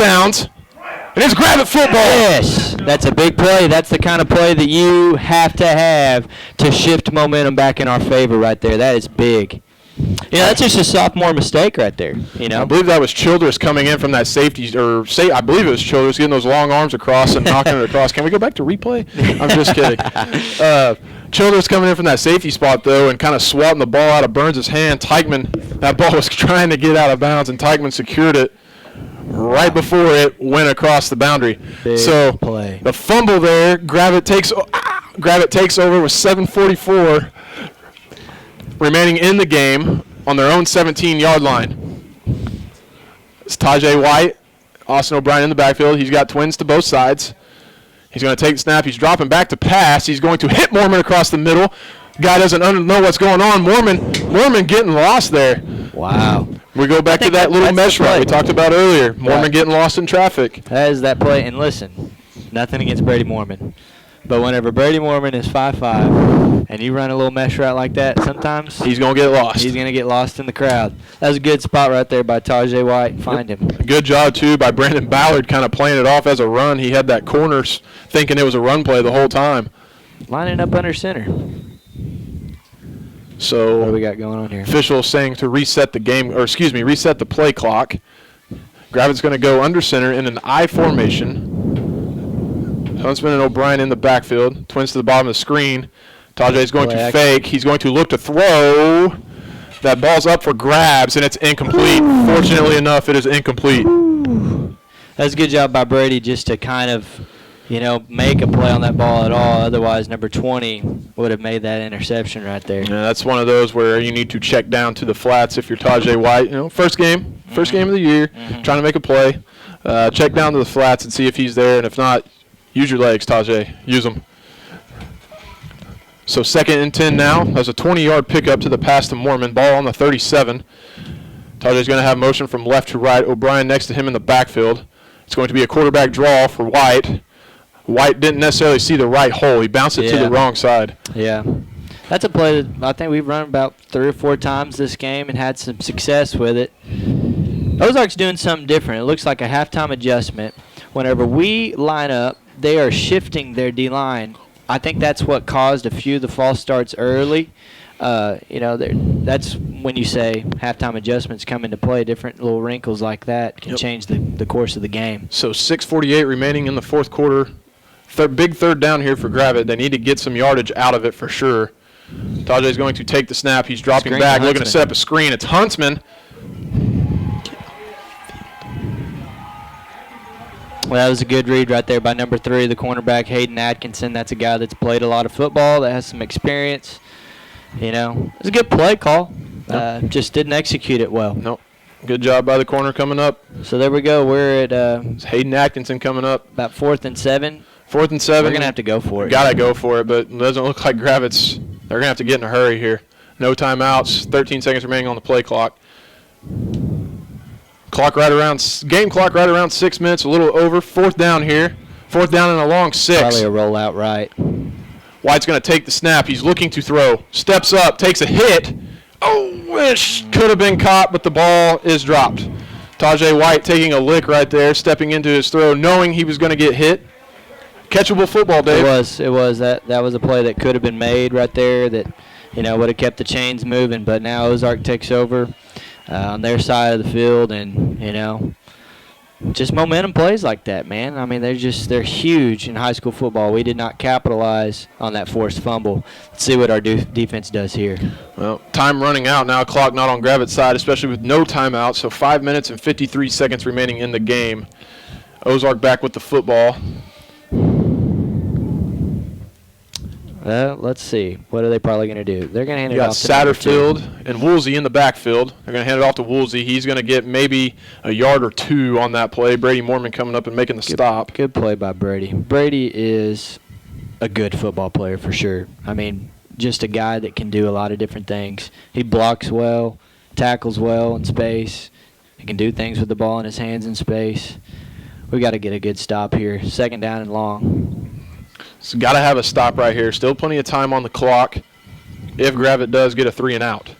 it's Gravette football. Yes, that's a big play. That's the kind of play that you have to shift momentum back in our favor right there. That is big. That's just a sophomore mistake right there. I believe that was Childress coming in from that safety, I believe it was Childress getting those long arms across and knocking it across. Can we go back to replay? I'm just kidding. Childress coming in from that safety spot, though, and kind of swatting the ball out of Burns' hand. Teichman, that ball was trying to get out of bounds, and Teichman secured it right before it went across the boundary. Big so play. The fumble there, Gravette takes over with 7:44 remaining in the game on their own 17-yard line. It's Tajay White, Austin O'Brien in the backfield. He's got twins to both sides. He's going to take the snap. He's dropping back to pass. He's going to hit Mormon across the middle. Guy doesn't know what's going on. Mormon getting lost there. Wow. We go back to that little mesh route we talked about earlier. Mormon getting lost in traffic. That is that play. And listen, nothing against Brady Mormon. But whenever Brady Mormon is 5'5", and you run a little mesh route like that, sometimes he's going to get lost. He's going to get lost in the crowd. That was a good spot right there by Tajay White. Find him. Good job, too, by Brandon Ballard kind of playing it off as a run. He had that corner thinking it was a run play the whole time. Lining up under center. So what do we got going on here? Official saying to reset the reset the play clock. Gravette's going to go under center in an I formation. Huntsman and O'Brien in the backfield. Twins to the bottom of the screen. Tajay's going to fake. He's going to look to throw. That ball's up for grabs, and it's incomplete. Fortunately enough, it is incomplete. That's a good job by Brady just to kind of, make a play on that ball at all. Otherwise, number 20 would have made that interception right there. Yeah, that's one of those where you need to check down to the flats if you're Tajay White. First game of the year, trying to make a play. Check down to the flats and see if he's there, and if not, use your legs, Tajay. Use them. So 2nd and 10 now. That's a 20-yard pickup to the pass to Mormon. Ball on the 37. Tajay's going to have motion from left to right. O'Brien next to him in the backfield. It's going to be a quarterback draw for White. White didn't necessarily see the right hole. He bounced it to the wrong side. Yeah. That's a play that I think we've run about 3 or 4 times this game and had some success with it. Ozark's doing something different. It looks like a halftime adjustment. Whenever we line up, they are shifting their D-line. I think that's what caused a few of the false starts early. That's when you say halftime adjustments come into play. Different little wrinkles like that can change the course of the game. So 6:48 remaining in the fourth quarter. Big third down here for Gravette. They need to get some yardage out of it for sure. Tajay's going to take the snap. He's dropping Screen back, to looking to set up a screen. It's Huntsman. Well, that was a good read right there by number 3, the cornerback, Hayden Atkinson. That's a guy that's played a lot of football, that has some experience. You know, it was a good play call. Just didn't execute it well. Nope. Good job by the corner coming up. So there we go. We're at It's Hayden Atkinson coming up. about 4th and 7. 4th and 7. We're going to have to go for it. Gotta go for it, but it doesn't look like Gravette's. They're going to have to get in a hurry here. No timeouts. 13 seconds remaining on the play clock. Game clock right around 6 minutes, a little over. 4th down here. 4th down and a long 6. Probably a rollout right. White's going to take the snap. He's looking to throw. Steps up, takes a hit. Oh, wish could have been caught, but the ball is dropped. Tajay White taking a lick right there, stepping into his throw, knowing he was going to get hit. Catchable football, Dave. It was. That was a play that could have been made right there that, you know, would have kept the chains moving. But now Ozark takes over on their side of the field, and, you know, just momentum plays like that, man. I mean, they're huge in high school football. We did not capitalize on that forced fumble. Let's see what our defense does here. Well, time running out now. Clock not on Gravette's side, especially with no timeout. So 5 minutes and 53 seconds remaining in the game. Ozark back with the football. Let's see. What are they probably going to do? They're going to hand You it got off to number 2. Satterfield and Woolsey in the backfield. They're going to hand it off to Woolsey. He's going to get maybe a yard or 2 on that play. Brady Mormon coming up and making the stop. Good play by Brady. Brady is a good football player for sure. I mean, just a guy that can do a lot of different things. He blocks well, tackles well in space. He can do things with the ball in his hands in space. We got to get a good stop here. 2nd down and long. So got to have a stop right here. Still plenty of time on the clock if Gravette does get a 3 and out.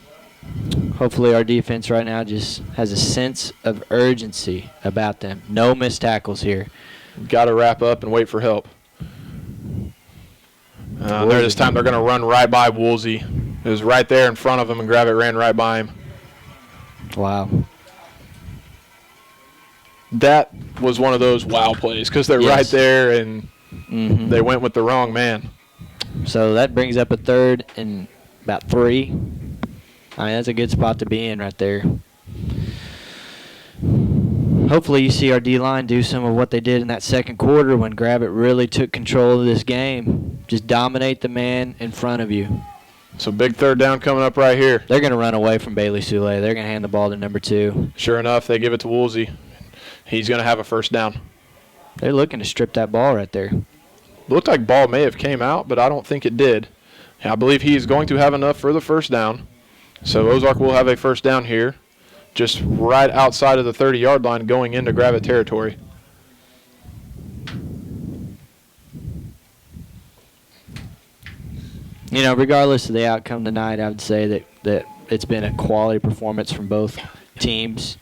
Hopefully our defense right now just has a sense of urgency about them. No missed tackles here. Got to wrap up and wait for help. There this time they're going to run right by Woolsey. It was right there in front of him, and Gravette ran right by him. Wow. That was one of those wow plays because they're right there, and they went with the wrong man. So that brings up a 3rd and about 3. I mean, that's a good spot to be in right there. Hopefully you see our D-line do some of what they did in that 2nd quarter when Gravette really took control of this game. Just dominate the man in front of you. So big 3rd down coming up right here. They're going to run away from Bailey Soule. They're going to hand the ball to number 2. Sure enough, they give it to Woolsey. He's going to have a 1st down. They're looking to strip that ball right there. Looked like ball may have came out, but I don't think it did. I believe he is going to have enough for the 1st down. So Ozark will have a 1st down here, just right outside of the 30-yard line going into Gravette territory. You know, regardless of the outcome tonight, I would say that it's been a quality performance from both teams.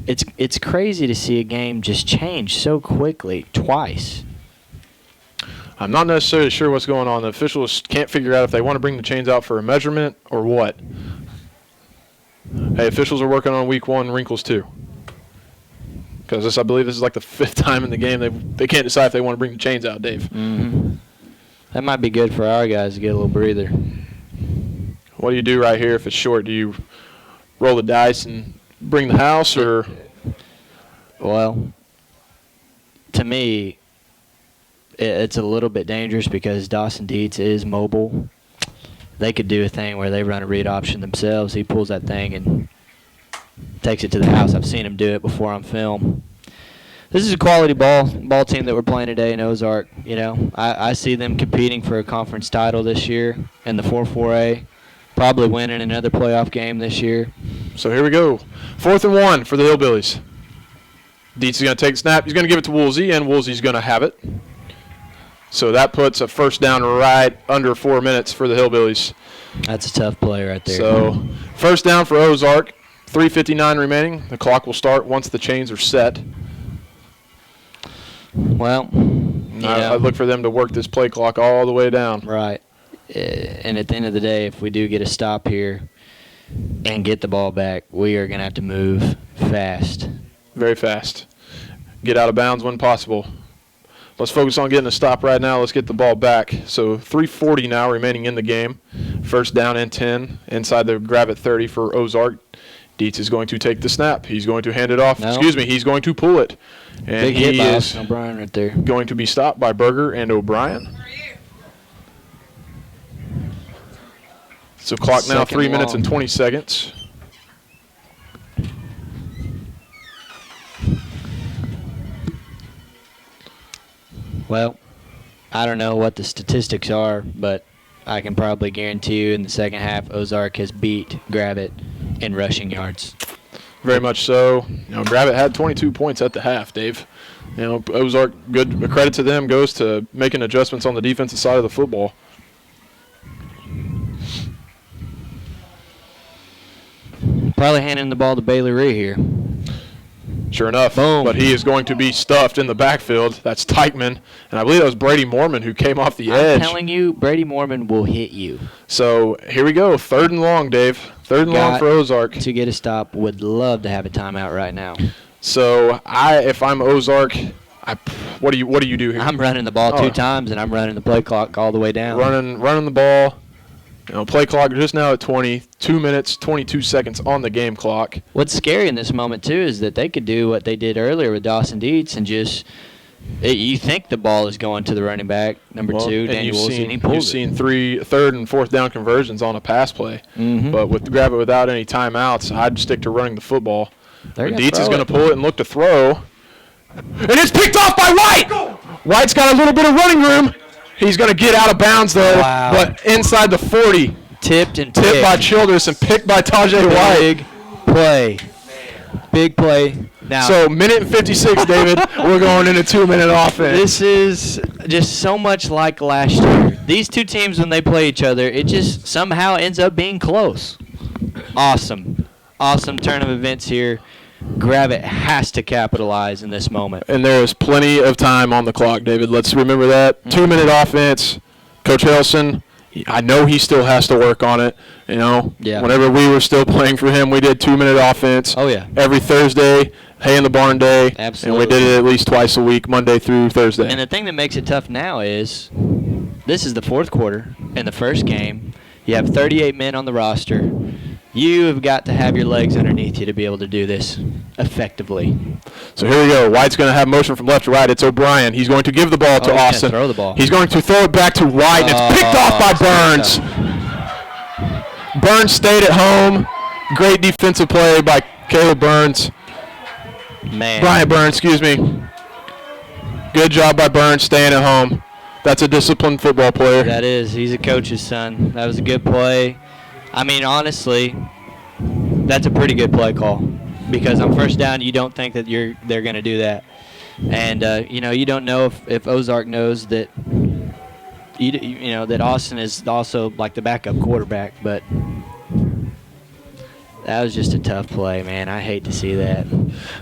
It's crazy to see a game just change so quickly twice. I'm not necessarily sure what's going on. The officials can't figure out if they want to bring the chains out for a measurement or what. Hey, officials are working on week 1 wrinkles too. Because I believe this is like the 5th time in the game they can't decide if they want to bring the chains out, Dave. Mm-hmm. That might be good for our guys to get a little breather. What do you do right here if it's short? Do you roll the dice and bring the house, or? Well, to me, it's a little bit dangerous because Dawson Dietz is mobile. They could do a thing where they run a read option themselves. He pulls that thing and takes it to the house. I've seen him do it before on film. This is a quality ball team that we're playing today in Ozark. You know, I see them competing for a conference title this year in the 4-4A. Probably winning another playoff game this year. So here we go. 4th and 1 for the Hillbillies. Dietz is going to take the snap. He's going to give it to Woolsey, and Woolsey's going to have it. So that puts a 1st down right under 4 minutes for the Hillbillies. That's a tough play right there. So 1st down for Ozark. 3:59 remaining. The clock will start once the chains are set. Well, I look for them to work this play clock all the way down. Right. And at the end of the day, if we do get a stop here and get the ball back, we are going to have to move fast. Very fast. Get out of bounds when possible. let's focus on getting a stop right now. Let's get the ball back. So 3:40 now remaining in the game. First down and 10 inside the Gravette 30 for Ozark. Dietz is going to take the snap. He's going to hand it off. No. Excuse me, he's going to pull it. And Big hit he by is Austin O'Brien right there. going to be stopped by Berger and O'Brien. So clock now Second 3 minutes long. and 20 seconds. Well, I don't know what the statistics are, but I can probably guarantee you in the second half, Ozark has beat Gravette in rushing yards. Very much so. You know, Gravette had 22 points at the half, Dave. You know, Ozark, good credit to them, goes to making adjustments on the defensive side of the football. Probably handing the ball to Bailey Ree here. Sure enough. Boom. But he is going to be stuffed in the backfield. That's Teichman. And I believe that was Brady Mormon who came off the edge. I'm telling you, Brady Mormon will hit you. So here we go. 3rd and long, Dave. 3rd and long for Ozark. To get a stop, would love to have a timeout right now. So if I'm Ozark, what do you do here? I'm running the ball 2 times, and I'm running the play clock all the way down. Running the ball. You know, play clock just now at 20. 2 minutes, 22 seconds on the game clock. What's scary in this moment, too, is that they could do what they did earlier with Dawson Dietz and just you think the ball is going to the running back, number 2, Daniel Wilson, he pulls You've seen 3rd and 4th down conversions on a pass play. Mm-hmm. But with Gravette without any timeouts, I'd stick to running the football. Dietz is going to pull it and look to throw. And it's picked off by White! White's got a little bit of running room. He's going to get out of bounds, though. Wow. But inside the 40. Tipped by Childress and picked by Tajay White. Big play. Big play. Now, so, minute and 56, David. We're going into 2-minute offense. This is just so much like last year. These two teams, when they play each other, it just somehow ends up being close. Awesome. Awesome turn of events here. Gravette has to capitalize in this moment. And there is plenty of time on the clock, David. Let's remember that. 2-minute offense. Coach Harrelson, I know he still has to work on it. You know, whenever we were still playing for him, we did 2-minute offense. Oh, yeah. Every Thursday, hay in the barn day. Absolutely. And we did it at least twice a week, Monday through Thursday. And the thing that makes it tough now is this is the 4th quarter in the first game. You have 38 men on the roster. You have got to have your legs underneath you to be able to do this effectively. So here we go. White's going to have motion from left to right. It's O'Brien. He's going to give the ball to he's Austin. Throw the ball. He's going to throw it back to White, and it's picked off by Burns. Burns stayed at home. Great defensive play by Caleb Burns. Brian Burns, excuse me. Good job by Burns staying at home. That's a disciplined football player. That is. He's a coach's son. That was a good play. I mean, honestly, that's a pretty good play call because on first down, you don't think that they're going to do that. And, you don't know if Ozark knows that, that Austin is also like the backup quarterback, but that was just a tough play, man. I hate to see that.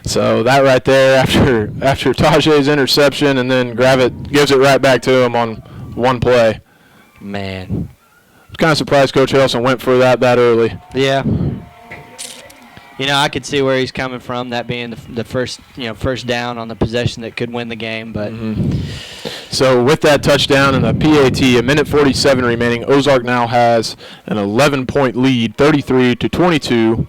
So that right there, after Tajay's interception, and then Gravette gives it right back to him on one play. Man. Kind of surprised Coach Harrelson went for that early. Yeah. I could see where he's coming from, that being the first down on the possession that could win the game. But So with that touchdown and the PAT, a minute 47 remaining, Ozark now has an 11-point lead, 33-22.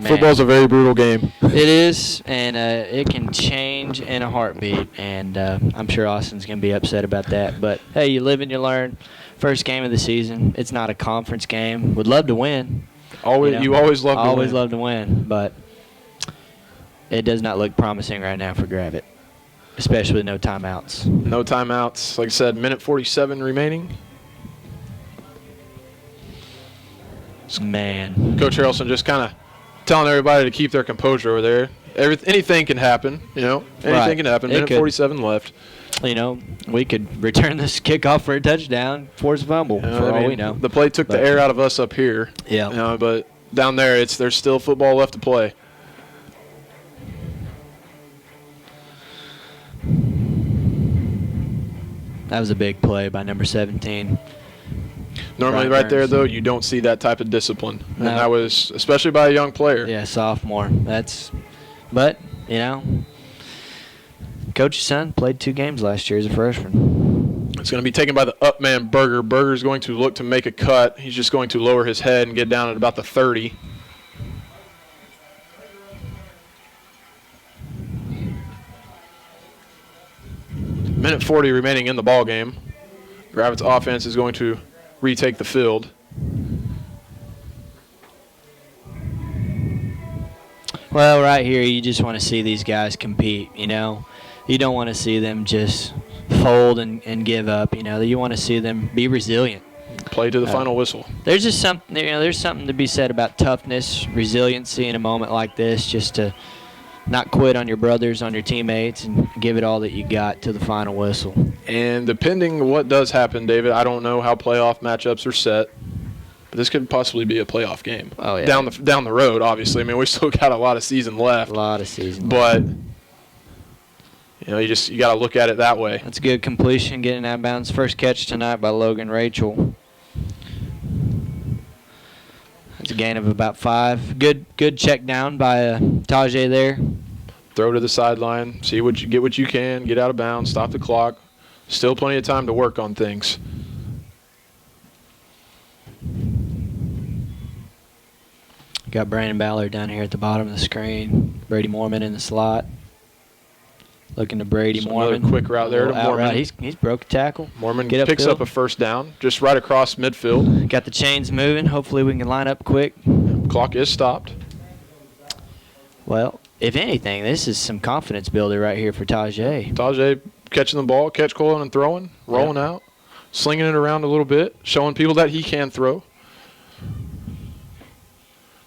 Football's a very brutal game. It is, and it can change in a heartbeat. And I'm sure Austin's going to be upset about that. But, hey, you live and you learn. First game of the season. It's not a conference game. Would love to win. You always love to win. Always love to win, but it does not look promising right now for Gravette, especially no timeouts. No timeouts. Like I said, minute 47 remaining. Man. Coach Harrelson just kind of telling everybody to keep their composure over there. Anything can happen, Anything can happen. Minute 47 left. We could return this kickoff for a touchdown, force a fumble, for all we know. The play took the air out of us up here. Yeah. But down there, there's still football left to play. That was a big play by number 17. Normally right there, though, you don't see that type of discipline. And that was, especially by a young player. Yeah, sophomore. But, Coach's son played 2 games last year as a freshman. It's going to be taken by the up man, Berger. Berger's going to look to make a cut. He's just going to lower his head and get down at about the 30. Minute 40 remaining in the ball game. Gravette's offense is going to retake the field. Well, right here, you just want to see these guys compete, you know. You don't want to see them just fold and give up, you know. You want to see them be resilient. Play to the final whistle. There's just something, you know, there's something to be said about toughness, resiliency in a moment like this, just to not quit on your brothers, on your teammates, and give it all that you got to the final whistle. And depending on what does happen, David, I don't know how playoff matchups are set. But this could possibly be a playoff game. Oh, yeah. Down the road, obviously. I mean, we still got a lot of season left. A lot of season but, left. you know, you got to look at it that way. That's a good completion, getting out of bounds. First catch tonight by Logan Rachel. That's a gain of about 5. Good check down by Tajay there. Throw to the sideline. See what you can. Get out of bounds. Stop the clock. Still plenty of time to work on things. Got Brandon Ballard down here at the bottom of the screen. Brady Mormon in the slot. Looking to Brady Mormon. Another quick route there to Mormon. He's broke a tackle. Mormon picks up a first down, just right across midfield. Got the chains moving. Hopefully we can line up quick. Clock is stopped. Well, if anything, this is some confidence builder right here for Tajay. Tajay catching the ball, catch calling and throwing, rolling out, slinging it around a little bit, showing people that he can throw.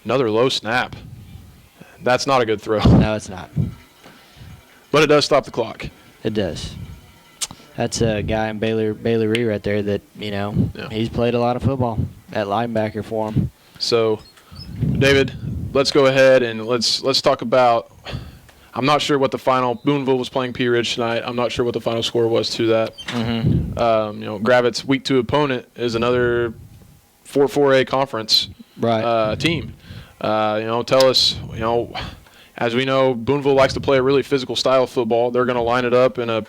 Another low snap. That's not a good throw. No, it's not. But it does stop the clock. It does. That's a guy in Bailey Ree right there that, you know, he's played a lot of football at linebacker for him. So, David, let's go ahead and let's talk about, I'm not sure what the final, Boonville was playing Pea Ridge tonight. I'm not sure what the final score was to that. Mm-hmm. You know, Gravette's week 2 opponent is another 4A conference team. You know, tell us, you know, as we know, Boonville likes to play a really physical style of football. They're going to line it up in a,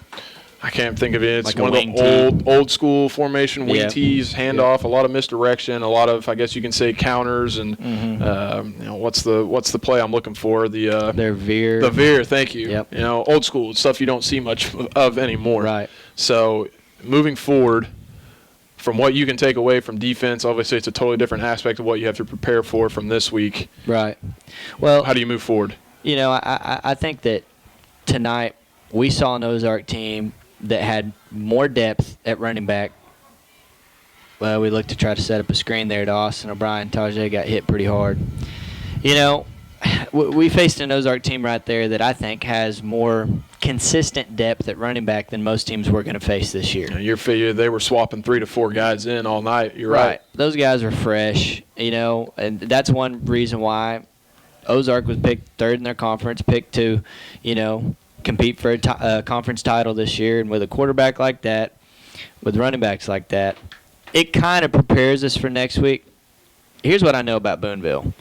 I can't think of it. It's like one of the old school formation, wing tees, handoff, a lot of misdirection, a lot of, I guess you can say, counters, and you know, what's the play I'm looking for? Their veer. The veer, thank you. Yep. You know, old school stuff you don't see much of anymore. Right. So moving forward, from what you can take away from defense, obviously it's a totally different aspect of what you have to prepare for from this week. Right. Well, how do you move forward? You know, I think that tonight we saw an Ozark team that had more depth at running back. Well, we looked to try to set up a screen there to Austin O'Brien. Tajay got hit pretty hard. You know, we faced an Ozark team right there that I think has more consistent depth at running back than most teams we're going to face this year. Your figure, they were swapping 3 to 4 guys in all night. You're right. Those guys are fresh, you know, and that's one reason why Ozark was picked 3rd in their conference, picked to, you know, compete for a conference title this year. And with a quarterback like that, with running backs like that, it kind of prepares us for next week. Here's what I know about Boonville.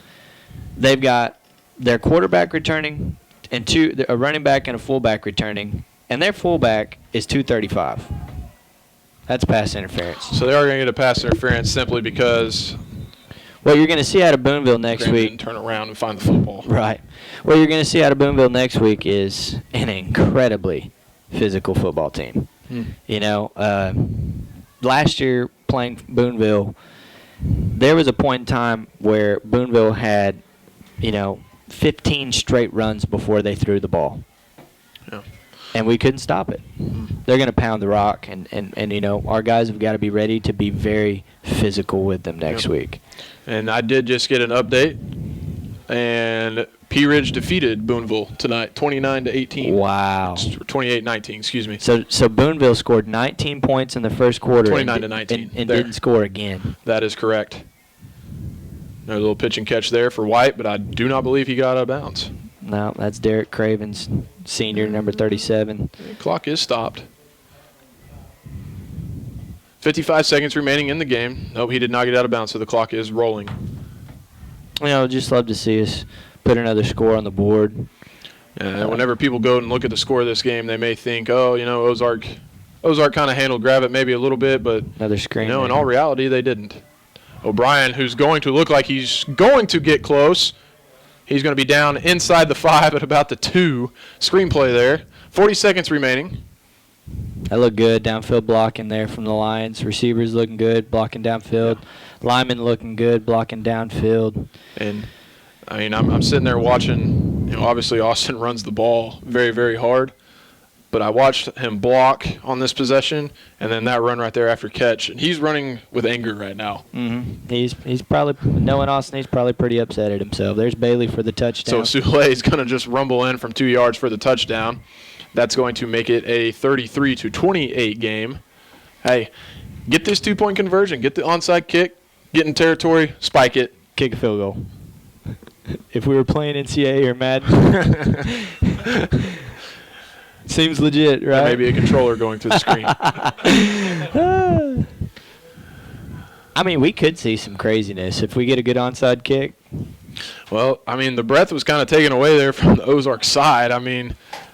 They've got their quarterback returning and a running back and a fullback returning, and their fullback is 235. That's pass interference. So they are going to get a pass interference simply because what you're going to see out of Boonville next week. Turn around and find the football. Right. What you're going to see out of Boonville next week is an incredibly physical football team. You know, last year playing Boonville, there was a point in time where Boonville had, you know, 15 straight runs before they threw the ball. Yeah. And we couldn't stop it. They're going to pound the rock, and you know, our guys have got to be ready to be very physical with them next week. And I did just get an update, and Pea Ridge defeated Boonville tonight, 29-18. Wow. 28-19, excuse me. So Boonville scored 19 points in the first quarter. 29-19. And didn't score again. That is correct. Another little pitch and catch there for White, but I do not believe he got out of bounds. No, that's Derek Cravens, senior, number 37. The clock is stopped. 55 seconds remaining in the game. Nope, he did not get out of bounds, so the clock is rolling. You know, just love to see us put another score on the board. Whenever people go and look at the score of this game, they may think, oh, Ozark kind of handled Gravette maybe a little bit, but another screen. in all reality, they didn't. O'Brien, who's going to look like he's going to get close. He's going to be down inside the 5 at about the 2. Screenplay there. 40 seconds remaining. That looked good. Downfield blocking there from the Lions. Receivers looking good, blocking downfield. Linemen looking good, blocking downfield. And, I'm sitting there watching, obviously Austin runs the ball very, very hard. But I watched him block on this possession, and then that run right there after catch. And he's running with anger right now. Mm-hmm. He's probably, knowing Austin, he's probably pretty upset at himself. There's Bailey for the touchdown. So Soule's going to just rumble in from 2 yards for the touchdown. That's going to make it a 33-28 game. Hey, get this 2-point conversion. Get the onside kick. Get in territory. Spike it. Kick a field goal. If we were playing NCAA or Madden. Seems legit, right? Maybe a controller going through the screen. We could see some craziness if we get a good onside kick. Well, the breath was kind of taken away there from the Ozark side.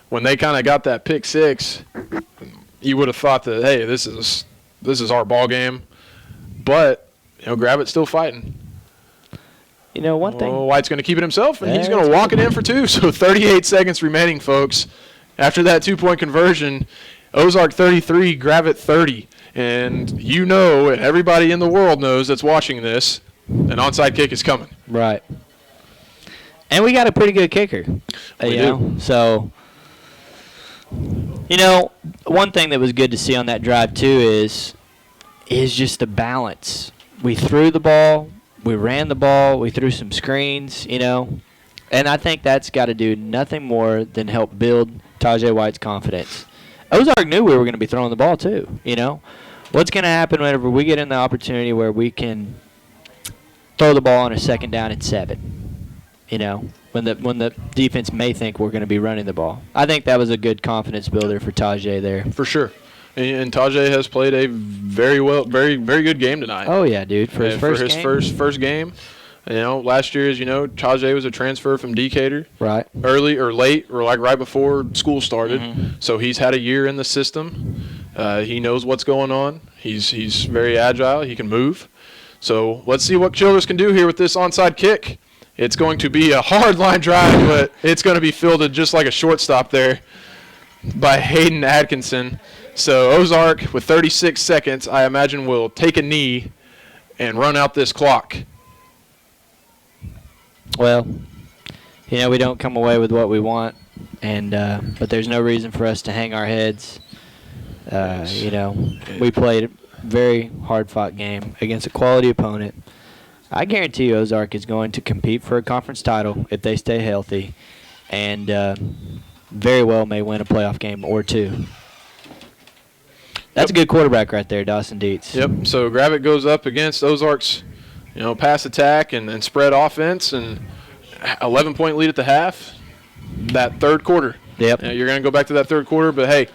When they kind of got that pick 6, you would have thought that, hey, this is our ball game. But, Gravette's still fighting. One thing. White's going to keep it himself, and he's going to walk it in for 2. So 38 seconds remaining, folks. After that 2-point conversion, Ozark 33, Gravette 30. And and everybody in the world knows that's watching this, an onside kick is coming. Right. And we got a pretty good kicker. We do. So, one thing that was good to see on that drive, too, is just the balance. We threw the ball. We ran the ball. We threw some screens, And I think that's got to do nothing more than help build Tajay White's confidence. Ozark knew we were going to be throwing the ball too, What's going to happen whenever we get in the opportunity where we can throw the ball on a 2nd down and 7, when the defense may think we're going to be running the ball. I think that was a good confidence builder for Tajay there. For sure. And Tajay has played a very good game tonight. Oh, yeah, dude. For his first game. Last year, as Tajay was a transfer from Decatur. Right. Early or late or like right before school started. Mm-hmm. So he's had a year in the system. He knows what's going on. He's very agile. He can move. So let's see what Childress can do here with this onside kick. It's going to be a hard line drive, but it's going to be fielded just like a shortstop there by Hayden Atkinson. So Ozark, with 36 seconds, I imagine will take a knee and run out this clock. Well, we don't come away with what we want, but there's no reason for us to hang our heads. We played a very hard-fought game against a quality opponent. I guarantee you Ozark is going to compete for a conference title if they stay healthy, and very well may win a playoff game or 2. That's a good quarterback right there, Dawson Dietz. Yep. So Gravette goes up against Ozark's, pass attack and spread offense, and 11-point lead at the half. That third quarter. Yep. You're going to go back to that third quarter, but hey,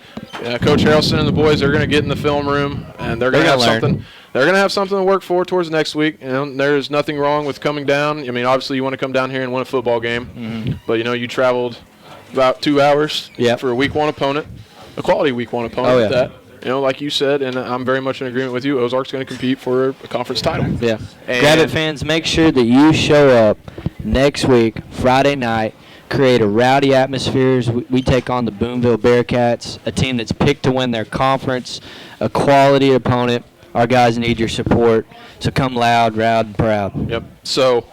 Coach Harrelson and the boys are going to get in the film room, and they're going to have something. They're going to have something to work for towards next week. There's nothing wrong with coming down. Obviously you want to come down here and win a football game, mm-hmm. but you traveled about 2 hours for a week 1 opponent, a quality week 1 opponent. Oh, yeah. That. Like you said, and I'm very much in agreement with you, Ozark's going to compete for a conference title. Yeah. Gravette fans, make sure that you show up next week, Friday night, create a rowdy atmosphere as we take on the Boonville Bearcats, a team that's picked to win their conference, a quality opponent. Our guys need your support, so come loud, proud, and proud. Yep. So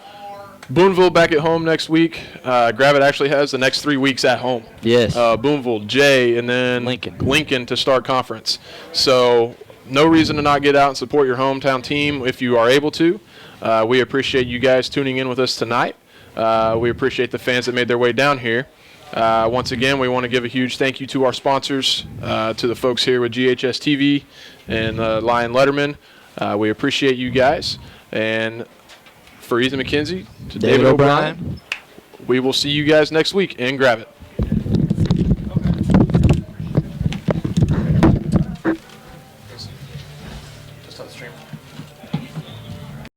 Boonville back at home next week. Gravette actually has the next 3 weeks at home. Yes. Boonville, Jay, and then Lincoln to start conference. So no reason to not get out and support your hometown team if you are able to. We appreciate you guys tuning in with us tonight. We appreciate the fans that made their way down here. Once again, we want to give a huge thank you to our sponsors, to the folks here with GHSTV and Lion Letterman. We appreciate you guys. And for Ethan McKenzie, to David O'Brien, we will see you guys next week in Gravette.